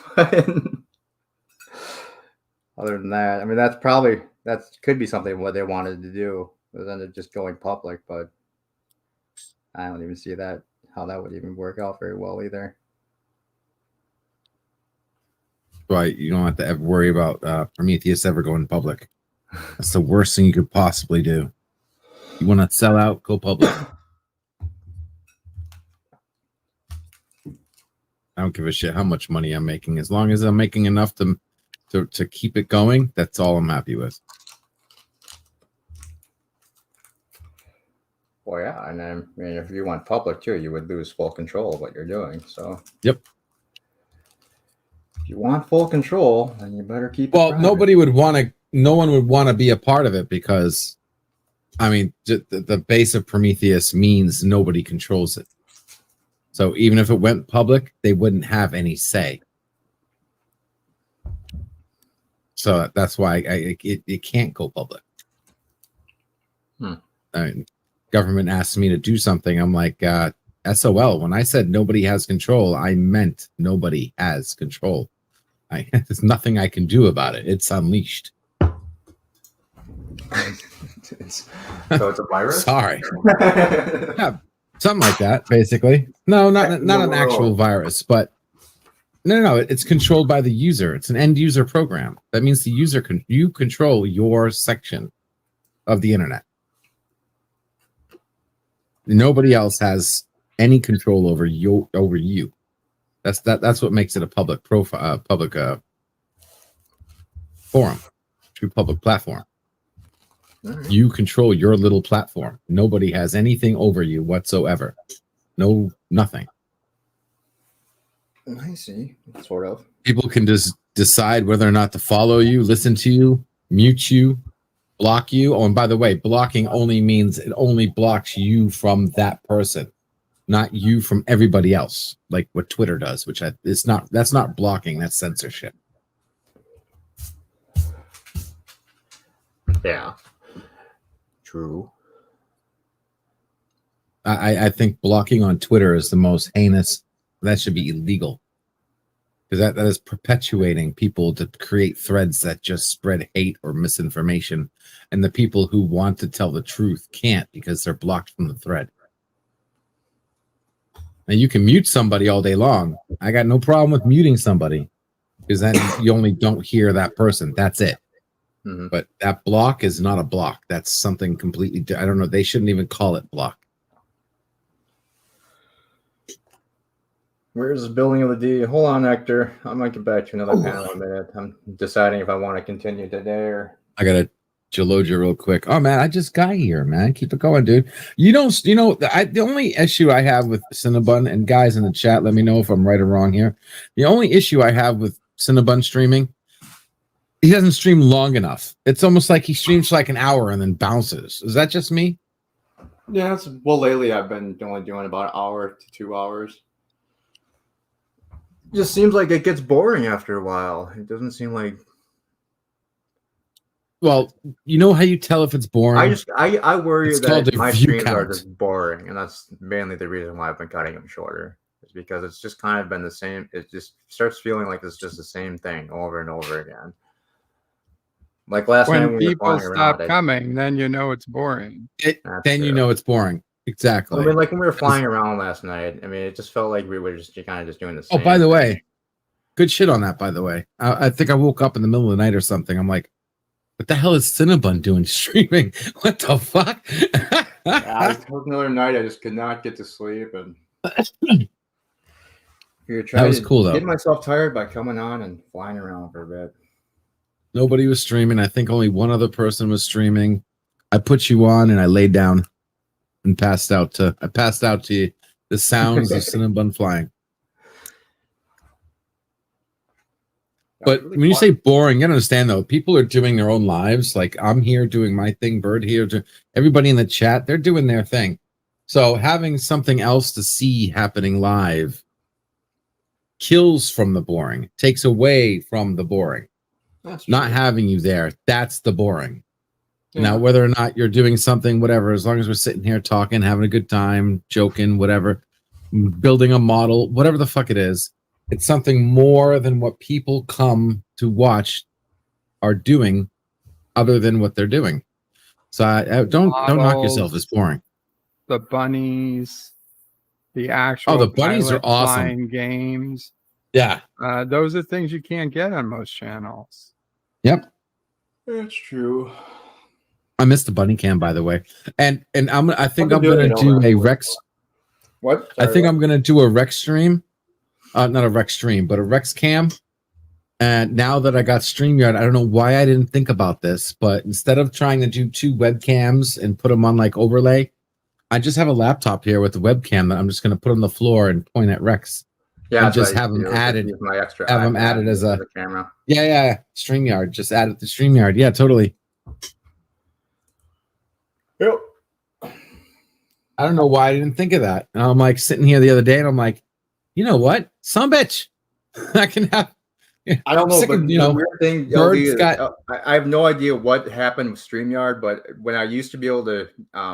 [SPEAKER 1] Other than that, I mean, that could be something what they wanted to do, other than just going public. But I don't even see how that would even work out very well either.
[SPEAKER 4] Right, you don't have to ever worry about Prometheus ever going public. That's the worst thing you could possibly do. You want to sell out, go public. I don't give a shit how much money I'm making. As long as I'm making enough to keep it going, that's all I'm happy with.
[SPEAKER 1] Well, yeah, and then I mean, if you went public too, you would lose full control of what you're doing. So,
[SPEAKER 4] yep.
[SPEAKER 1] If you want full control, then you better keep.
[SPEAKER 4] Well, no one would want to be a part of it because, I mean, the base of Prometheus means nobody controls it. So even if it went public, they wouldn't have any say. So that's why it can't go public. I mean, government asked me to do something. I'm like, SOL. When I said nobody has control, I meant nobody has control. There's nothing I can do about it. It's unleashed.
[SPEAKER 1] So it's a virus?
[SPEAKER 4] Sorry. Yeah, something like that, basically. No, not an actual virus, but no. It's controlled by the user. It's an end user program. That means the user you control your section of the internet. Nobody else has any control over you. That's what makes it a public profile, public forum, true public platform. Right. You control your little platform. Nobody has anything over you whatsoever. No, nothing.
[SPEAKER 1] I see. Sort of.
[SPEAKER 4] People can just decide whether or not to follow you, listen to you, mute you, block you. Oh, and by the way, blocking only means it only blocks you from that person, not you from everybody else, like what Twitter does, which that's not blocking, that's censorship.
[SPEAKER 1] Yeah. True.
[SPEAKER 4] I think blocking on Twitter is the most heinous. That should be illegal. Because that is perpetuating people to create threads that just spread hate or misinformation. And the people who want to tell the truth can't because they're blocked from the thread. Now you can mute somebody all day long. I got no problem with muting somebody because then you only don't hear that person. That's it.
[SPEAKER 1] Mhm.
[SPEAKER 4] But that block is not a block. That's something completely. I don't know. They shouldn't even call it block.
[SPEAKER 1] Where's the building of the D? Hold on, Hector. I might get back to another panel in a minute. I'm deciding if I want to continue today or.
[SPEAKER 4] I gotta load you real quick. Oh man, I just got here, man. Keep it going, dude. You know, the only issue I have with Cinnabon, and guys in the chat, let me know if I'm right or wrong here. The only issue I have with Cinnabon streaming, he doesn't stream long enough. It's almost like he streams for like an hour and then bounces. Is that just me?
[SPEAKER 1] Yeah, well, lately I've been only doing about an hour to 2 hours. Just seems like it gets boring after a while. It doesn't seem like.
[SPEAKER 4] Well, you know how you tell if it's boring?
[SPEAKER 1] I worry
[SPEAKER 4] It's called
[SPEAKER 1] that
[SPEAKER 4] a
[SPEAKER 1] my
[SPEAKER 4] view
[SPEAKER 1] streams are
[SPEAKER 4] count.
[SPEAKER 1] just boring, and that's mainly the reason why I've been cutting them shorter. Is because it's just kind of been the same. It just starts feeling like it's just the same thing over and over again. Like last night
[SPEAKER 3] When
[SPEAKER 1] when we were
[SPEAKER 3] people
[SPEAKER 1] flying
[SPEAKER 3] stop
[SPEAKER 1] around,
[SPEAKER 3] coming, then you know it's boring.
[SPEAKER 4] Then you know it's boring. Exactly.
[SPEAKER 1] I mean, like when we were flying around last night, I mean, it just felt like we were just kind of just doing the
[SPEAKER 4] Oh,
[SPEAKER 1] same.
[SPEAKER 4] by the
[SPEAKER 1] thing.
[SPEAKER 4] way, good shit on that, by the way. I think I woke up in the middle of the night or something. I'm like, what the hell is Cinnabon doing streaming? What the fuck?
[SPEAKER 1] I took another night. I just could not get to sleep, and you're
[SPEAKER 4] That
[SPEAKER 1] trying
[SPEAKER 4] was
[SPEAKER 1] to
[SPEAKER 4] cool, though.
[SPEAKER 1] get myself tired by coming on and flying around for a bit.
[SPEAKER 4] Nobody was streaming. I think only one other person was streaming. I put you on and I laid down and passed out to you the sounds of Cinnabon flying. But when you say boring, you gotta understand though, people are doing their own lives. Like I'm here doing my thing, Bird here, everybody in the chat, they're doing their thing. So having something else to see happening live kills from the boring, takes away from the boring.
[SPEAKER 1] That's
[SPEAKER 4] Not
[SPEAKER 1] true.
[SPEAKER 4] having you there, that's the boring.
[SPEAKER 1] Yeah.
[SPEAKER 4] Now, whether or not you're doing something, whatever, as long as we're sitting here talking, having a good time, joking, whatever, building a model, whatever the fuck it is, it's something more than what people come to watch are doing other than what they're doing. So don't knock yourself. It's boring.
[SPEAKER 3] The bunnies, the actual
[SPEAKER 4] the bunnies are
[SPEAKER 3] pilot
[SPEAKER 4] awesome.
[SPEAKER 3] flying games.
[SPEAKER 4] Yeah.
[SPEAKER 3] Those are things you can't get on most channels.
[SPEAKER 4] Yep.
[SPEAKER 1] That's true.
[SPEAKER 4] I missed the bunny cam, by the way. And I think I'm
[SPEAKER 1] doing
[SPEAKER 4] gonna
[SPEAKER 1] it
[SPEAKER 4] do
[SPEAKER 1] over.
[SPEAKER 4] a Rex.
[SPEAKER 1] What?
[SPEAKER 4] I think I'm gonna do a Rex stream. Not a Rex stream, but a Rex cam. And now that I got StreamYard, I don't know why I didn't think about this, but instead of trying to do 2 webcams and put them on like overlay, I just have a laptop here with a webcam that I'm just going to put on the floor and point at Rex.
[SPEAKER 1] Yeah,
[SPEAKER 4] and just have them added.
[SPEAKER 1] Use my extra
[SPEAKER 4] Have them
[SPEAKER 1] iPad
[SPEAKER 4] added as a
[SPEAKER 1] camera.
[SPEAKER 4] Yeah. StreamYard. Just add it to StreamYard. Yeah, totally.
[SPEAKER 1] Yep.
[SPEAKER 4] I don't know why I didn't think of that. And I'm like sitting here the other day and I'm like, you know what? Some bitch. I can have.
[SPEAKER 1] I don't know,
[SPEAKER 4] Sick
[SPEAKER 1] but
[SPEAKER 4] of,
[SPEAKER 1] the weird thing,
[SPEAKER 4] Bird's
[SPEAKER 1] LD, is,
[SPEAKER 4] got-
[SPEAKER 1] I have no idea what happened with StreamYard, but when I used to be able to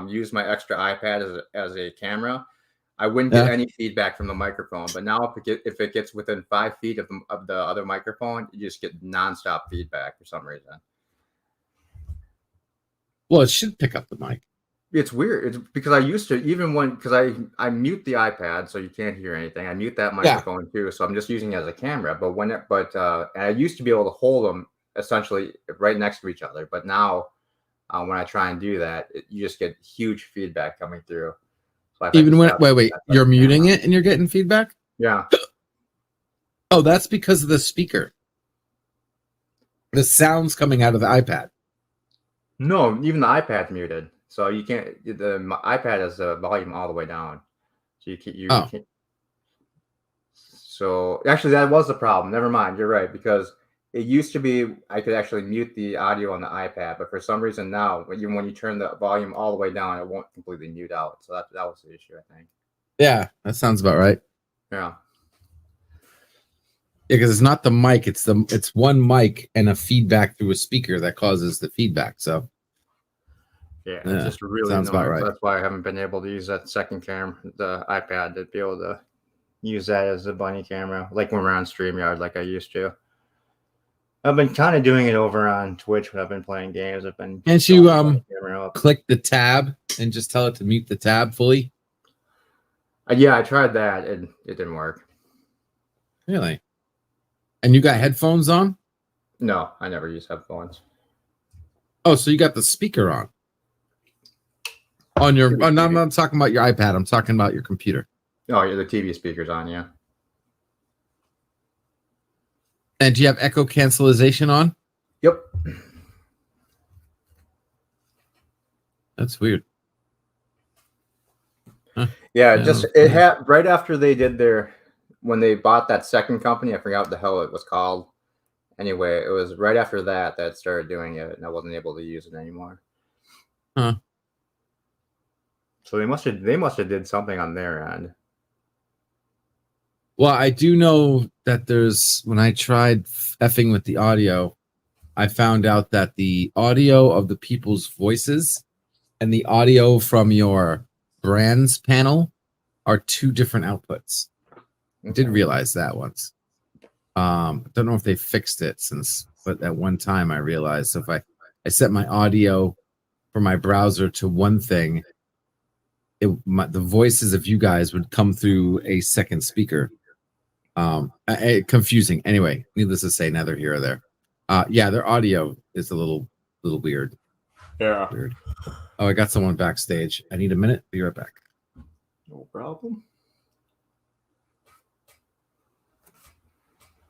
[SPEAKER 1] use my extra iPad as a camera, I wouldn't get any feedback from the microphone. But now if it gets within 5 feet of the other microphone, you just get nonstop feedback for some reason.
[SPEAKER 4] Well, it should pick up the mic.
[SPEAKER 1] It's weird. It's because I used to, because I mute the iPad so you can't hear anything. I mute that microphone too, so I'm just using it as a camera. But and I used to be able to hold them essentially right next to each other. But now, when I try and do that, you just get huge feedback coming through. So
[SPEAKER 4] Even when wait, you're muting it and you're getting feedback?
[SPEAKER 1] Yeah.
[SPEAKER 4] Oh, that's because of the speaker. The sound's coming out of the iPad.
[SPEAKER 1] No, even the iPad's muted. So you can't. The iPad has the volume all the way down, so you can't. So actually, that was the problem. Never mind. You're right, because it used to be I could actually mute the audio on the iPad, but for some reason now, even when you turn the volume all the way down, it won't completely mute out. So that was the issue, I think.
[SPEAKER 4] Yeah, that sounds about right.
[SPEAKER 1] Yeah.
[SPEAKER 4] Yeah, because it's not the mic; it's one mic and a feedback through a speaker that causes the feedback. So.
[SPEAKER 1] Yeah, it's just really
[SPEAKER 4] sounds
[SPEAKER 1] annoying.
[SPEAKER 4] about right.
[SPEAKER 1] That's why I haven't been able to use that second camera, the iPad, to be able to use that as a bunny camera, like when we're on StreamYard, like I used to. I've been kind of doing it over on Twitch when I've been playing games. I've been.
[SPEAKER 4] Can't you, click the tab and just tell it to mute the tab fully?
[SPEAKER 1] Yeah, I tried that and it didn't work.
[SPEAKER 4] Really? And you got headphones on?
[SPEAKER 1] No, I never use headphones.
[SPEAKER 4] Oh, so you got the speaker on your. Oh, no, I'm not talking about your iPad. I'm talking about your computer.
[SPEAKER 1] Oh, yeah, the TV speaker's on, yeah.
[SPEAKER 4] And do you have echo cancellation on?
[SPEAKER 1] Yep.
[SPEAKER 4] That's weird.
[SPEAKER 1] Yeah,
[SPEAKER 4] Yeah,
[SPEAKER 1] it had right after they did when they bought that second company, I forgot what the hell it was called. Anyway, it was right after that it started doing it, and I wasn't able to use it anymore.
[SPEAKER 4] Huh.
[SPEAKER 1] So they must have did something on their end.
[SPEAKER 4] Well, I do know that when I tried effing with the audio, I found out that the audio of the people's voices and the audio from your brand's panel are two different outputs. I did realize that once. Don't know if they fixed it but at one time I realized if I set my audio for my browser to one thing, the voices of you guys would come through a second speaker. Confusing. Anyway, needless to say, neither here or there. Yeah, their audio is a little weird.
[SPEAKER 1] Yeah.
[SPEAKER 4] Weird. Oh, I got someone backstage. I need a minute. Be right back.
[SPEAKER 1] No problem.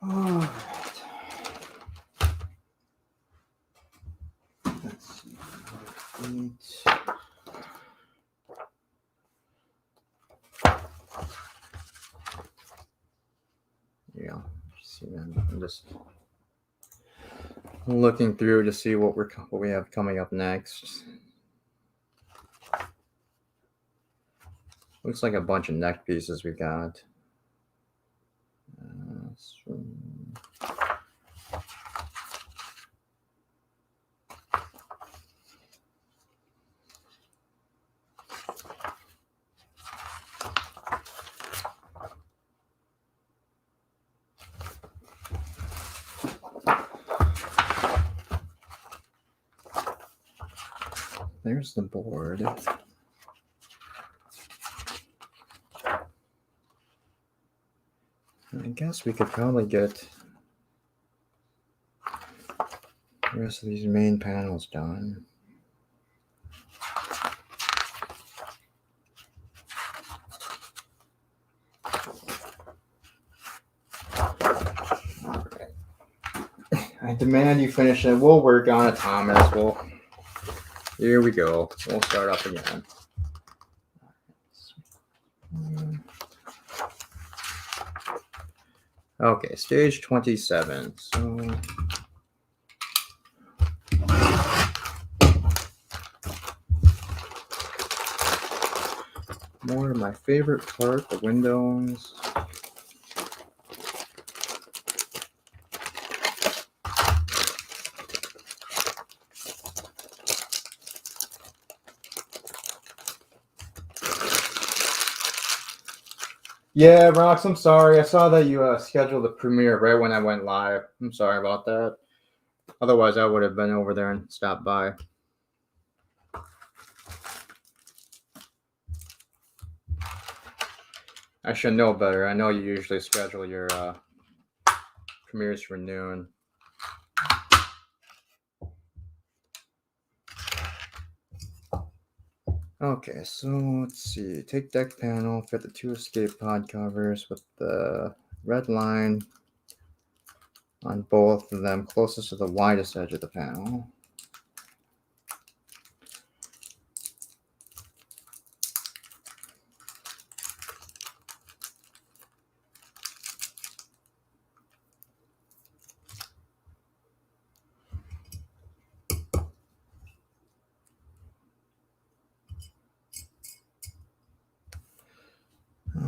[SPEAKER 1] All right. Let's see. Yeah. I'm just looking through to see what we have coming up next. Looks like a bunch of neck pieces we got. There's the board. I guess we could probably get the rest of these main panels done. All right. I demand you finish it. We'll work on it, Thomas. Here we go. We'll start up again. Okay, stage 27. So more of my favorite part, the windows. Yeah, Rox, I'm sorry. I saw that you scheduled the premiere right when I went live. I'm sorry about that. Otherwise, I would have been over there and stopped by. I should know better. I know you usually schedule your premieres for noon. Okay, so let's see. Take deck panel, fit the 2 escape pod covers with the red line on both of them closest to the widest edge of the panel.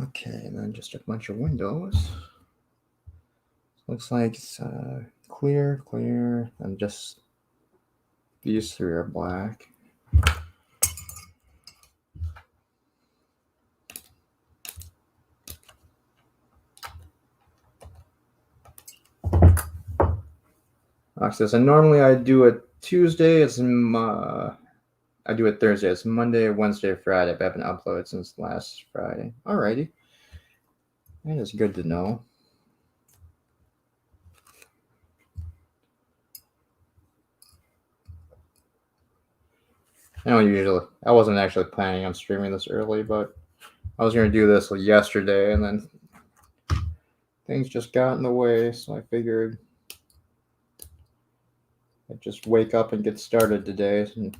[SPEAKER 1] Okay, and then just a bunch of windows. Looks like it's clear, and just these 3 are black. Says, and normally I do it Tuesday. I I do it Thursday. It's Monday, Wednesday, Friday, but I haven't uploaded since last Friday. Alrighty. That is good to know. I wasn't actually planning on streaming this early, but I was going to do this yesterday, and then things just got in the way, so I figured I'd just wake up and get started today and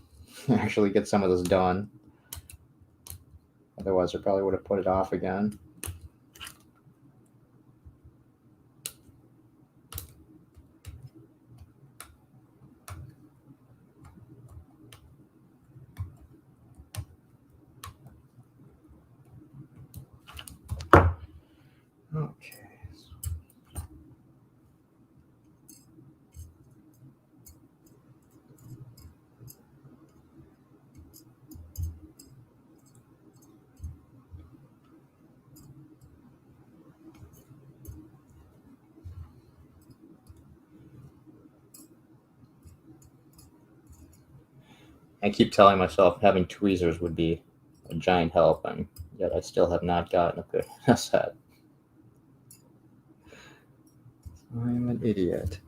[SPEAKER 1] actually get some of this done. Otherwise, I probably would have put it off again. Okay. I keep telling myself having tweezers would be a giant help, and yet I still have not gotten a good set. I'm an idiot.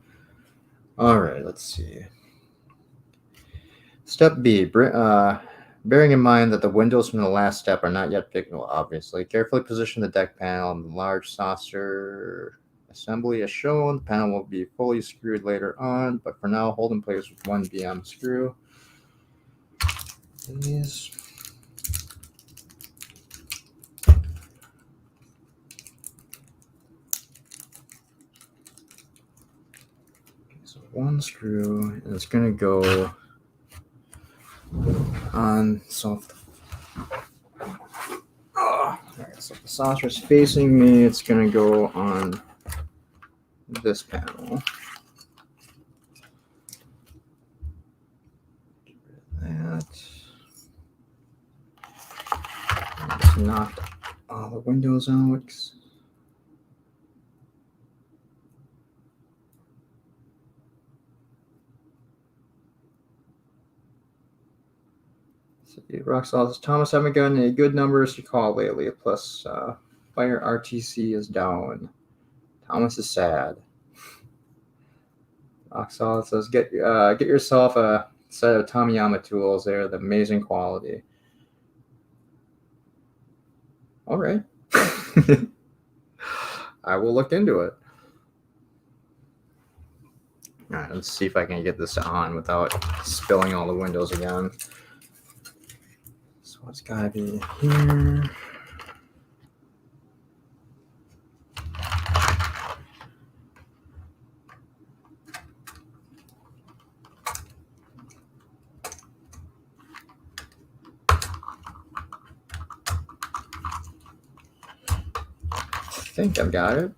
[SPEAKER 1] All right, let's see. Step B. Bearing in mind that the windows from the last step are not yet fixed, obviously, carefully position the deck panel in the large saucer assembly as shown. The panel will be fully screwed later on, but for now, hold in place with one BM screw. These. So one screw, and it's going to go on. So if the saucer is facing me, it's going to go on this panel. That. Just knocked all the windows out. Rock Solid Thomas, haven't gotten any good numbers to call lately. Plus, Fire RTC is down. Thomas is sad. Rock Solid says, get yourself a set of Tamiyama tools. They're the amazing quality. All right. I will look into it. All right, let's see if I can get this on without spilling all the windows again. So it's got to be here. I think I've got it.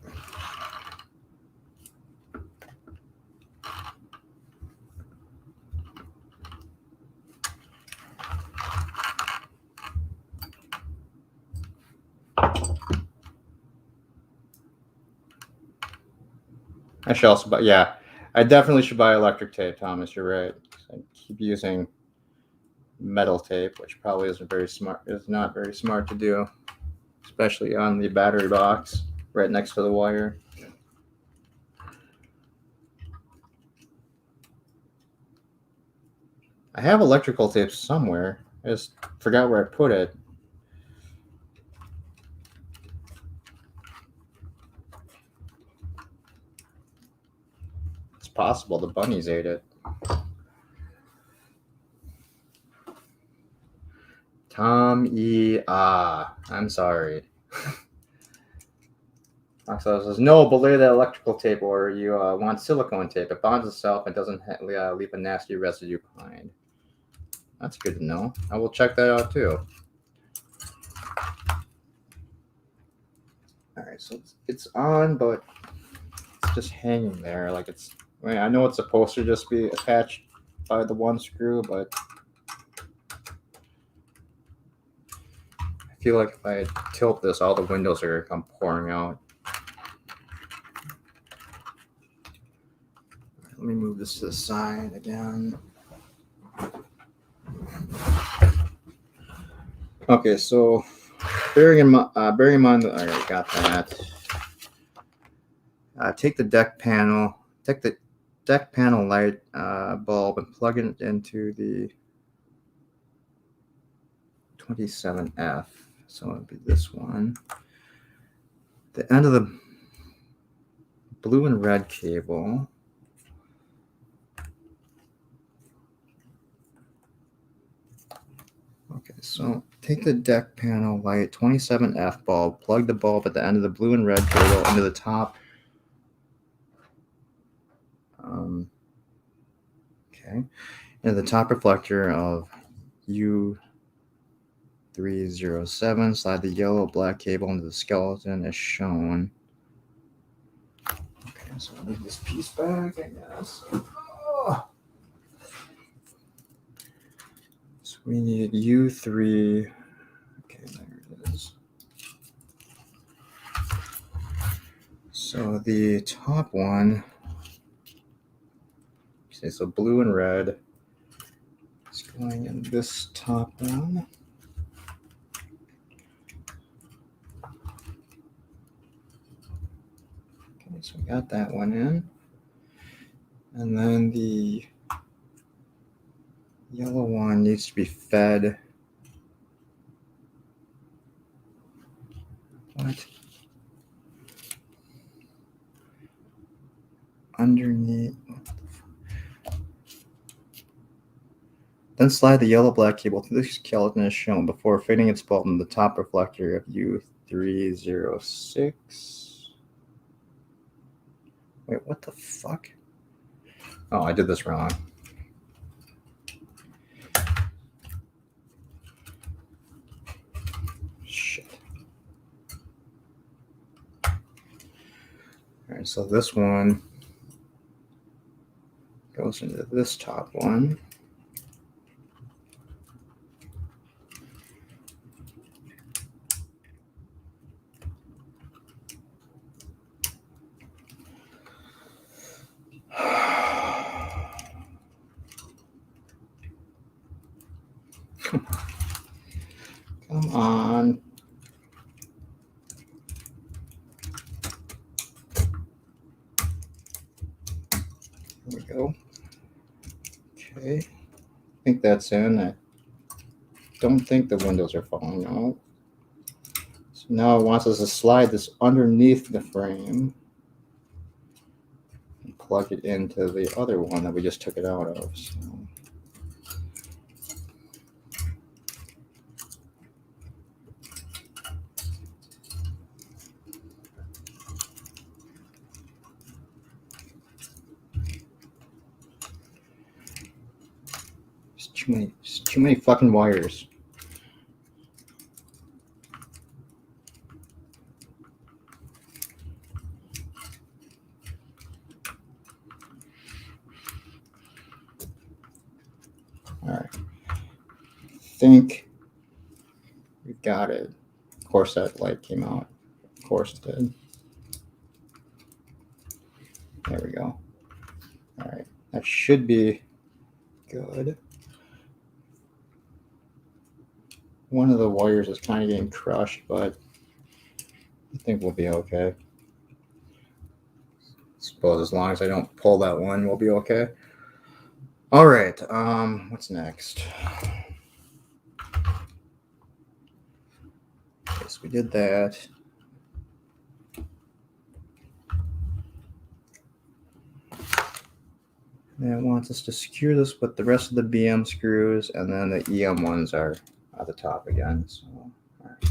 [SPEAKER 1] I should also buy, yeah, I definitely should buy electric tape, Thomas. You're right. I keep using metal tape, which probably isn't very smart. It's not very smart to do, especially on the battery box right next to the wire. I have electrical tape somewhere. I just forgot where I put it. It's possible the bunnies ate it. I'm sorry. Oxide says, no, belay that electrical tape, or you want silicone tape. It bonds itself and doesn't leave a nasty residue behind. That's good to know. I will check that out too. All right, so it's on, but it's just hanging there. Like I know it's supposed to just be attached by the one screw, but I feel like if I tilt this, all the windows are going to come pouring out. Let me move this to the side again. Okay, so bearing in mind that I already got that, take the deck panel light bulb and plug it into the 27F. So it'll be this one. The end of the blue and red cable. Okay, so take the deck panel light 27F bulb, plug the bulb at the end of the blue and red cable into the top. Into the top reflector of U307. Slide the yellow black cable into the skeleton as shown. Okay, so I'll leave this piece back, I guess. Oh. So we need U3. Okay, there it is. So the top one. Okay, so blue and red. It's going in this top one. Okay, so we got that one in. And then the yellow one needs to be fed. What? Underneath. Then slide the yellow black cable through the skeleton as shown before fitting its bulb in the top reflector of U306. Wait, what the fuck? Oh, I did this wrong. Shit. Alright, so this one goes into this top one. Come on. There we go. Okay. I think that's in. I don't think the windows are falling out. So now it wants us to slide this underneath the frame and plug it into the other one that we just took it out of. So. Too many fucking wires. All right. I think we got it. Of course, that light came out. Of course it did. There we go. All right. That should be good. One of the wires is kind of getting crushed, but I think we'll be okay. I suppose as long as I don't pull that one, we'll be okay. All right. What's next? Okay, so we did that. And it wants us to secure this with the rest of the BM screws, and then the EM ones are at the top again. So, all right.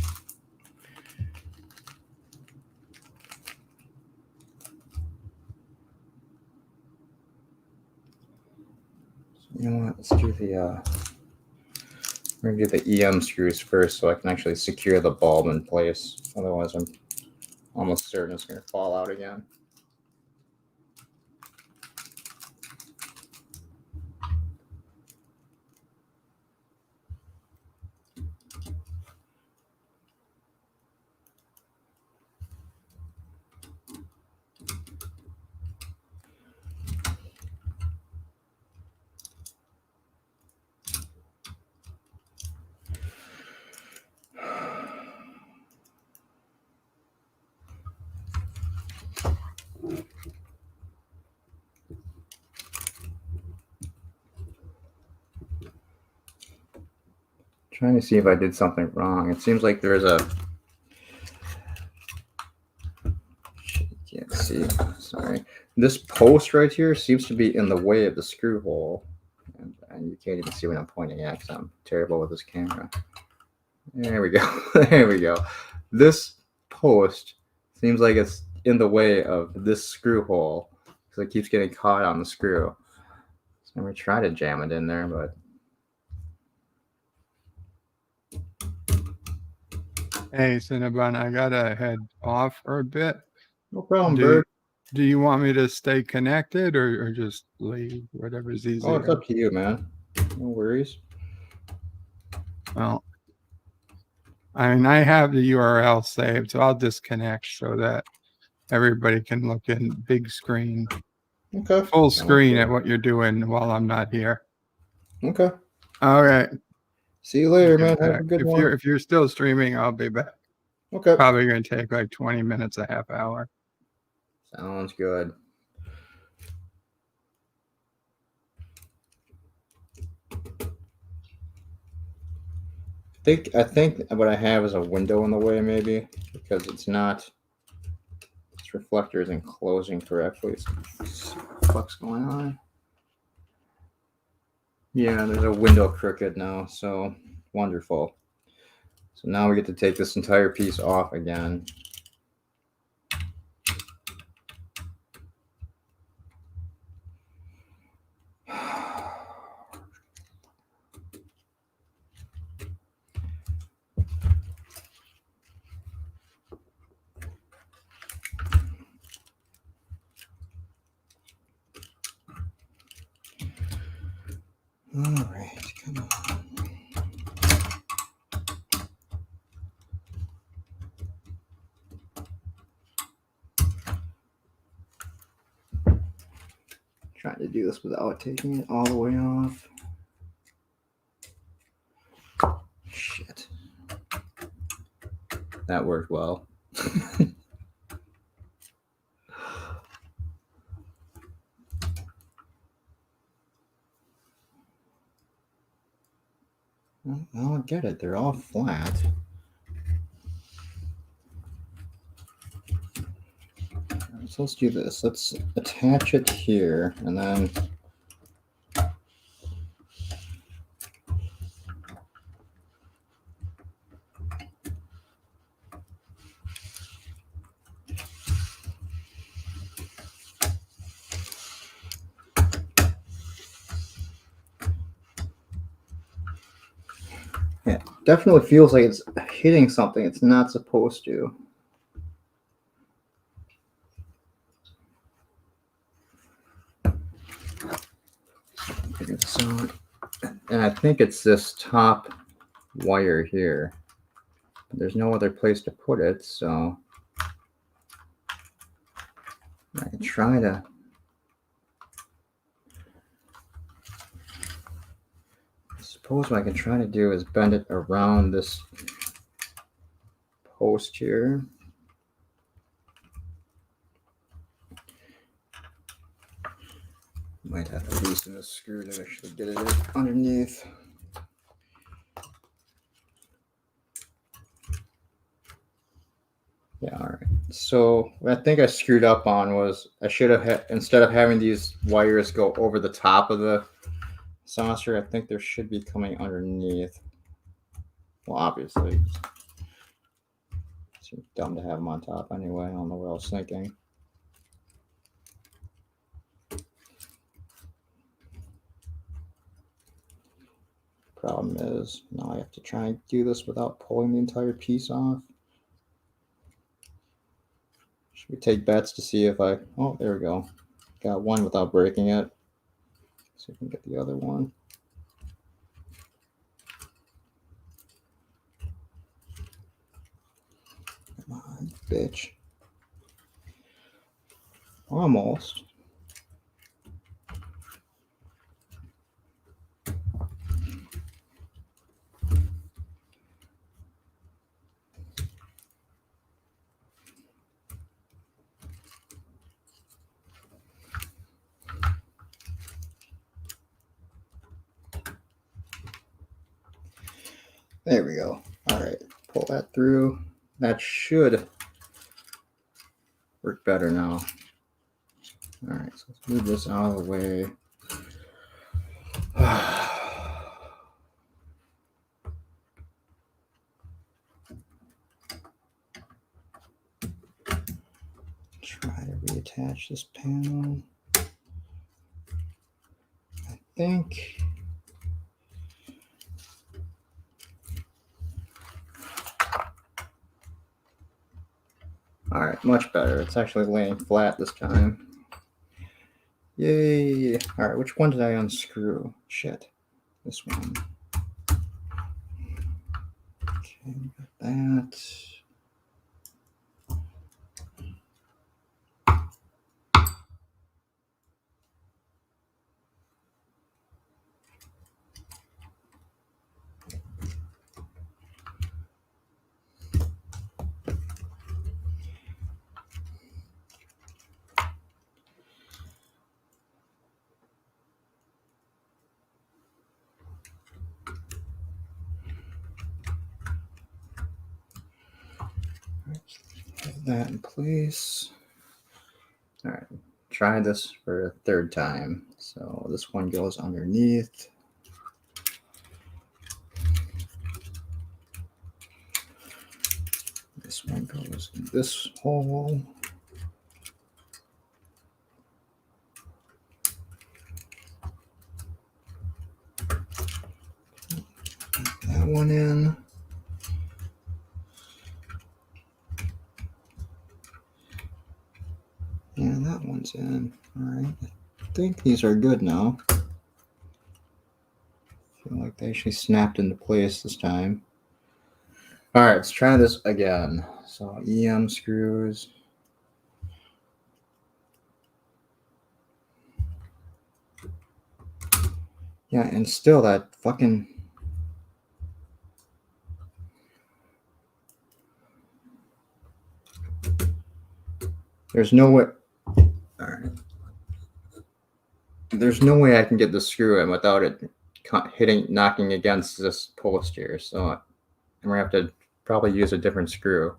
[SPEAKER 1] So you know what? Let's do the we're gonna do the EM screws first, so I can actually secure the bulb in place. Otherwise, I'm almost certain it's gonna fall out again. trying to see if I did something wrong. It seems like there's a... Can't see. Sorry. This post right here seems to be in the way of the screw hole. And you can't even see what I'm pointing at because I'm terrible with this camera. There we go. There we go. This post seems like it's in the way of this screw hole because it keeps getting caught on the screw. So I'm going to try to jam it in there, but...
[SPEAKER 3] Hey, Cinnabon, I gotta head off for a bit.
[SPEAKER 1] No problem,
[SPEAKER 3] Do
[SPEAKER 1] Bird.
[SPEAKER 3] do you want me to stay connected or just leave? Whatever's easier.
[SPEAKER 1] Oh, it's up to you, man. No worries.
[SPEAKER 3] Well, I mean, I have the URL saved, so I'll disconnect so that everybody can look in big screen,
[SPEAKER 1] Okay.
[SPEAKER 3] full screen
[SPEAKER 1] Okay.
[SPEAKER 3] at what you're doing while I'm not here.
[SPEAKER 1] Okay.
[SPEAKER 3] All right.
[SPEAKER 1] See you later,
[SPEAKER 3] Get
[SPEAKER 1] man. Have
[SPEAKER 3] back.
[SPEAKER 1] a good
[SPEAKER 3] If
[SPEAKER 1] one.
[SPEAKER 3] you're still streaming, I'll be back.
[SPEAKER 1] Okay.
[SPEAKER 3] Probably going to take like 20 minutes, a half hour.
[SPEAKER 1] Sounds good. I think what I have is a window in the way, maybe, because it's not. This reflector isn't closing correctly. So what the fuck's going on? Yeah, there's a window crooked now, so wonderful. So now we get to take this entire piece off again. All right, come on. Trying to do this without taking it all the way off. Shit. That worked well. Well, I don't get it. They're all flat. So let's do this. Let's attach it here and then yeah, definitely feels like it's hitting something it's not supposed to. So, and I think it's this top wire here. There's no other place to put it, so I can try to. I suppose what I can try to do is bend it around this post here. Might have to loosen the screw to actually get it underneath. Yeah, all right. So what I think I screwed up on was I should have instead of having these wires go over the top of the saucer, I think there should be coming underneath. Well, obviously, it's dumb to have them on top anyway. I don't know what I was thinking. Problem is, now I have to try and do this without pulling the entire piece off. Should we take bets to see if I... Oh, there we go. Got one without breaking it. See if we can get the other one. Come on, bitch. Almost. There we go. All right, pull that through. That should work better now. All right, so let's move this out of the way. Try to reattach this panel. I think. All right, much better. It's actually laying flat this time. Yay! All right, which one did I unscrew? Shit, this one. Okay, got that. Put that in place. All right, try this for a third time. So this one goes underneath. This one goes in this hole. Put that one in. Yeah, that one's in. All right, I think these are good now. I feel like they actually snapped into place this time. All right, let's try this again. So EM screws. Yeah, and still that fucking... There's no way... All right. There's no way I can get the screw in without it knocking against this post here. So I'm going to have to probably use a different screw.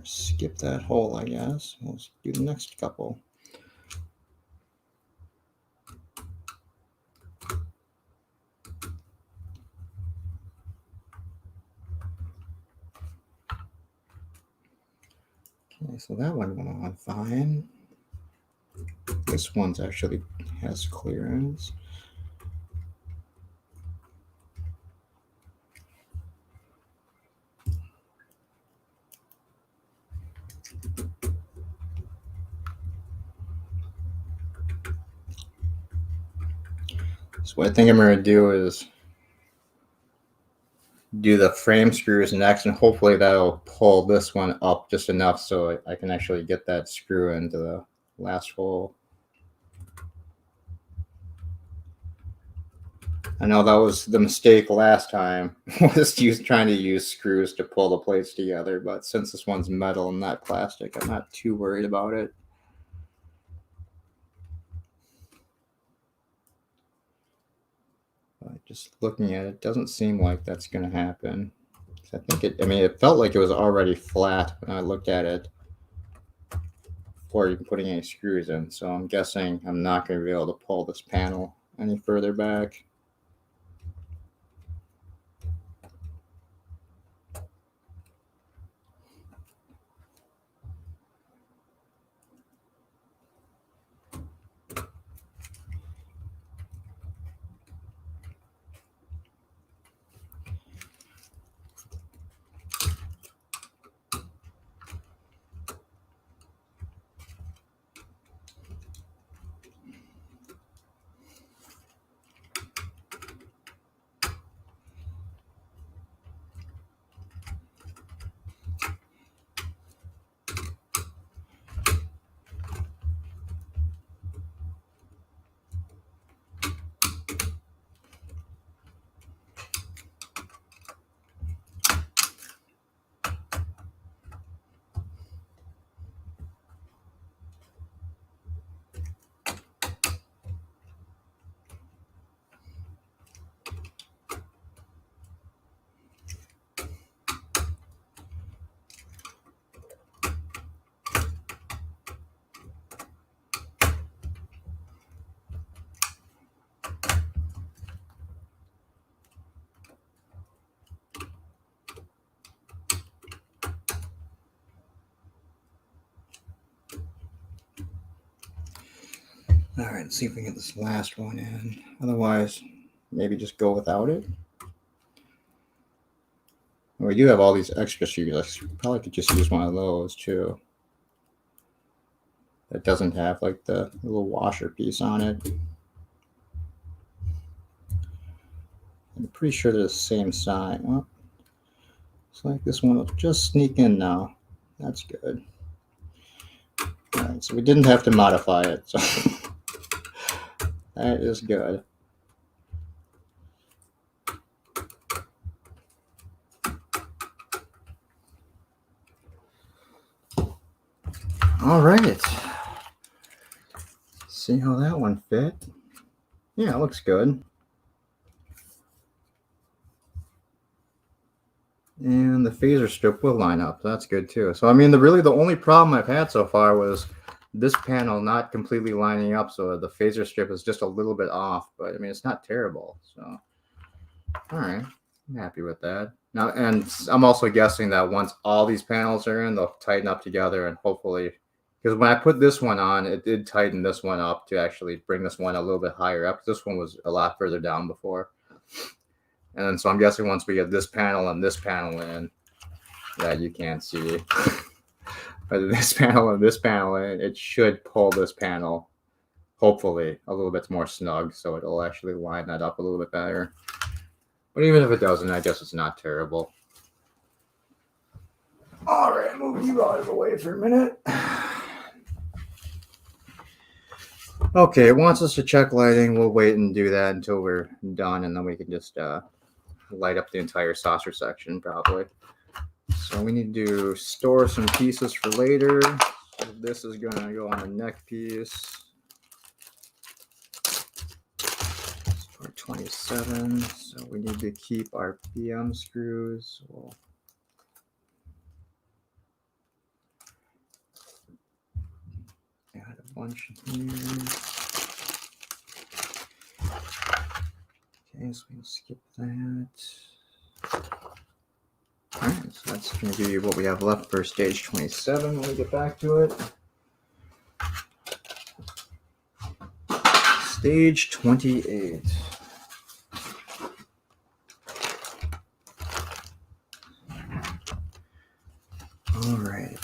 [SPEAKER 1] Skip that hole, I guess. Let's do the next couple. Okay, so that one went on fine. This one's actually has clearance. So what I think I'm going to do is do the frame screws next, and hopefully that'll pull this one up just enough so I can actually get that screw into the last hole. I know that was the mistake last time, was trying to use screws to pull the plates together, but since this one's metal and not plastic, I'm not too worried about it. But just looking at it, doesn't seem like that's going to happen. I think it felt like it was already flat when I looked at it before even putting any screws in, so I'm guessing I'm not going to be able to pull this panel any further back. All right, let's see if we can get this last one in. Otherwise, maybe just go without it. We do have all these extra sheets. I probably could just use one of those too. That doesn't have like the little washer piece on it. I'm pretty sure they're the same size. Well, it's like this one will just sneak in now. That's good. All right, so we didn't have to modify it. So that is good. All right. See how that one fit. Yeah, it looks good. And the phaser strip will line up. That's good too. So I mean, the only problem I've had so far was this panel not completely lining up. So the phaser strip is just a little bit off. But I mean, it's not terrible. So all right, I'm happy with that. Now, and I'm also guessing that once all these panels are in, they'll tighten up together and hopefully, because when I put this one on, it did tighten this one up to actually bring this one a little bit higher up. This one was a lot further down before. And then, so I'm guessing once we get this panel and this panel in, that you can't see, but this panel and this panel in, it should pull this panel, hopefully, a little bit more snug, so it'll actually line that up a little bit better. But even if it doesn't, I guess it's not terrible. All right, move you out of the way for a minute. Okay, it wants us to check lighting. We'll wait and do that until we're done, and then we can just light up the entire saucer section probably. So we need to store some pieces for later. So this is going to go on the neck piece. For 27, so we need to keep our BM screws. We'll add a bunch here. Okay, so we can skip that. All right, so that's going to be what we have left for stage 27 when we get back to it. Stage 28. All right.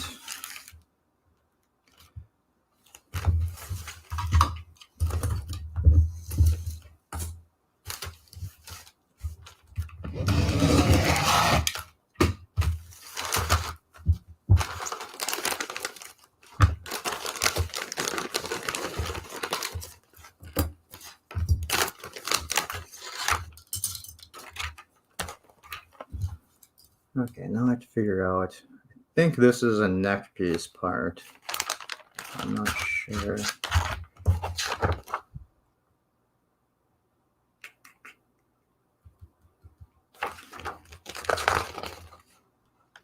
[SPEAKER 1] Okay, now I have to figure out. I think this is a neck piece part. I'm not sure.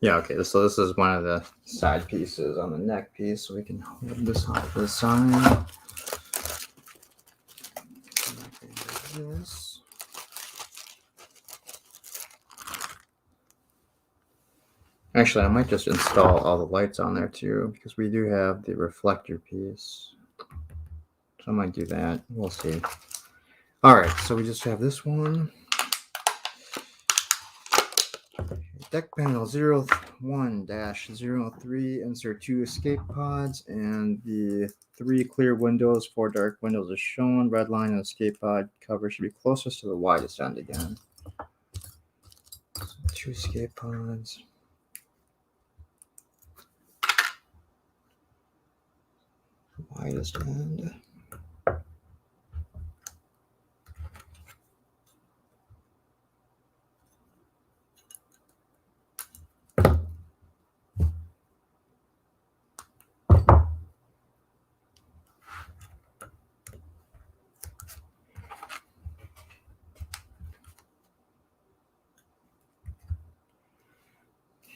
[SPEAKER 1] Yeah, okay, so this is one of the side pieces on the neck piece, so we can hold this off to the side. This. Actually, I might just install all the lights on there too, because we do have the reflector piece. So I might do that. We'll see. All right, so we just have this one. Deck panel 01-03, insert 2 escape pods, and the 3 clear windows, 4 dark windows are shown. Red line and escape pod cover should be closest to the widest end again. So 2 escape pods. Widest end.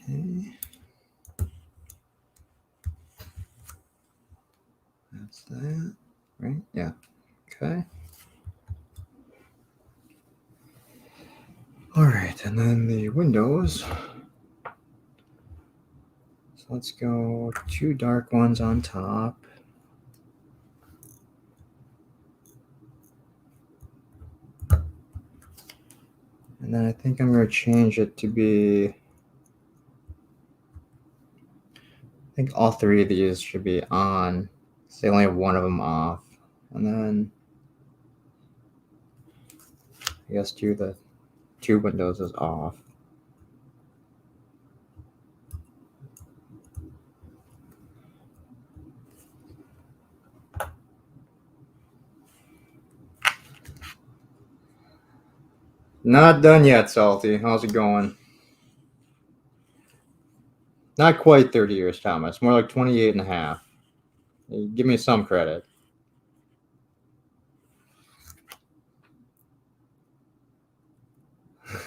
[SPEAKER 1] Okay. That's that, right? Yeah. Okay. All right, and then the windows. So let's go 2 dark ones on top. And then I think I'm going to change it to be, I think all three of these should be on. So they only have one of them off. And then I guess do the two windows is off. Not done yet, Salty. How's it going? Not quite 30 years, Thomas. More like 28 and a half. Give me some credit. I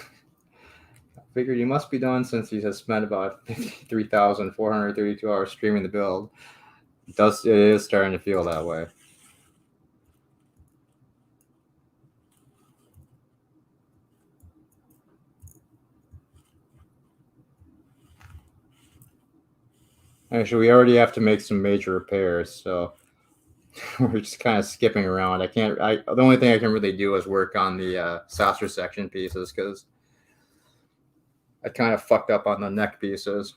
[SPEAKER 1] figured you must be done since he has spent about 53,432 hours streaming the build. It is starting to feel that way. Actually, we already have to make some major repairs, so we're just kind of skipping around. The only thing I can really do is work on the saucer section pieces because I kind of fucked up on the neck pieces.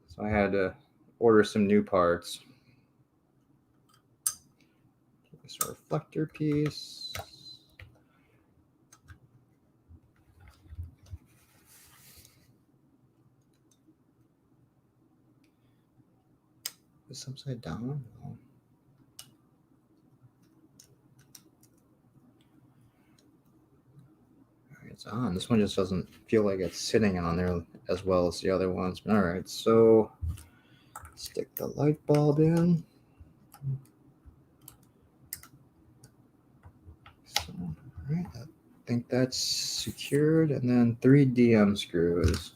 [SPEAKER 1] So I had to order some new parts. This reflector piece. Is this upside down? No. It's on. This one just doesn't feel like it's sitting on there as well as the other ones. All right, so stick the light bulb in. So, all right, I think that's secured, and then 3 DM screws.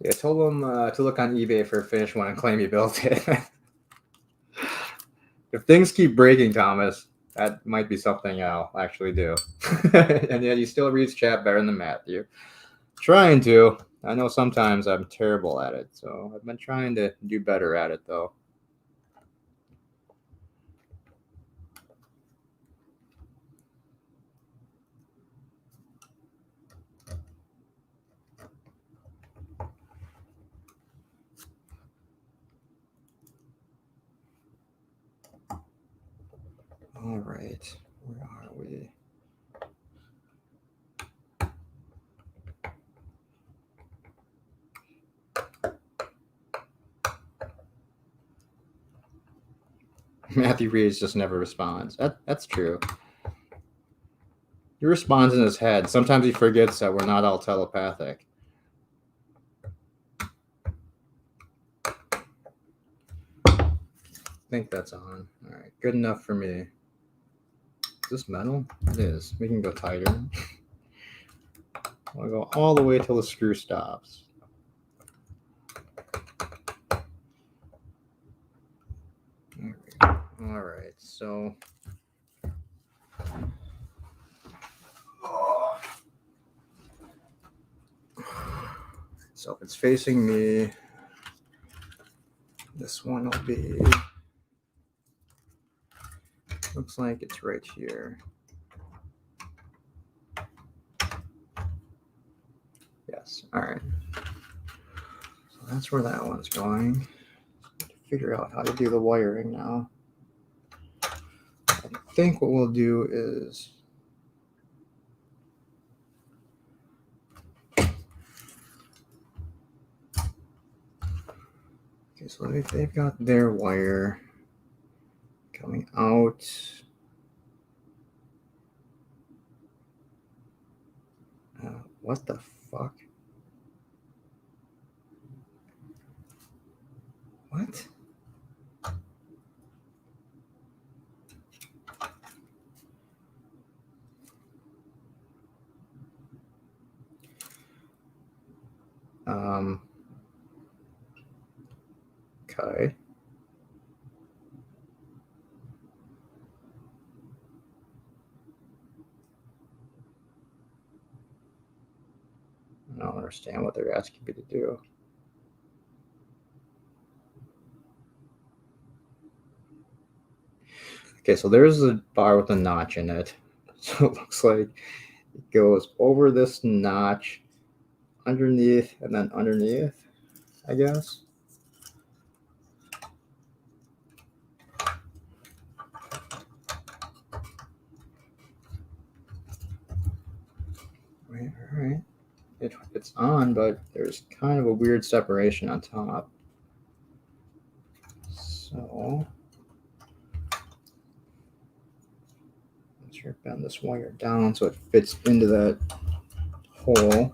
[SPEAKER 1] Yeah, I told him to look on eBay for a finished one and claim he built it. If things keep breaking, Thomas, that might be something I'll actually do. And yet he still reads chat better than Matthew. Trying to. I know sometimes I'm terrible at it, so I've been trying to do better at it, though. All right, where are we? Matthew Reeves just never responds. That's true. He responds in his head. Sometimes he forgets that we're not all telepathic. I think that's on. All right, good enough for me. Is this metal? It is. We can go tighter. I'll go all the way till the screw stops. There we go. All right, so if it's facing me, this one will be, looks like it's right here. Yes, all right. So that's where that one's going. Figure out how to do the wiring now. I think what we'll do is okay, so they've got their wire coming out. What the fuck? What? Okay. I don't understand what they're asking me to do. Okay, so there's a bar with a notch in it. So it looks like it goes over this notch, underneath, and then underneath, I guess. Right, all right. It's on, but there's kind of a weird separation on top. So let's try to bend this wire down so it fits into that hole.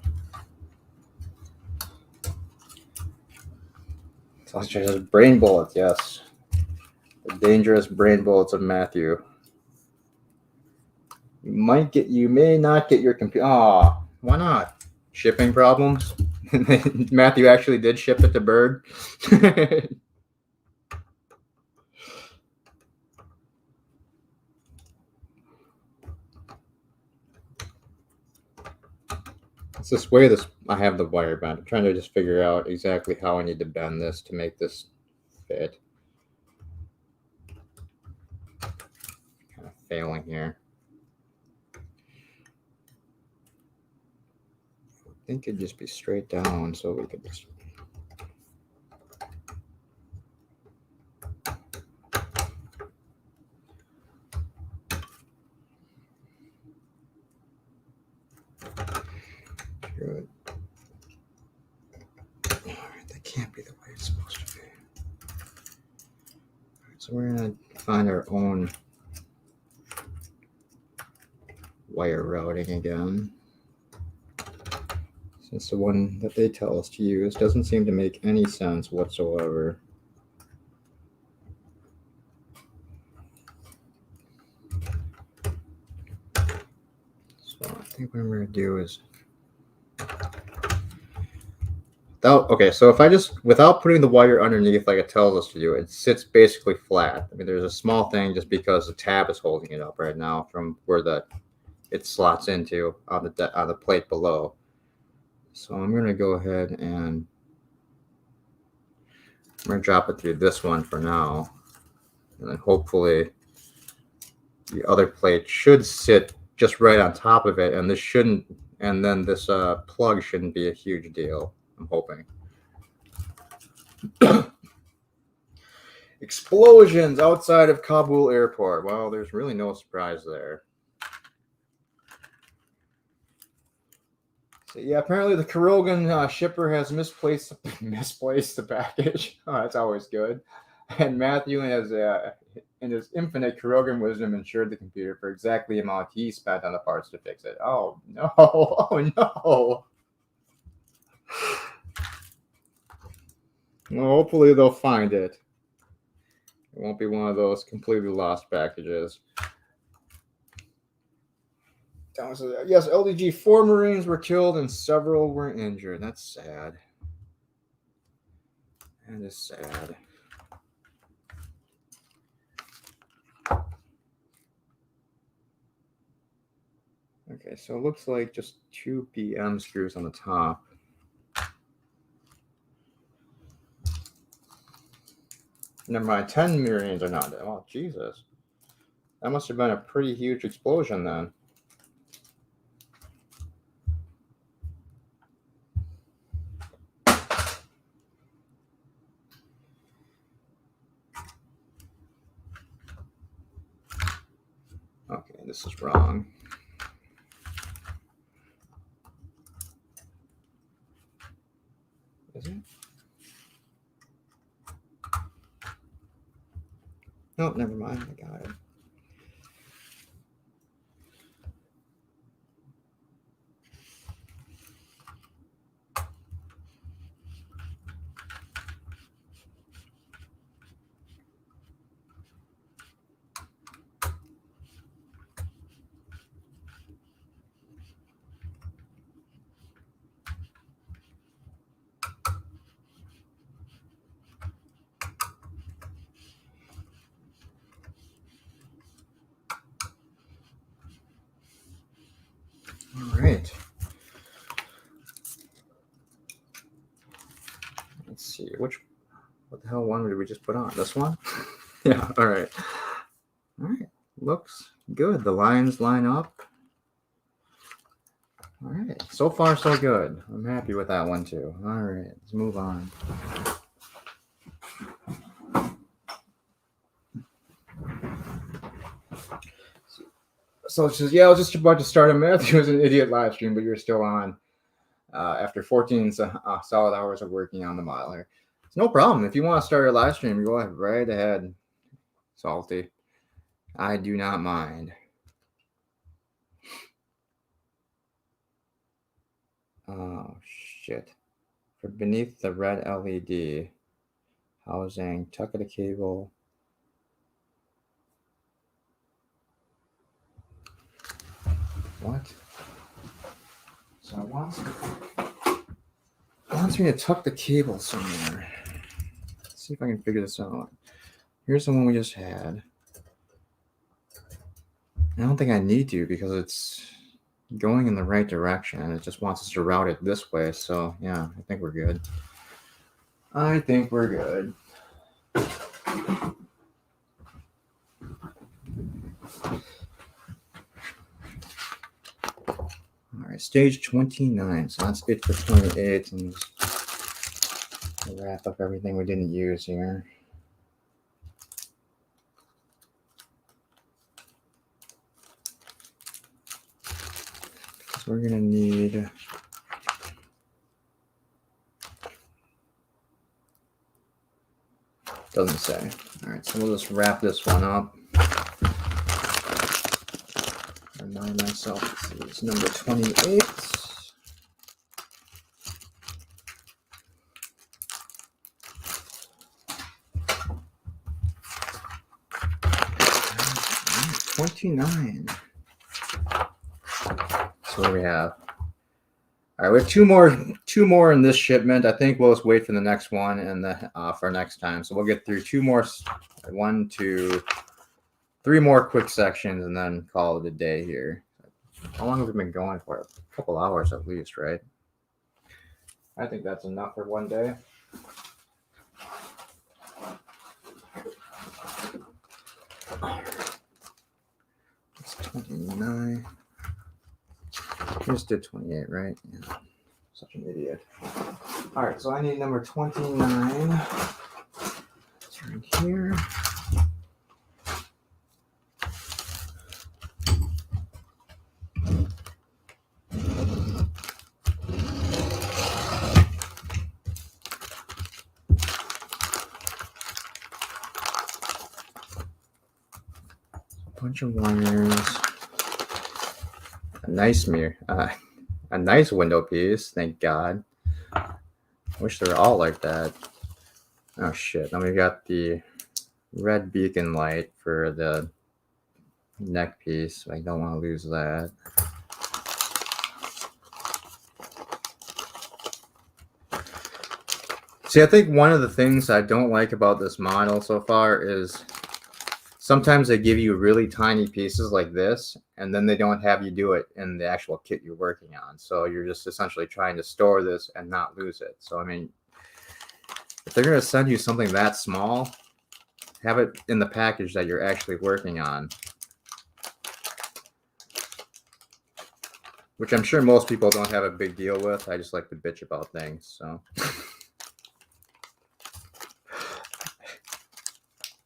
[SPEAKER 1] So let's try those brain bullets, yes. The dangerous brain bullets of Matthew. You may not get your computer. Aw, why not? Shipping problems? Matthew actually did ship it to Bird. It's this way I have the wire bent. I'm trying to just figure out exactly how I need to bend this to make this fit. Kind of failing here. I think it'd just be straight down so we could just. Good. Alright, that can't be the way it's supposed to be. Alright, so we're gonna find our own wire routing again. Since the one that they tell us to use doesn't seem to make any sense whatsoever. So I think what I'm going to do is so if I just, without putting the wire underneath like it tells us to do, it sits basically flat. I mean, there's a small thing just because the tab is holding it up right now from where it slots into on the plate below. So I'm going to go ahead and I'm going to drop it through this one for now. And then hopefully the other plate should sit just right on top of it. And this plug shouldn't be a huge deal. I'm hoping. Explosions outside of Kabul airport. Well, there's really no surprise there. So yeah, apparently the Kurogan shipper has misplaced the package. Oh, that's always good. And Matthew, in his infinite Kurogan wisdom, insured the computer for exactly the amount he spent on the parts to fix it. Oh no! Oh no! Well, hopefully they'll find it. It won't be one of those completely lost packages. Yes, LDG 4 Marines were killed and several were injured. That's sad. That is sad. Okay, so it looks like just 2 PM screws on the top. Never mind, 10 Marines are not dead. Oh, Jesus. That must have been a pretty huge explosion then. Okay, this is wrong. Is it? No, never mind. I got it. All right. Let's see. What the hell one did we just put on? This one? Yeah, all right. All right, looks good. The lines line up. All right, so far so good. I'm happy with that one too. All right, let's move on. So it says, yeah, I was just about to start a Matthew was an idiot live stream, but you're still on after 14 solid hours of working on the modeler. It's no problem. If you want to start a live stream, you go right ahead, Salty. I do not mind. Oh, shit. For beneath the red LED housing, tuck of the cable. What? So it wants me to tuck the cable somewhere. Let's see if I can figure this out. Here's the one we just had. I don't think I need to because it's going in the right direction. It just wants us to route it this way. So yeah, I think we're good. I think we're good. All right, stage 29. So that's it for 28. And we'll wrap up everything we didn't use here. So we're going to need... Doesn't say. All right, so we'll just wrap this one up. Remind myself it's number 28. Right, 29. So what do we have? All right, we have two more in this shipment. I think we'll just wait for the next one and for next time. So we'll get through two more, 1, 2, 3 more quick sections, and then call it a day here. How long have we been going for? A couple hours at least, right? I think that's enough for one day. It's 29. Just did 28, right? Yeah. Such an idiot. All right, so I need number 29. Turn here. Bunch of wires. A nice mirror. A nice window piece. Thank God. I wish they were all like that. Oh shit! Then we got the red beacon light for the neck piece. I don't want to lose that. See, I think one of the things I don't like about this model so far is sometimes they give you really tiny pieces like this, and then they don't have you do it in the actual kit you're working on. So you're just essentially trying to store this and not lose it. So, I mean, if they're going to send you something that small, have it in the package that you're actually working on. Which I'm sure most people don't have a big deal with. I just like to bitch about things, so...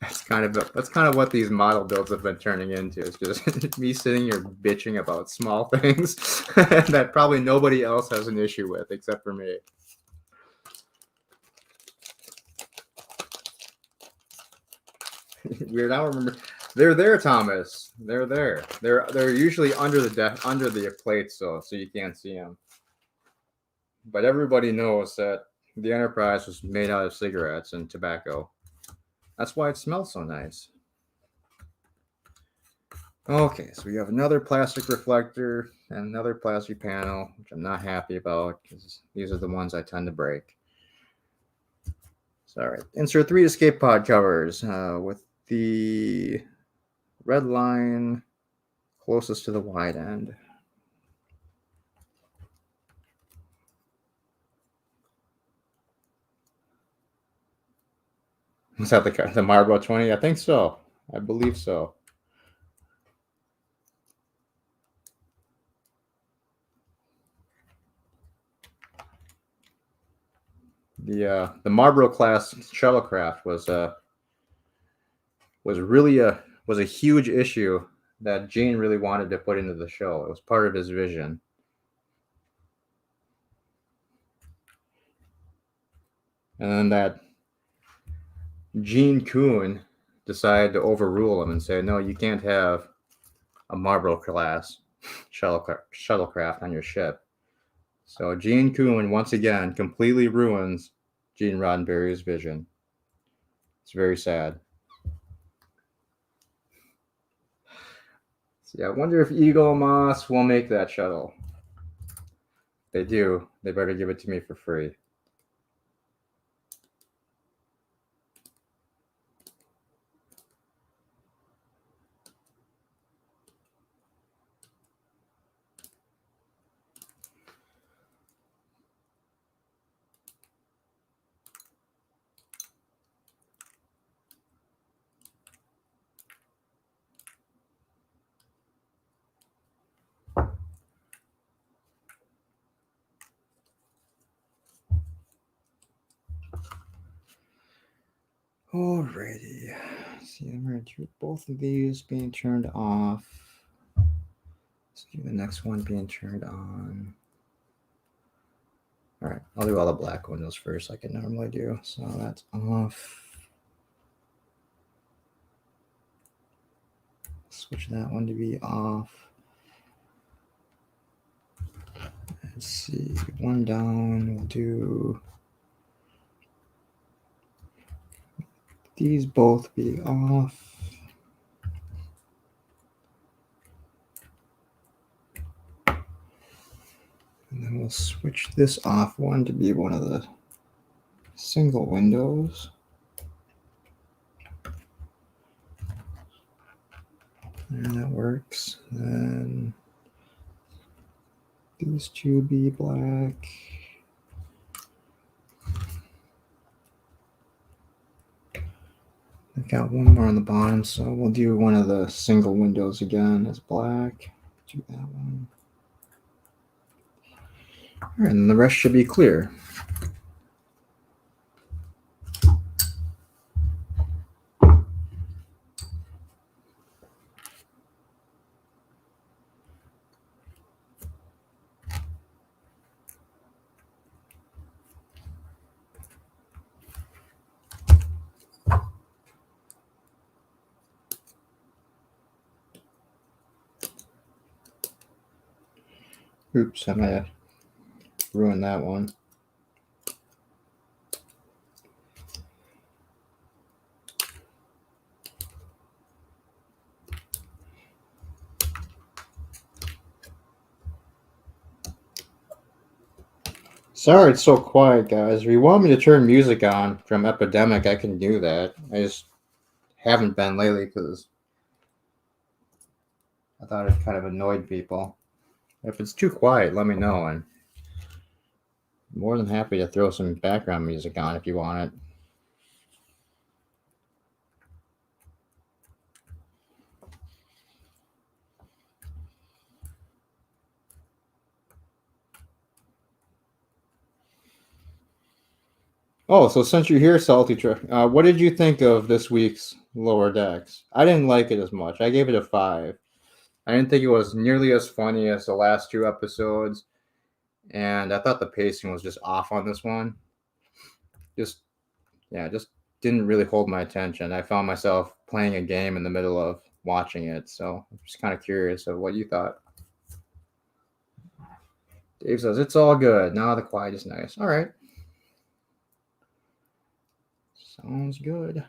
[SPEAKER 1] That's kind of what these model builds have been turning into. It's just me sitting here bitching about small things that probably nobody else has an issue with except for me. Weird. I don't remember. They're there, Thomas. They're there. They're usually under the plate, so you can't see them. But everybody knows that the Enterprise was made out of cigarettes and tobacco. That's why it smells so nice. Okay, so we have another plastic reflector and another plastic panel, which I'm not happy about because these are the ones I tend to break. So, all right, insert 3 escape pod covers with the red line closest to the wide end. Was that the Marlboro 20? I think so. I believe so. the Marlboro class shuttlecraft was really a huge issue that Gene really wanted to put into the show. It was part of his vision. And then that Gene Kuhn decided to overrule him and say, no, you can't have a Marlboro class shuttlecraft on your ship. So Gene Kuhn, once again, completely ruins Gene Roddenberry's vision. It's very sad. So yeah, I wonder if Eagle Moss will make that shuttle. If they do, they better give it to me for free. Alrighty. See, I'm going to do both of these being turned off. Let's do the next one being turned on. Alright, I'll do all the black windows first like I normally do. So that's off. Switch that one to be off. Let's see, one down. We'll do these both be off. And then we'll switch this off one to be one of the single windows. And that works. Then these two be black. I've got one more on the bottom, so we'll do one of the single windows again as black. Do that one. All right, and the rest should be clear. Oops, I might have ruined that one. Sorry it's so quiet, guys. If you want me to turn music on from Epidemic, I can do that. I just haven't been lately because I thought it kind of annoyed people. If it's too quiet, let me know, and I'm more than happy to throw some background music on if you want it. Oh, so since you're here, Salty Truck, what did you think of this week's Lower Decks? I didn't like it as much. I gave it a 5. I didn't think it was nearly as funny as the last 2 episodes, and I thought the pacing was just off on this one. Just didn't really hold my attention. I found myself playing a game in the middle of watching it, so I'm just kind of curious of what you thought. Dave says, it's all good. Now the quiet is nice. All right. Sounds good.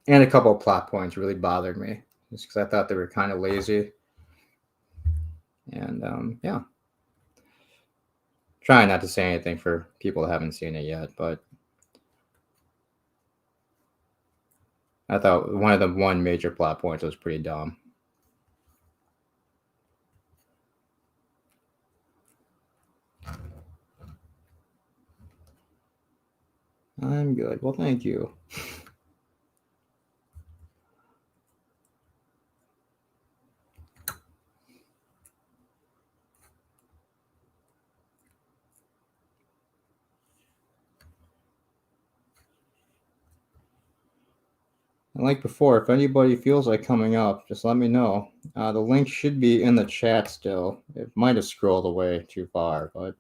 [SPEAKER 1] And a couple of plot points really bothered me just because I thought they were kind of lazy. And yeah. Trying not to say anything for people that haven't seen it yet, but I thought one of the major plot points was pretty dumb. I'm good. Well, thank you. like before, if anybody feels like coming up, just let me know. The link should be in the chat still. It might have scrolled away too far, but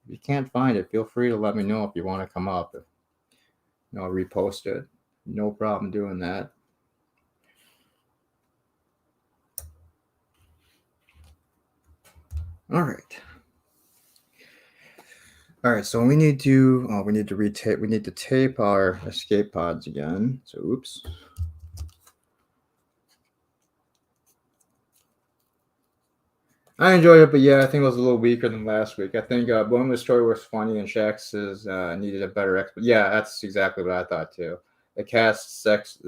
[SPEAKER 1] if you can't find it, feel free to let me know if you want to come up. Repost it. No problem doing that. All right. All right, so we need to tape our escape pods again. So oops. I enjoyed it, but yeah, I think it was a little weaker than last week. I think Bowman's story was funny and Shaq's needed a better yeah, that's exactly what I thought too. The cat sex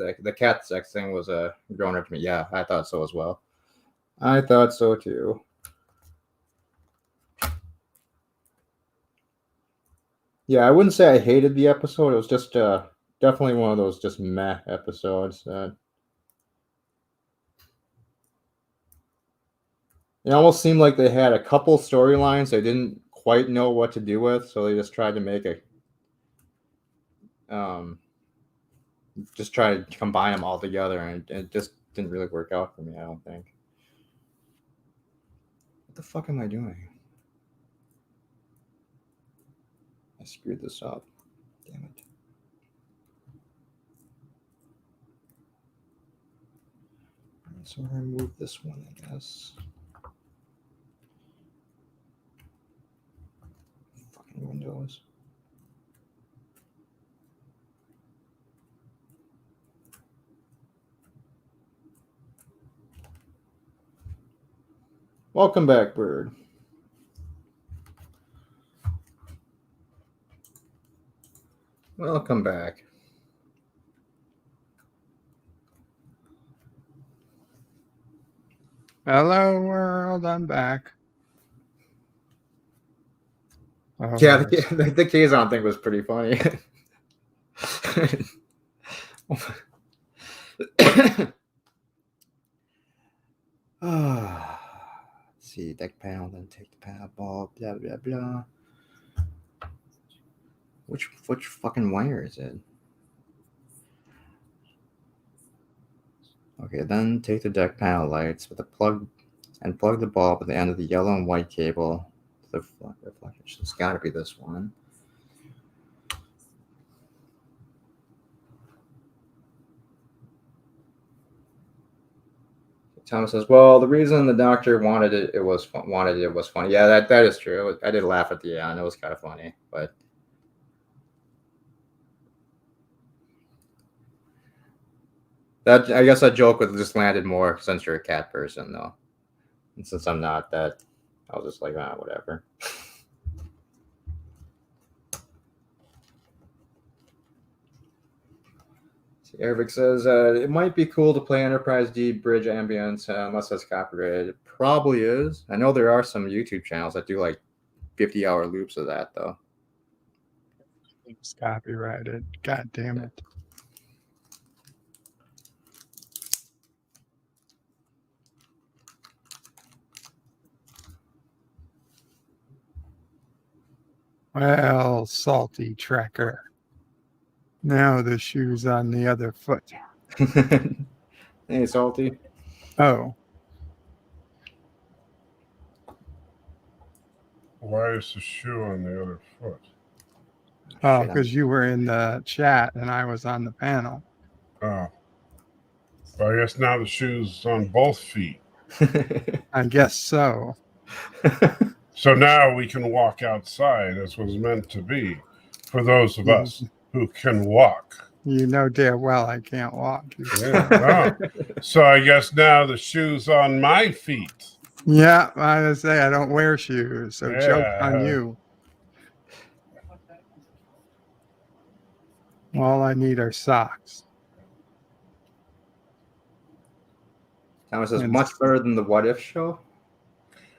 [SPEAKER 1] thing was growing up to me. Yeah, I thought so as well. I thought so too. Yeah, I wouldn't say I hated the episode. It was just definitely one of those just meh episodes. It almost seemed like they had a couple storylines they didn't quite know what to do with, so they just tried to make just try to combine them all together, and it just didn't really work out for me, I don't think. What the fuck am I doing? I screwed this up. Damn it. So I moved this one, I guess. Fucking Windows. Welcome back, Bird. Welcome back.
[SPEAKER 3] Hello, world. I'm back. Oh,
[SPEAKER 1] Yeah, the Kazon thing was pretty funny. Let's see, deck panel, then take the panel ball, blah blah blah. Which fucking wire is it? Okay, then take the deck panel lights with a plug and plug the bulb at the end of the yellow and white cable to the reflector. It's got to be this one. Thomas says, "Well, the reason the doctor wanted it was funny." Yeah, that is true. I did laugh at the end. It was kind of funny, but I guess that joke would just landed more since you're a cat person, though. And since I'm not, that I was just like, whatever. Eric says, it might be cool to play Enterprise D bridge ambience unless that's copyrighted. It probably is. I know there are some YouTube channels that do like 50-hour loops of that, though.
[SPEAKER 3] It's copyrighted. God damn it. Well, salty tracker. Now the shoe's on the other foot.
[SPEAKER 1] Hey, Salty.
[SPEAKER 3] Oh.
[SPEAKER 5] Why is the shoe on the other foot?
[SPEAKER 3] Oh, because you were in the chat and I was on the panel.
[SPEAKER 5] Oh. Well, I guess now the shoe's on both feet.
[SPEAKER 3] I guess so.
[SPEAKER 5] So now we can walk outside as was meant to be for those of us who can walk.
[SPEAKER 3] You know damn well I can't walk.
[SPEAKER 5] Yeah, oh. So I guess now the shoe's on my feet.
[SPEAKER 3] Yeah, I was say I don't wear shoes, so joke on you. All I need are socks.
[SPEAKER 1] Thomas says, much better than the What If show.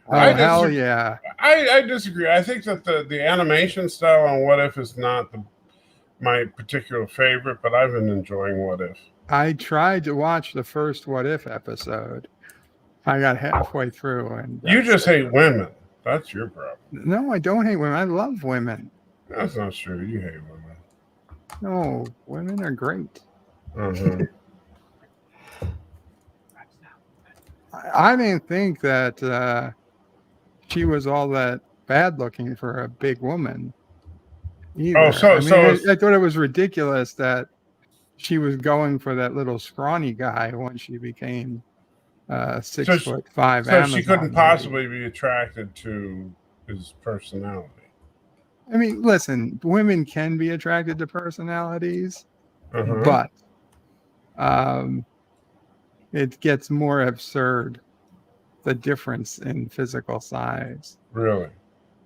[SPEAKER 3] Oh, hell yeah.
[SPEAKER 5] I disagree. I think that the animation style on What If is not my particular favorite, but I've been enjoying What If.
[SPEAKER 3] I tried to watch the first What If episode. I got halfway through. And
[SPEAKER 5] you just hate women. That's your problem.
[SPEAKER 3] No, I don't hate women. I love women.
[SPEAKER 5] That's not true. You hate women.
[SPEAKER 3] No, women are great.
[SPEAKER 5] Mhm.
[SPEAKER 3] I didn't think that she was all that bad looking for a big woman
[SPEAKER 5] Oh,
[SPEAKER 3] either.
[SPEAKER 5] so
[SPEAKER 3] I mean,
[SPEAKER 5] it's,
[SPEAKER 3] I thought it was ridiculous that she was going for that little scrawny guy when she became
[SPEAKER 5] so
[SPEAKER 3] 6'5"
[SPEAKER 5] so she couldn't
[SPEAKER 3] Amazon lady.
[SPEAKER 5] possibly be attracted to his personality.
[SPEAKER 3] I mean, listen, women can be attracted to personalities,
[SPEAKER 5] Uh-huh.
[SPEAKER 3] but um, it gets more absurd, the difference in physical size.
[SPEAKER 5] Really?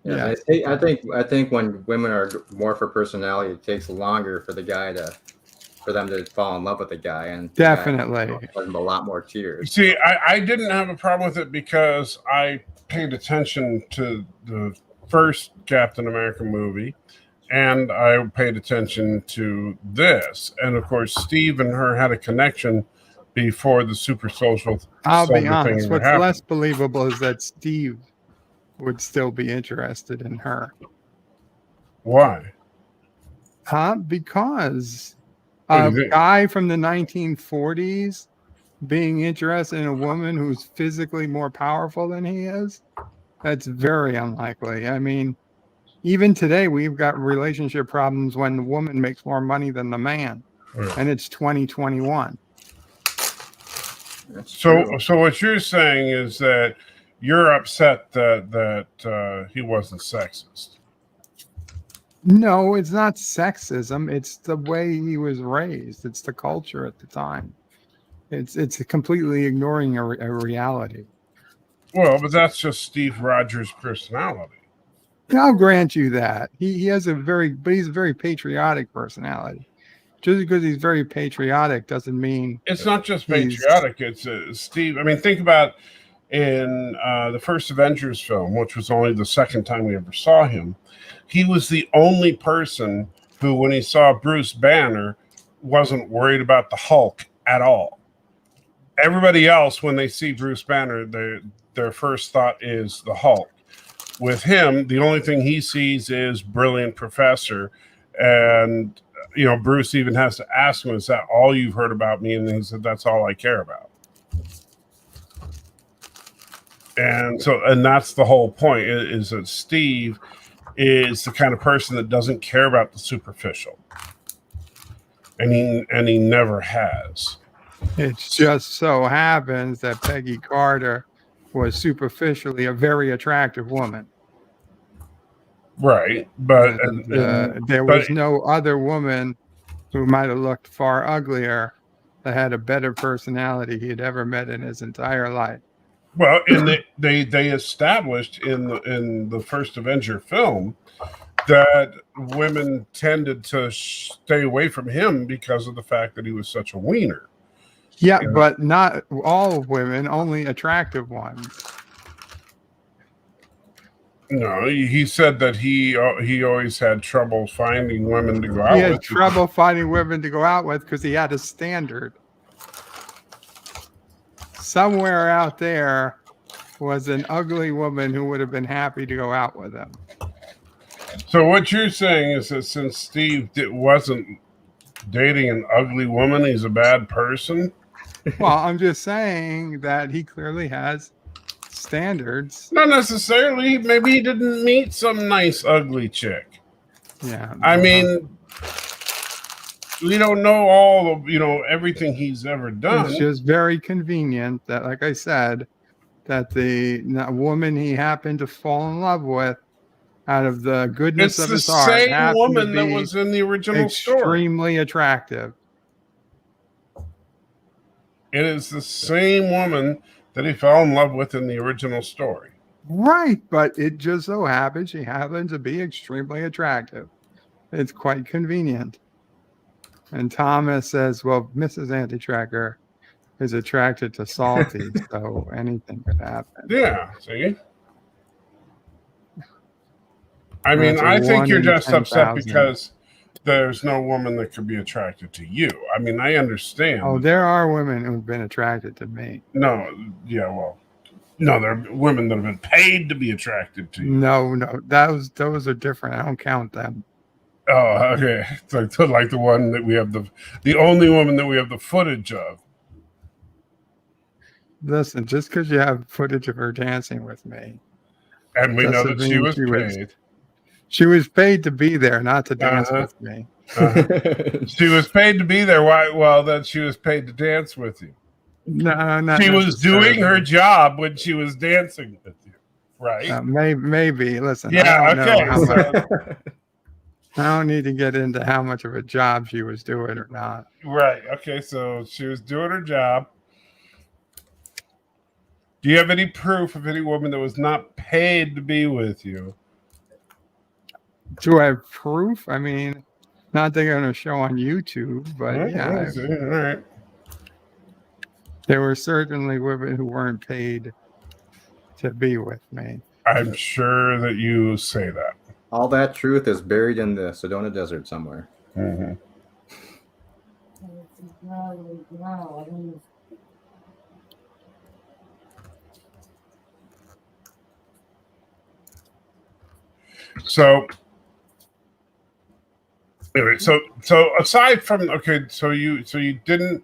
[SPEAKER 1] Yes,
[SPEAKER 3] Yes.
[SPEAKER 1] I think when women are more for personality, it takes longer for for them to fall in love with the guy, and the guy
[SPEAKER 3] Definitely.
[SPEAKER 1] gives them a lot more tears.
[SPEAKER 5] See, I didn't have a problem with it because I paid attention to the first Captain America movie, and I paid attention to this. And of course, Steve and her had a connection before the super social
[SPEAKER 3] I'll be
[SPEAKER 5] soldier thing
[SPEAKER 3] honest.
[SPEAKER 5] ever
[SPEAKER 3] What's less
[SPEAKER 5] happened.
[SPEAKER 3] believable is that Steve would still be interested in her.
[SPEAKER 5] Why?
[SPEAKER 3] Huh? Because
[SPEAKER 5] What do
[SPEAKER 3] a
[SPEAKER 5] you think?
[SPEAKER 3] guy from the 1940s being interested in a woman who's physically more powerful than he is, that's very unlikely. I mean, even today, we've got relationship problems when the woman makes more money than the man,
[SPEAKER 5] Right.
[SPEAKER 3] and it's 2021.
[SPEAKER 1] That's
[SPEAKER 5] So,
[SPEAKER 1] true.
[SPEAKER 5] so what you're saying is that you're upset that he wasn't sexist.
[SPEAKER 3] No, it's not sexism. It's the way he was raised. It's the culture at the time. It's completely ignoring a reality.
[SPEAKER 5] Well, but that's just Steve Rogers' personality.
[SPEAKER 3] I'll grant you that he has but he's a very patriotic personality. Just because he's very patriotic doesn't mean
[SPEAKER 5] It's not just
[SPEAKER 3] he's
[SPEAKER 5] patriotic. It's Steve. I mean, think about in the first Avengers film, which was only the second time we ever saw him. He was the only person who, when he saw Bruce Banner, wasn't worried about the Hulk at all. Everybody else, when they see Bruce Banner, their first thought is the Hulk. With him, the only thing he sees is brilliant professor, and Bruce even has to ask him, "Is that all you've heard about me?" And he said, "That's all I care about." And that's the whole point: is that Steve is the kind of person that doesn't care about the superficial, and he never has.
[SPEAKER 3] It just so happens that Peggy Carter was superficially a very attractive woman.
[SPEAKER 5] Right, but
[SPEAKER 3] There
[SPEAKER 5] but
[SPEAKER 3] was no other woman who might have looked far uglier that had a better personality he had ever met in his entire life.
[SPEAKER 5] well, and they established in the first Avenger film that women tended to stay away from him because of the fact that he was such a wiener.
[SPEAKER 3] Yeah, but not all women, only attractive ones.
[SPEAKER 5] No, he said that he always had trouble finding women to go
[SPEAKER 3] He
[SPEAKER 5] out
[SPEAKER 3] had
[SPEAKER 5] with.
[SPEAKER 3] trouble finding women to go out with because he had a standard. Somewhere out there was an ugly woman who would have been happy to go out with him.
[SPEAKER 5] So what you're saying is that since Steve wasn't dating an ugly woman, he's a bad person?
[SPEAKER 3] Well, I'm just saying that he clearly has standards.
[SPEAKER 5] Not necessarily. Maybe he didn't meet some nice ugly chick.
[SPEAKER 3] Yeah.
[SPEAKER 5] I mean, we don't know all of everything he's ever done.
[SPEAKER 3] It's just very convenient that, like I said, that the woman he happened to fall in love with, out of the goodness
[SPEAKER 5] It's
[SPEAKER 3] of
[SPEAKER 5] the
[SPEAKER 3] his heart,
[SPEAKER 5] same
[SPEAKER 3] happened to
[SPEAKER 5] woman that
[SPEAKER 3] be
[SPEAKER 5] was in the original story.
[SPEAKER 3] extremely attractive.
[SPEAKER 5] It is the same woman that he fell in love with in the original story.
[SPEAKER 3] Right, but it just so happens she happens to be extremely attractive. It's quite convenient. And Thomas says, well, Mrs. Antitracker is attracted to Salty, so anything could happen.
[SPEAKER 5] Yeah, see? I mean,
[SPEAKER 3] That's a
[SPEAKER 5] I think
[SPEAKER 3] 1
[SPEAKER 5] you're
[SPEAKER 3] in
[SPEAKER 5] just upset
[SPEAKER 3] 10,000.
[SPEAKER 5] because there's no woman that could be attracted to you. I mean, I understand.
[SPEAKER 3] Oh, there are women who've been attracted to me.
[SPEAKER 5] No, yeah, well, no, there are women that have been paid to be attracted to you.
[SPEAKER 3] No, those are different. I don't count them.
[SPEAKER 5] Oh, okay. It's like the one that we have the only woman that we have the footage of.
[SPEAKER 3] Listen, just because you have footage of her dancing with me,
[SPEAKER 5] And we know
[SPEAKER 3] doesn't
[SPEAKER 5] that she
[SPEAKER 3] mean
[SPEAKER 5] was paid.
[SPEAKER 3] she was paid to be there, not to dance
[SPEAKER 5] Uh-huh.
[SPEAKER 3] with me.
[SPEAKER 5] She was paid to be there. Why? Well, then she was paid to dance with you.
[SPEAKER 3] No, not
[SPEAKER 5] She was doing her
[SPEAKER 3] necessarily.
[SPEAKER 5] job when she was dancing with you, right?
[SPEAKER 3] Maybe. Listen,
[SPEAKER 5] Yeah,
[SPEAKER 3] I don't know
[SPEAKER 5] okay,
[SPEAKER 3] how much.
[SPEAKER 5] so-
[SPEAKER 3] I don't need to get into how much of a job she was doing or not.
[SPEAKER 5] Right. Okay. So she was doing her job. Do you have any proof of any woman that was not paid to be with you?
[SPEAKER 3] Do I have proof? I mean, not they're going to show on YouTube, but yeah,
[SPEAKER 5] All right.
[SPEAKER 3] there were certainly women who weren't paid to be with me.
[SPEAKER 5] I'm sure that you say that.
[SPEAKER 1] All that truth is buried in the Sedona Desert somewhere.
[SPEAKER 5] Mm-hmm. So anyway, so aside from so you didn't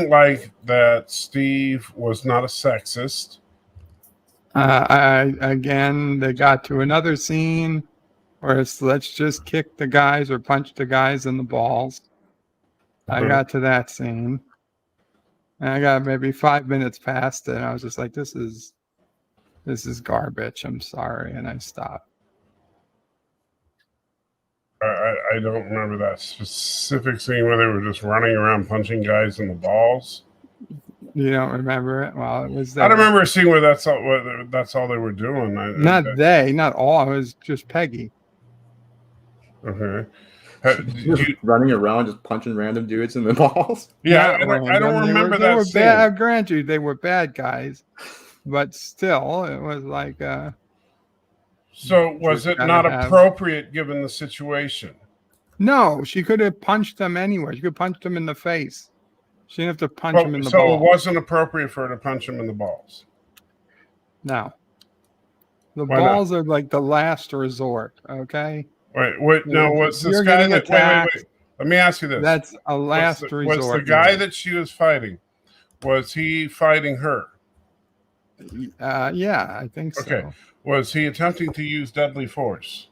[SPEAKER 5] like that Steve was not a sexist.
[SPEAKER 3] Again, they got to another scene where it's let's just kick the guys or punch the guys in the balls. I got to that scene, and I got maybe 5 minutes past it, and I was just like, this is garbage. I'm sorry, and I stopped.
[SPEAKER 5] I don't remember that specific scene where they were just running around punching guys in the balls.
[SPEAKER 3] You don't remember it? Well, it was there.
[SPEAKER 5] I don't remember a scene where that's all they were doing.
[SPEAKER 3] Not all. It was just Peggy.
[SPEAKER 5] Okay.
[SPEAKER 1] Just running around, just punching random dudes in the balls.
[SPEAKER 5] Yeah, I don't remember that scene.
[SPEAKER 3] I grant you, they were bad guys, but still, it was like.
[SPEAKER 5] So was it not appropriate given the situation?
[SPEAKER 3] No, she could have punched them anywhere. She could punch them in the face. She didn't have to punch him in the balls.
[SPEAKER 5] So it wasn't appropriate for her to punch him in the balls?
[SPEAKER 3] No. The
[SPEAKER 5] Why
[SPEAKER 3] balls
[SPEAKER 5] not?
[SPEAKER 3] are like the last resort, okay?
[SPEAKER 5] Wait, no, was this guy that... Wait. Let me ask you this.
[SPEAKER 3] That's a last resort.
[SPEAKER 5] Was the guy that she was fighting, was he fighting her?
[SPEAKER 3] Yeah, I think so.
[SPEAKER 5] Okay. Was he attempting to use deadly force?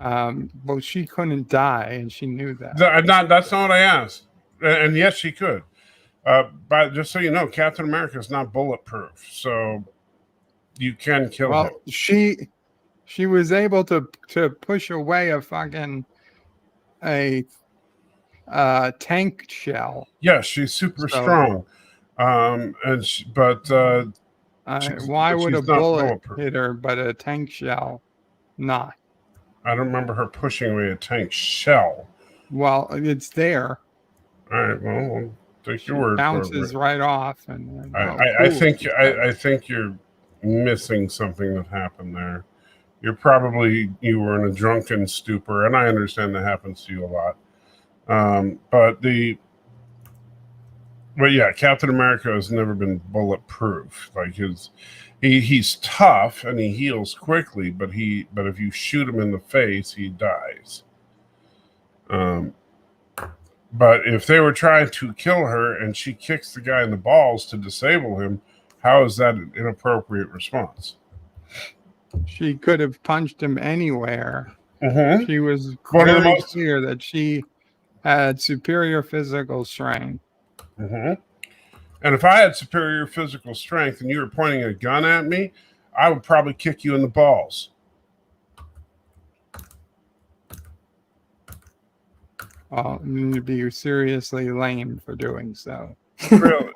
[SPEAKER 3] Well, she couldn't die, and she knew that.
[SPEAKER 5] That's not what I asked. And yes, she could. But just so you know, Captain America is not bulletproof, so you can kill him.
[SPEAKER 3] She was able to push away a fucking tank shell.
[SPEAKER 5] Yes, she's super strong. Why
[SPEAKER 3] would a bullet hit her, but a tank shell not?
[SPEAKER 5] I don't remember her pushing away a tank shell.
[SPEAKER 3] Well, it's there.
[SPEAKER 5] All right. Well, I'll take your word for it.
[SPEAKER 3] Bounces right off, and
[SPEAKER 5] I think you're missing something that happened there. You were in a drunken stupor, and I understand that happens to you a lot. But yeah, Captain America has never been bulletproof. Like he's tough and he heals quickly, but if you shoot him in the face, he dies. But if they were trying to kill her and she kicks the guy in the balls to disable him, how is that an inappropriate response?
[SPEAKER 3] She could have punched him anywhere.
[SPEAKER 5] Mm-hmm.
[SPEAKER 3] She was very clear that she had superior physical strength.
[SPEAKER 5] Mm-hmm. And if I had superior physical strength and you were pointing a gun at me, I would probably kick you in the balls.
[SPEAKER 3] Oh, you'd be seriously lame for doing so.
[SPEAKER 5] Really?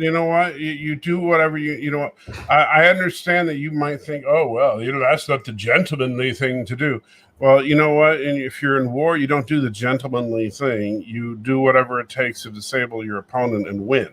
[SPEAKER 5] You know what? You do whatever you know what? I understand that you might think, oh, well, that's not the gentlemanly thing to do. Well, you know what? And if you're in war, you don't do the gentlemanly thing. You do whatever it takes to disable your opponent and win.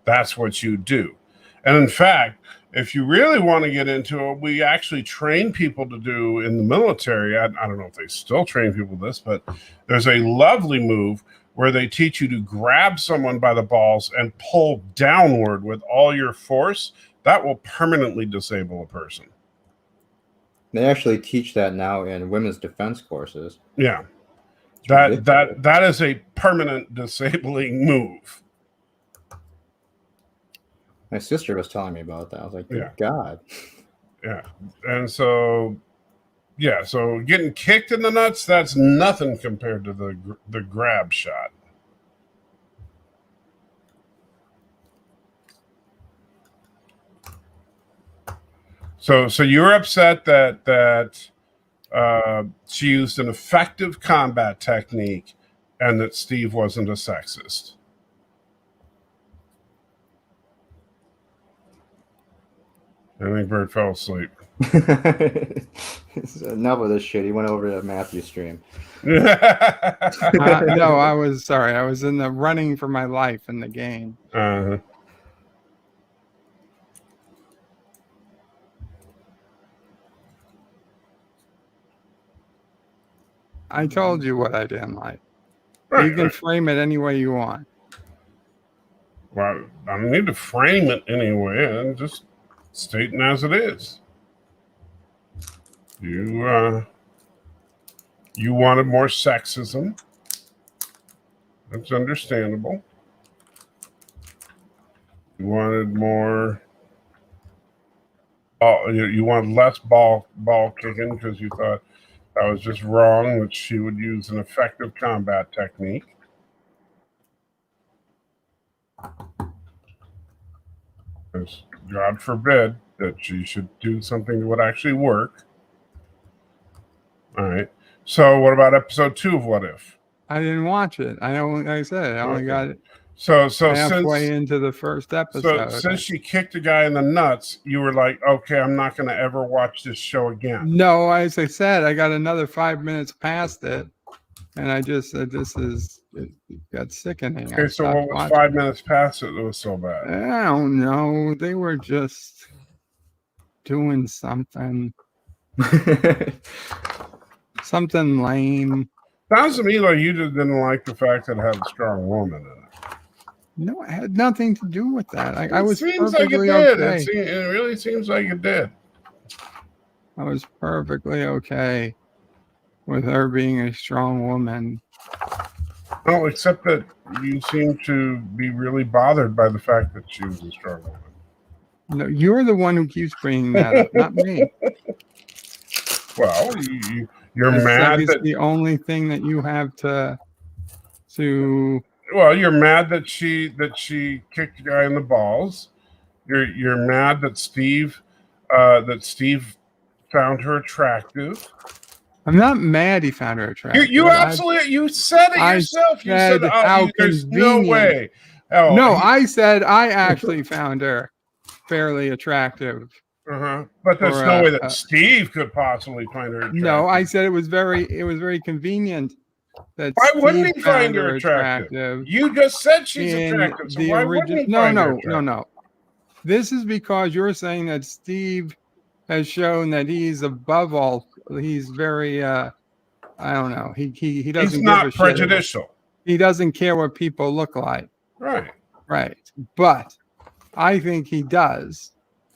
[SPEAKER 5] That's what you do. And in fact, if you really want to get into it, we actually train people to do in the military. I don't know if they still train people this, but there's a lovely move where they teach you to grab someone by the balls and pull downward with all your force. That will permanently disable a person.
[SPEAKER 1] They actually teach that now in women's defense courses.
[SPEAKER 5] Yeah.
[SPEAKER 1] It's
[SPEAKER 5] That
[SPEAKER 1] ridiculous.
[SPEAKER 5] that is a permanent disabling move.
[SPEAKER 1] My sister was telling me about that. I was like, good
[SPEAKER 5] Yeah.
[SPEAKER 1] God.
[SPEAKER 5] Yeah. And so yeah, so getting kicked in the nuts, that's nothing compared to the grab shot. So you're upset that she used an effective combat technique and that Steve wasn't a sexist. I think Bird fell asleep.
[SPEAKER 1] Enough of this shit. He went over to Matthew's stream.
[SPEAKER 3] No, I was sorry. I was in the running for my life in the game.
[SPEAKER 5] Uh-huh.
[SPEAKER 3] I told you what I didn't like.
[SPEAKER 5] Right,
[SPEAKER 3] You can
[SPEAKER 5] right.
[SPEAKER 3] frame it any way you want.
[SPEAKER 5] Well, I don't need to frame it anyway. I'm just stating as it is. You wanted more sexism. That's understandable. You wanted more. You wanted less ball kicking because you thought that was just wrong. That she would use an effective combat technique. Because God forbid that she should do something that would actually work. All right. So, what about episode 2 of What If?
[SPEAKER 3] I didn't watch it. I only, like I said, I only got it
[SPEAKER 5] So
[SPEAKER 3] halfway
[SPEAKER 5] since
[SPEAKER 3] into the first
[SPEAKER 5] so
[SPEAKER 3] episode.
[SPEAKER 5] since she kicked a guy in the nuts, you were like, okay, I'm not going to ever watch this show again.
[SPEAKER 3] No, as I said, I got another 5 minutes past it, and I just said, it got sickening.
[SPEAKER 5] Okay,
[SPEAKER 3] I
[SPEAKER 5] so
[SPEAKER 3] stopped
[SPEAKER 5] what was
[SPEAKER 3] watching.
[SPEAKER 5] 5 minutes past it that was so bad?
[SPEAKER 3] I don't know. They were just doing something lame.
[SPEAKER 5] Sounds to me like you just didn't like the fact that it had a strong woman in it.
[SPEAKER 3] No, it had nothing to do with that. I
[SPEAKER 5] It
[SPEAKER 3] was
[SPEAKER 5] seems like it
[SPEAKER 3] perfectly
[SPEAKER 5] did.
[SPEAKER 3] okay.
[SPEAKER 5] It really seems like it did.
[SPEAKER 3] I was perfectly okay with her being a strong woman.
[SPEAKER 5] No, except that you seem to be really bothered by the fact that she was a strong woman.
[SPEAKER 3] No, you're the one who keeps bringing that up, not me.
[SPEAKER 5] Well, you're
[SPEAKER 3] It's
[SPEAKER 5] mad
[SPEAKER 3] like it's
[SPEAKER 5] that
[SPEAKER 3] the only thing that you have to.
[SPEAKER 5] well, you're mad that she kicked the guy in the balls. You're mad that Steve found her attractive.
[SPEAKER 3] I'm not mad he found her attractive.
[SPEAKER 5] You absolutely you said it yourself. You said, there's no way. Oh,
[SPEAKER 3] no, I said I actually found her fairly attractive.
[SPEAKER 5] But there's no way that Steve could possibly find her attractive.
[SPEAKER 3] No, I said it was very convenient that
[SPEAKER 5] why
[SPEAKER 3] Steve
[SPEAKER 5] wouldn't he
[SPEAKER 3] found
[SPEAKER 5] find her attractive? You just said she's attractive. So why wouldn't he find her attractive?
[SPEAKER 3] No. This is because you're saying that Steve has shown that he's above all. He's very I don't know. He doesn't.
[SPEAKER 5] He's not
[SPEAKER 3] give a
[SPEAKER 5] prejudicial.
[SPEAKER 3] Shit. He doesn't care what people look like.
[SPEAKER 5] Right.
[SPEAKER 3] But I think he does,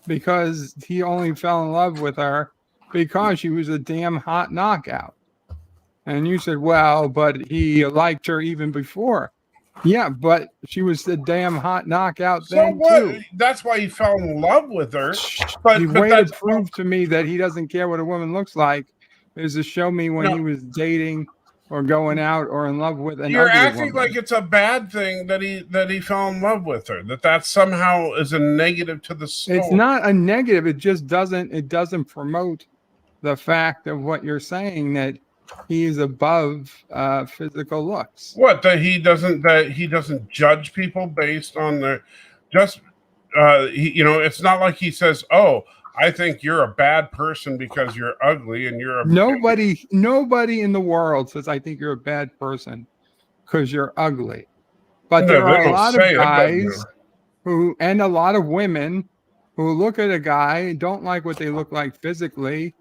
[SPEAKER 3] because he only fell in love with her because she was a damn hot knockout. And you said, well, but he liked her even before. Yeah, but she was a damn hot knockout then too.
[SPEAKER 5] That's why he fell in love with her.
[SPEAKER 3] The way to prove to me that he doesn't care what a woman looks like is to show me when he was dating or going out or in love with an
[SPEAKER 5] You're
[SPEAKER 3] ugly
[SPEAKER 5] acting
[SPEAKER 3] woman.
[SPEAKER 5] like it's a bad thing that he fell in love with her. That somehow is a negative to the story.
[SPEAKER 3] It's not a negative. It just doesn't promote the fact of what you're saying, that he is above physical looks.
[SPEAKER 5] What, that he doesn't judge people based on their it's not like he says, "Oh, I think you're a bad person because you're ugly and you're a..."
[SPEAKER 3] Nobody in the world says, "I think you're a bad person because you're ugly." But there are a lot of guys and a lot of women who look at a guy, don't like what they look like physically,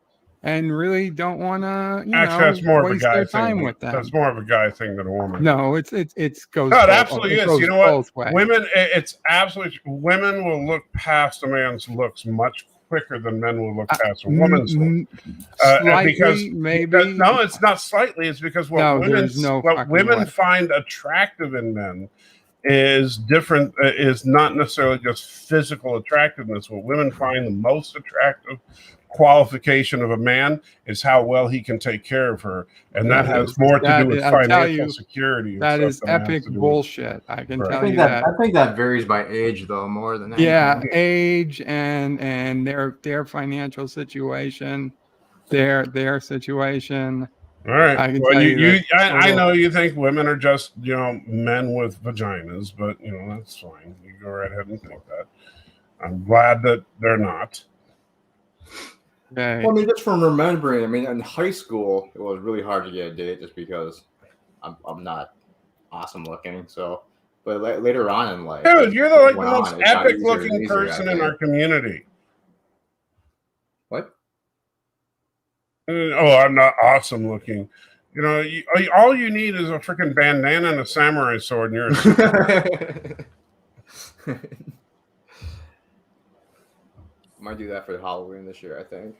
[SPEAKER 3] and really don't want to,
[SPEAKER 5] that's more
[SPEAKER 3] waste
[SPEAKER 5] of a guy
[SPEAKER 3] their time
[SPEAKER 5] thing.
[SPEAKER 3] with them.
[SPEAKER 5] That's more of a guy thing than a woman.
[SPEAKER 3] No, it goes.
[SPEAKER 5] No, it absolutely is. You know what?
[SPEAKER 3] Ways.
[SPEAKER 5] Women, it's absolutely. Women will look past a man's looks much quicker than men will look past a woman's look.
[SPEAKER 3] Slightly, maybe.
[SPEAKER 5] No, it's not slightly. It's because what women find attractive in men is different. Is not necessarily just physical attractiveness. What women find the most attractive qualification of a man is how well he can take care of her, and that has more to do with financial security.
[SPEAKER 3] That is epic bullshit. I can tell you that.
[SPEAKER 1] I think that varies by age, though, more than anything.
[SPEAKER 3] Yeah, age and their financial situation, their situation.
[SPEAKER 5] All right.
[SPEAKER 3] I can tell you
[SPEAKER 5] I know you think women are just men with vaginas, but that's fine. You go right ahead and think that. I'm glad that they're not.
[SPEAKER 3] Okay.
[SPEAKER 1] Well, I mean, just from remembering, I mean, in high school, it was really hard to get a date just because I'm not awesome looking. So, but later on in life,
[SPEAKER 5] dude, you're the most epic looking person in our community.
[SPEAKER 1] What?
[SPEAKER 5] Oh, I'm not awesome looking. All you need is a freaking bandana and a samurai sword, and you're
[SPEAKER 1] might do that for Halloween this year, I think.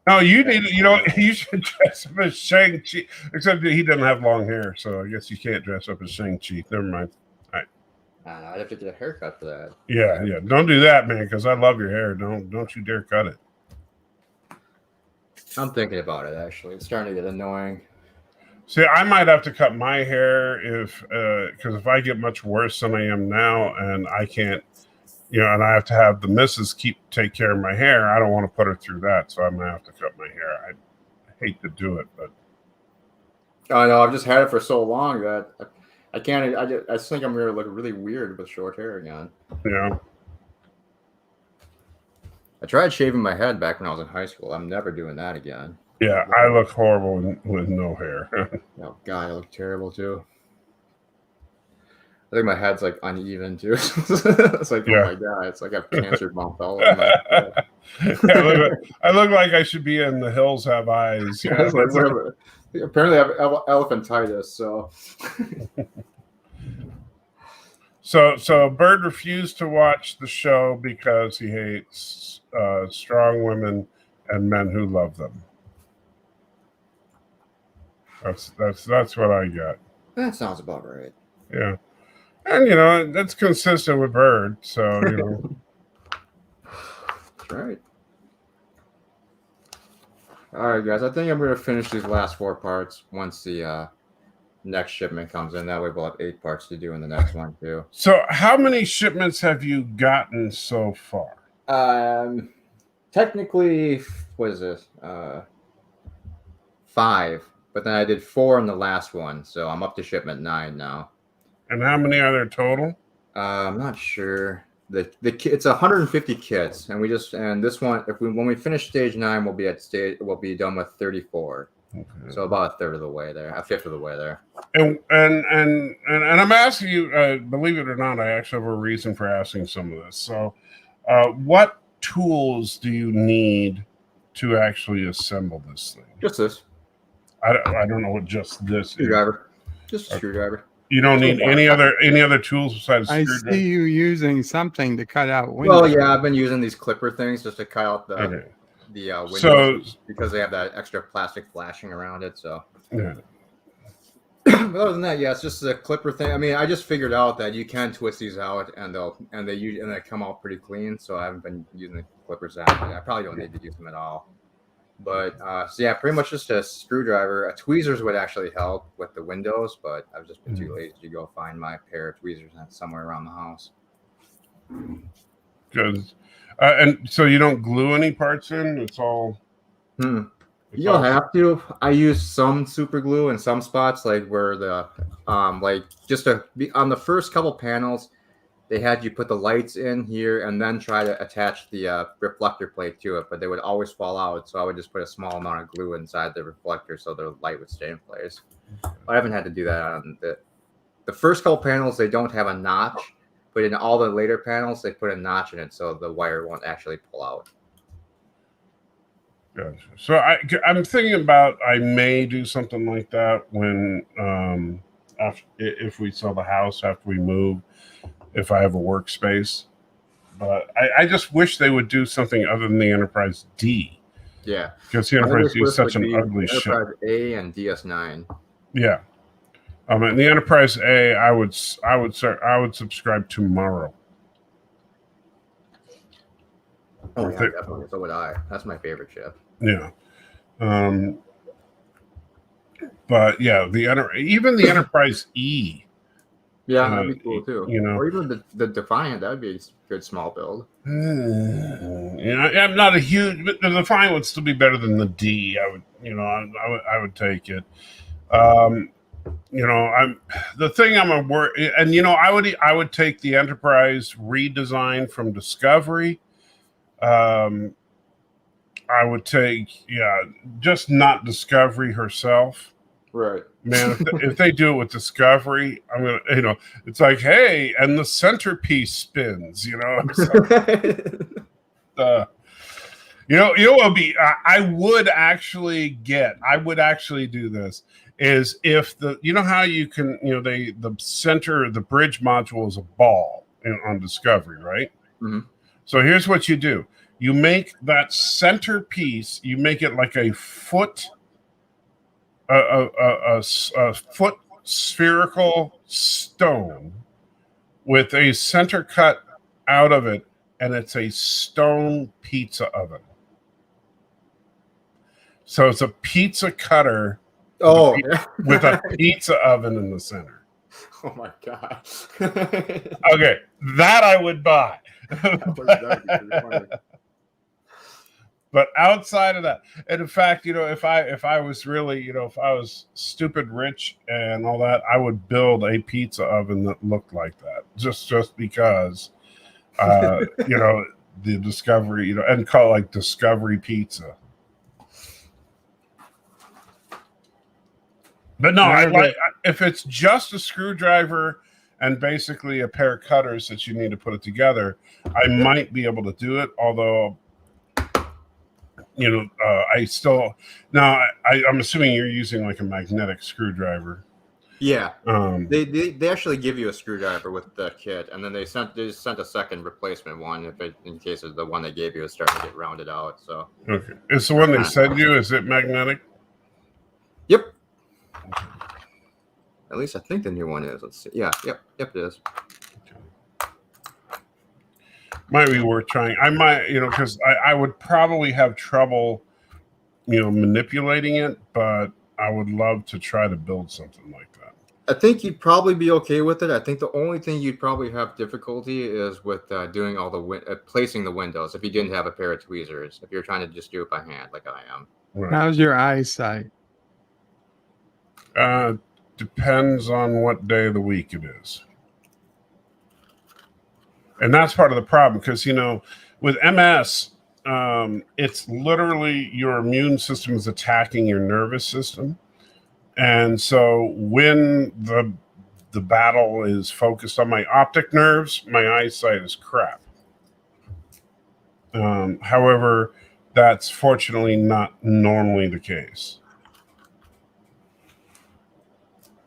[SPEAKER 5] No, you need. You should dress up as Shang-Chi. Except that he doesn't have long hair, so I guess you can't dress up as Shang-Chi. Never mind. All right.
[SPEAKER 1] I'd have to get a haircut for that.
[SPEAKER 5] Yeah. Don't do that, man, because I love your hair. Don't you dare cut it.
[SPEAKER 1] I'm thinking about it, actually. It's starting to get annoying.
[SPEAKER 5] See, I might have to cut my hair because if I get much worse than I am now, and I can't. And I have to have the missus take care of my hair. I don't want to put her through that, so I'm gonna have to cut my hair. I hate to do it, but
[SPEAKER 1] I know I've just had it for so long that I can't. I just think I'm gonna look really weird with short hair again.
[SPEAKER 5] Yeah.
[SPEAKER 1] I tried shaving my head back when I was in high school. I'm never doing that again.
[SPEAKER 5] Yeah, I look horrible with no hair.
[SPEAKER 1] Oh God, I look terrible too. I think my head's like uneven too. It's like, oh my God, it's like I have cancer bump all over my head.
[SPEAKER 5] I look like I should be in The Hills Have Eyes.
[SPEAKER 1] Yeah, apparently I have elephantitis.
[SPEAKER 5] So Bird refused to watch the show because he hates strong women and men who love them. That's what I got.
[SPEAKER 1] That sounds about right.
[SPEAKER 5] Yeah. And that's consistent with Bird, so
[SPEAKER 1] That's right. All right, guys. I think I'm going to finish these last 4 parts once the next shipment comes in. That way, we'll have 8 parts to do in the next one too.
[SPEAKER 5] So, how many shipments have you gotten so far?
[SPEAKER 1] Technically, what is this? 5, but then I did 4 in the last one, so I'm up to shipment 9 now.
[SPEAKER 5] And how many are there total?
[SPEAKER 1] I'm not sure. It's 150 kits, and this one, when we finish stage 9, we'll be done with 34. Okay. So about a third of the way there, a fifth of the way there.
[SPEAKER 5] And I'm asking you, believe it or not, I actually have a reason for asking some of this. So, what tools do you need to actually assemble this thing?
[SPEAKER 1] Just this.
[SPEAKER 5] I don't know what just this
[SPEAKER 1] screwdriver. Just a screwdriver.
[SPEAKER 5] You don't need any other tools besides screwdriver?
[SPEAKER 3] I see you using something to cut out windows.
[SPEAKER 1] Well, yeah, I've been using these clipper things just to cut out the windows because they have that extra plastic flashing around it. So,
[SPEAKER 5] yeah.
[SPEAKER 1] But other than that, yeah, it's just a clipper thing. I mean, I just figured out that you can twist these out and they come out pretty clean. So I haven't been using the clippers that much. I probably don't need to use them at all. But so yeah, pretty much just a screwdriver. Tweezers would actually help with the windows, but I've just been too lazy to go find my pair of tweezers somewhere around the house.
[SPEAKER 5] Good. And so you don't glue any parts in? It's all.
[SPEAKER 1] You don't have to. I use some super glue in some spots, like where the just to be on the first couple panels. They had you put the lights in here and then try to attach the reflector plate to it, but they would always fall out. So I would just put a small amount of glue inside the reflector so the light would stay in place. I haven't had to do that on the first couple panels. They don't have a notch, but in all the later panels, they put a notch in it so the wire won't actually pull out.
[SPEAKER 5] Gotcha. So I'm thinking about I may do something like that when if we sell the house after we move. If I have a workspace, But I just wish they would do something other than the Enterprise D.
[SPEAKER 1] Yeah.
[SPEAKER 5] Because the
[SPEAKER 1] My
[SPEAKER 5] Enterprise
[SPEAKER 1] wish
[SPEAKER 5] D is
[SPEAKER 1] list
[SPEAKER 5] such
[SPEAKER 1] would
[SPEAKER 5] an
[SPEAKER 1] be
[SPEAKER 5] ugly ship.
[SPEAKER 1] Enterprise A and DS9.
[SPEAKER 5] Yeah. And the Enterprise A, I would subscribe tomorrow.
[SPEAKER 1] Oh yeah, definitely. So would I. That's my favorite ship.
[SPEAKER 5] Yeah. But yeah, even the Enterprise E.
[SPEAKER 1] Yeah, that'd be cool too.
[SPEAKER 5] You know,
[SPEAKER 1] or even the Defiant. That'd be a good small build.
[SPEAKER 5] I'm not a huge, but the Defiant would still be better than the D. I would take it. I'm the thing I'm a worry, and I would take the Enterprise redesign from Discovery. I would take just not Discovery herself.
[SPEAKER 1] Right.
[SPEAKER 5] Man, if they do it with Discovery, I'm gonna, it's like, hey, and the centerpiece spins, So, what would be? I would actually do this is if how you can, the center, the bridge module is a ball on Discovery, right?
[SPEAKER 1] Mm-hmm.
[SPEAKER 5] So here's what you do: you make that centerpiece, you make it like a foot. A foot spherical stone with a center cut out of it, and it's a stone pizza oven. So it's a pizza cutter with a pizza oven in the center.
[SPEAKER 1] Oh my god.
[SPEAKER 5] Okay, that I would buy. But outside of that, and in fact, if I was really, if I was stupid rich and all that, I would build a pizza oven that looked like that, just because, the Discovery, and call it like Discovery Pizza. But no, if it's just a screwdriver and basically a pair of cutters that you need to put it together, I might be able to do it, although. I'm assuming you're using like a magnetic screwdriver.
[SPEAKER 1] Yeah. They actually give you a screwdriver with the kit, and then they sent a second replacement one in case of the one they gave you is starting to get rounded out. So
[SPEAKER 5] okay, it's the one they sent you. Is it magnetic?
[SPEAKER 1] Yep. At least I think the new one is. Let's see. Yeah. Yep. It is.
[SPEAKER 5] Might be worth trying. I might, because I would probably have trouble, manipulating it, but I would love to try to build something like that.
[SPEAKER 1] I think you'd probably be okay with it. I think the only thing you'd probably have difficulty is with doing all the placing the windows. If you didn't have a pair of tweezers, if you're trying to just do it by hand, like I am.
[SPEAKER 3] Right. How's your eyesight?
[SPEAKER 5] Depends on what day of the week it is. And that's part of the problem because, with MS, it's literally your immune system is attacking your nervous system. And so when the battle is focused on my optic nerves, my eyesight is crap. However, that's fortunately not normally the case.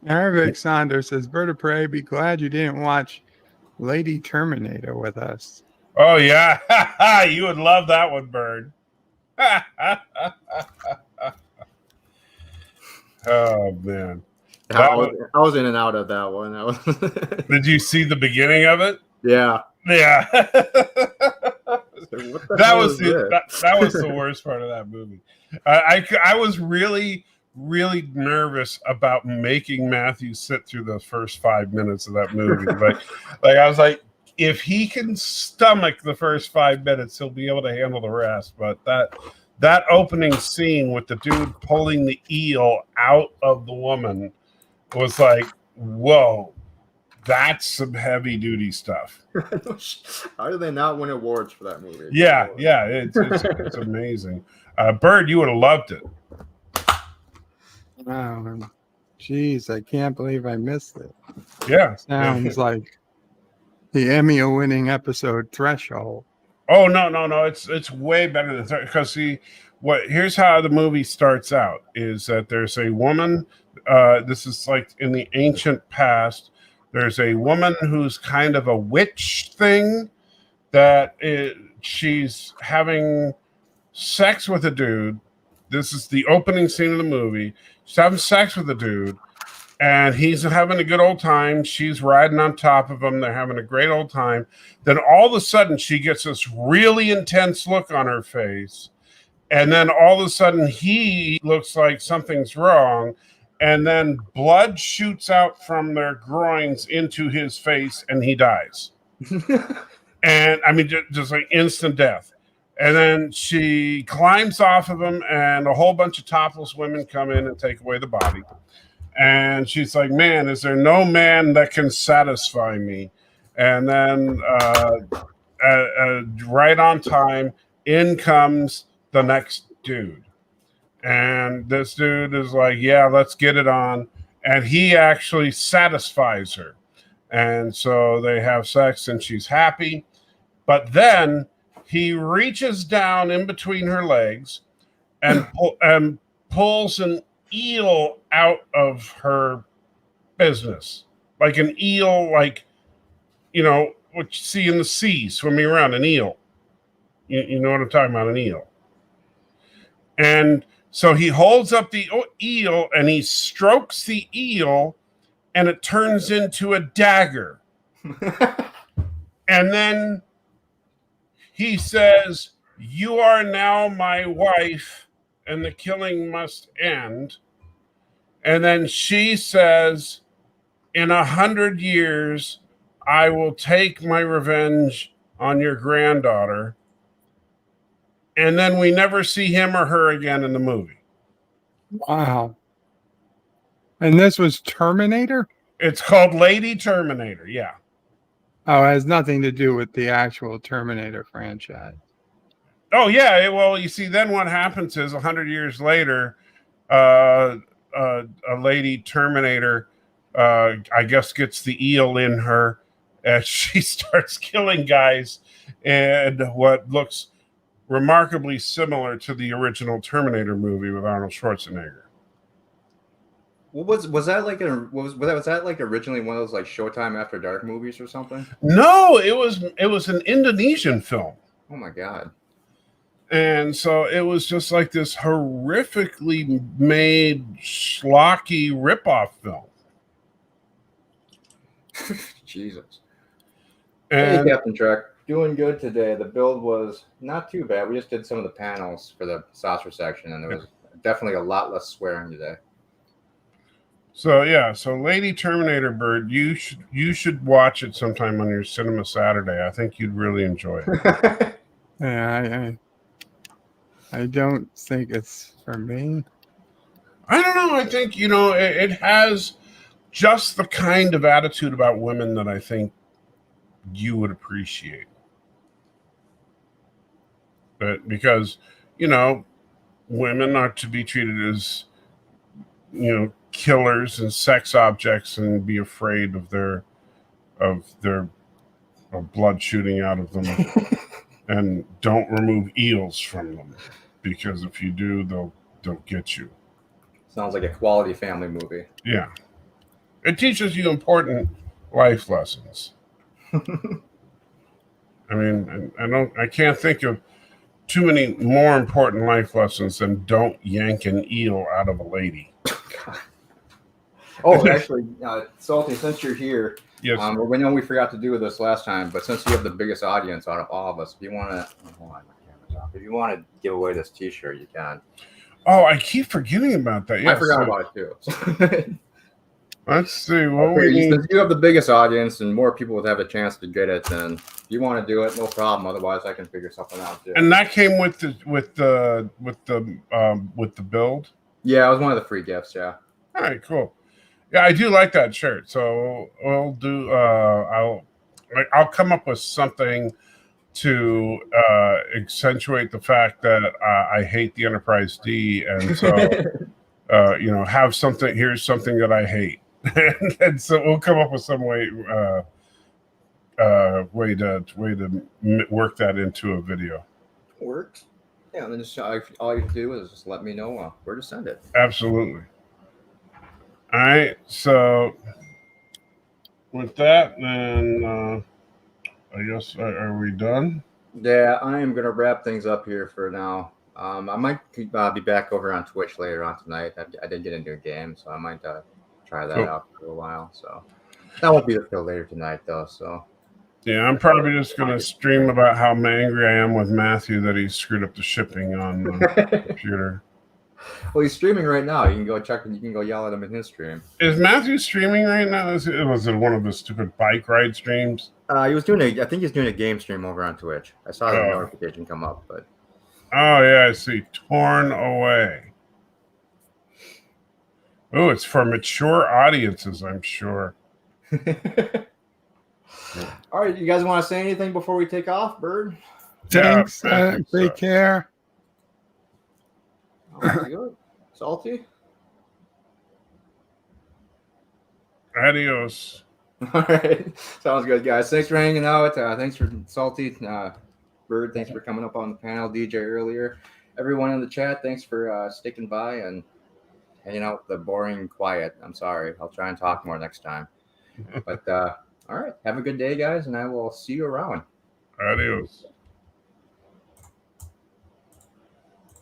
[SPEAKER 3] Aravic Saunders says, Vertebrae, be glad you didn't watch Lady Terminator with us.
[SPEAKER 5] Oh, yeah. You would love that one, Bird. Oh, man.
[SPEAKER 1] I was in and out of that one.
[SPEAKER 5] Did you see the beginning of it?
[SPEAKER 1] Yeah.
[SPEAKER 5] Yeah. That was the worst part of that movie. I was really, really nervous about making Matthew sit through the first 5 minutes of that movie. like I was like, if he can stomach the first 5 minutes, he'll be able to handle the rest. But that opening scene with the dude pulling the eel out of the woman was like, whoa, that's some heavy duty stuff.
[SPEAKER 1] How did they not win awards for that movie?
[SPEAKER 5] Yeah, it's amazing. Bird, you would have loved it.
[SPEAKER 3] Wow, jeez, I can't believe I missed it.
[SPEAKER 5] Yeah,
[SPEAKER 3] sounds like the Emmy-winning episode threshold.
[SPEAKER 5] Oh no! It's way better than because here's how the movie starts out is that there's a woman. This is like in the ancient past. There's a woman who's kind of a witch thing that she's having sex with a dude. This is the opening scene of the movie. She's having sex with a dude, and he's having a good old time. She's riding on top of him. They're having a great old time. Then all of a sudden, she gets this really intense look on her face. And then all of a sudden, he looks like something's wrong. And then blood shoots out from their groins into his face, and he dies. And I mean, just like instant death. And then she climbs off of him, and a whole bunch of topless women come in and take away the body. And she's like, man, is there no man that can satisfy me? And then right on time, in comes the next dude. And this dude is like, yeah, let's get it on. And he actually satisfies her. And so they have sex, and she's happy. But then he reaches down in between her legs and pulls an eel out of her business, like an eel, like, you know, what you see in the sea swimming around, an eel. You know what I'm talking about, an eel. And so he holds up the eel and he strokes the eel, and it turns into a dagger. And then he says, you are now my wife, and the killing must end. And then she says, in 100 years, I will take my revenge on your granddaughter. And then we never see him or her again in the movie.
[SPEAKER 3] Wow. And this was Terminator?
[SPEAKER 5] It's called Lady Terminator, yeah.
[SPEAKER 3] Oh, it has nothing to do with the actual Terminator franchise.
[SPEAKER 5] Oh, yeah. Well, you see, then what happens is 100 years later, a lady Terminator, I guess, gets the eel in her, and she starts killing guys in what looks remarkably similar to the original Terminator movie with Arnold Schwarzenegger.
[SPEAKER 1] Was that like was that like originally one of those like Showtime After Dark movies or something?
[SPEAKER 5] No, it was an Indonesian film.
[SPEAKER 1] Oh my god.
[SPEAKER 5] And so it was just like this horrifically made schlocky ripoff film.
[SPEAKER 1] Jesus.
[SPEAKER 5] And
[SPEAKER 1] hey, Captain Trek, doing good today. The build was not too bad. We just did some of the panels for the saucer section, and there was definitely a lot less swearing today.
[SPEAKER 5] so yeah, so Lady Terminator Bird, you should watch it sometime on your Cinema Saturday. I think you'd really enjoy it.
[SPEAKER 3] Yeah, I don't think it's for me.
[SPEAKER 5] I don't know. I think, you know, it has just the kind of attitude about women that I think you would appreciate. But because, you know, women are to be treated as, you know, killers and sex objects, and be afraid of their blood shooting out of them. And don't remove eels from them, because if you do, they'll get you.
[SPEAKER 1] Sounds like a quality family movie.
[SPEAKER 5] Yeah. It teaches you important life lessons. I mean, I can't think of too many more important life lessons than don't yank an eel out of a lady.
[SPEAKER 1] Oh, actually, Salty, since you're here,
[SPEAKER 5] Yes.
[SPEAKER 1] we know we forgot to do this last time, but since you have the biggest audience out of all of us, if you want to, hold on, my camera's off. If you want to give away this T-shirt, you can.
[SPEAKER 5] Oh, I keep forgetting about that. Yes.
[SPEAKER 1] I forgot about it too.
[SPEAKER 5] Let's see. What we need.
[SPEAKER 1] Since you have the biggest audience and more people would have a chance to get it, then if you want to do it, no problem. Otherwise, I can figure something out too.
[SPEAKER 5] And that came with the build.
[SPEAKER 1] Yeah, it was one of the free gifts. Yeah.
[SPEAKER 5] All right, cool. Yeah, I do like that shirt. So we'll do. I'll come up with something to accentuate the fact that I hate the Enterprise D, and so you know, have something. Here's something that I hate, and so we'll come up with some way to work that into a video.
[SPEAKER 1] Works. Yeah, and then just all you have to do is just let me know where to send it.
[SPEAKER 5] Absolutely. All right, so with that, then I guess are we done?
[SPEAKER 1] Yeah, I am gonna wrap things up here for now. I might be back over on Twitch later on tonight. I did get into a game, so I might try that
[SPEAKER 5] Cool.
[SPEAKER 1] out for a while. So that won't be the show later tonight, though. So
[SPEAKER 5] Yeah, I'm probably just gonna stream about how angry I am with Matthew that he screwed up the shipping on the computer.
[SPEAKER 1] Well, he's streaming right now. You can go check and you can go yell at him in his stream.
[SPEAKER 5] Is Matthew streaming right now? Was it one of the stupid bike ride streams?
[SPEAKER 1] He was I think he's doing a game stream over on Twitch. I saw the notification come up, but
[SPEAKER 5] Oh yeah, I see. Torn Away. Oh, it's for mature audiences, I'm sure.
[SPEAKER 1] all right, you guys want to say anything before we take off, Bird?
[SPEAKER 3] Thanks.
[SPEAKER 5] Yeah, I think so.
[SPEAKER 3] Take care.
[SPEAKER 1] Good. Salty.
[SPEAKER 5] Adios.
[SPEAKER 1] All right, sounds good, guys. Thanks for hanging out. Thanks for Salty. Bird, thanks for coming up on the panel. DJ earlier. Everyone in the chat, thanks for sticking by and hanging out with the boring quiet. I'm sorry. I'll try and talk more next time. But all right, have a good day, guys, and I will see you around.
[SPEAKER 5] Adios.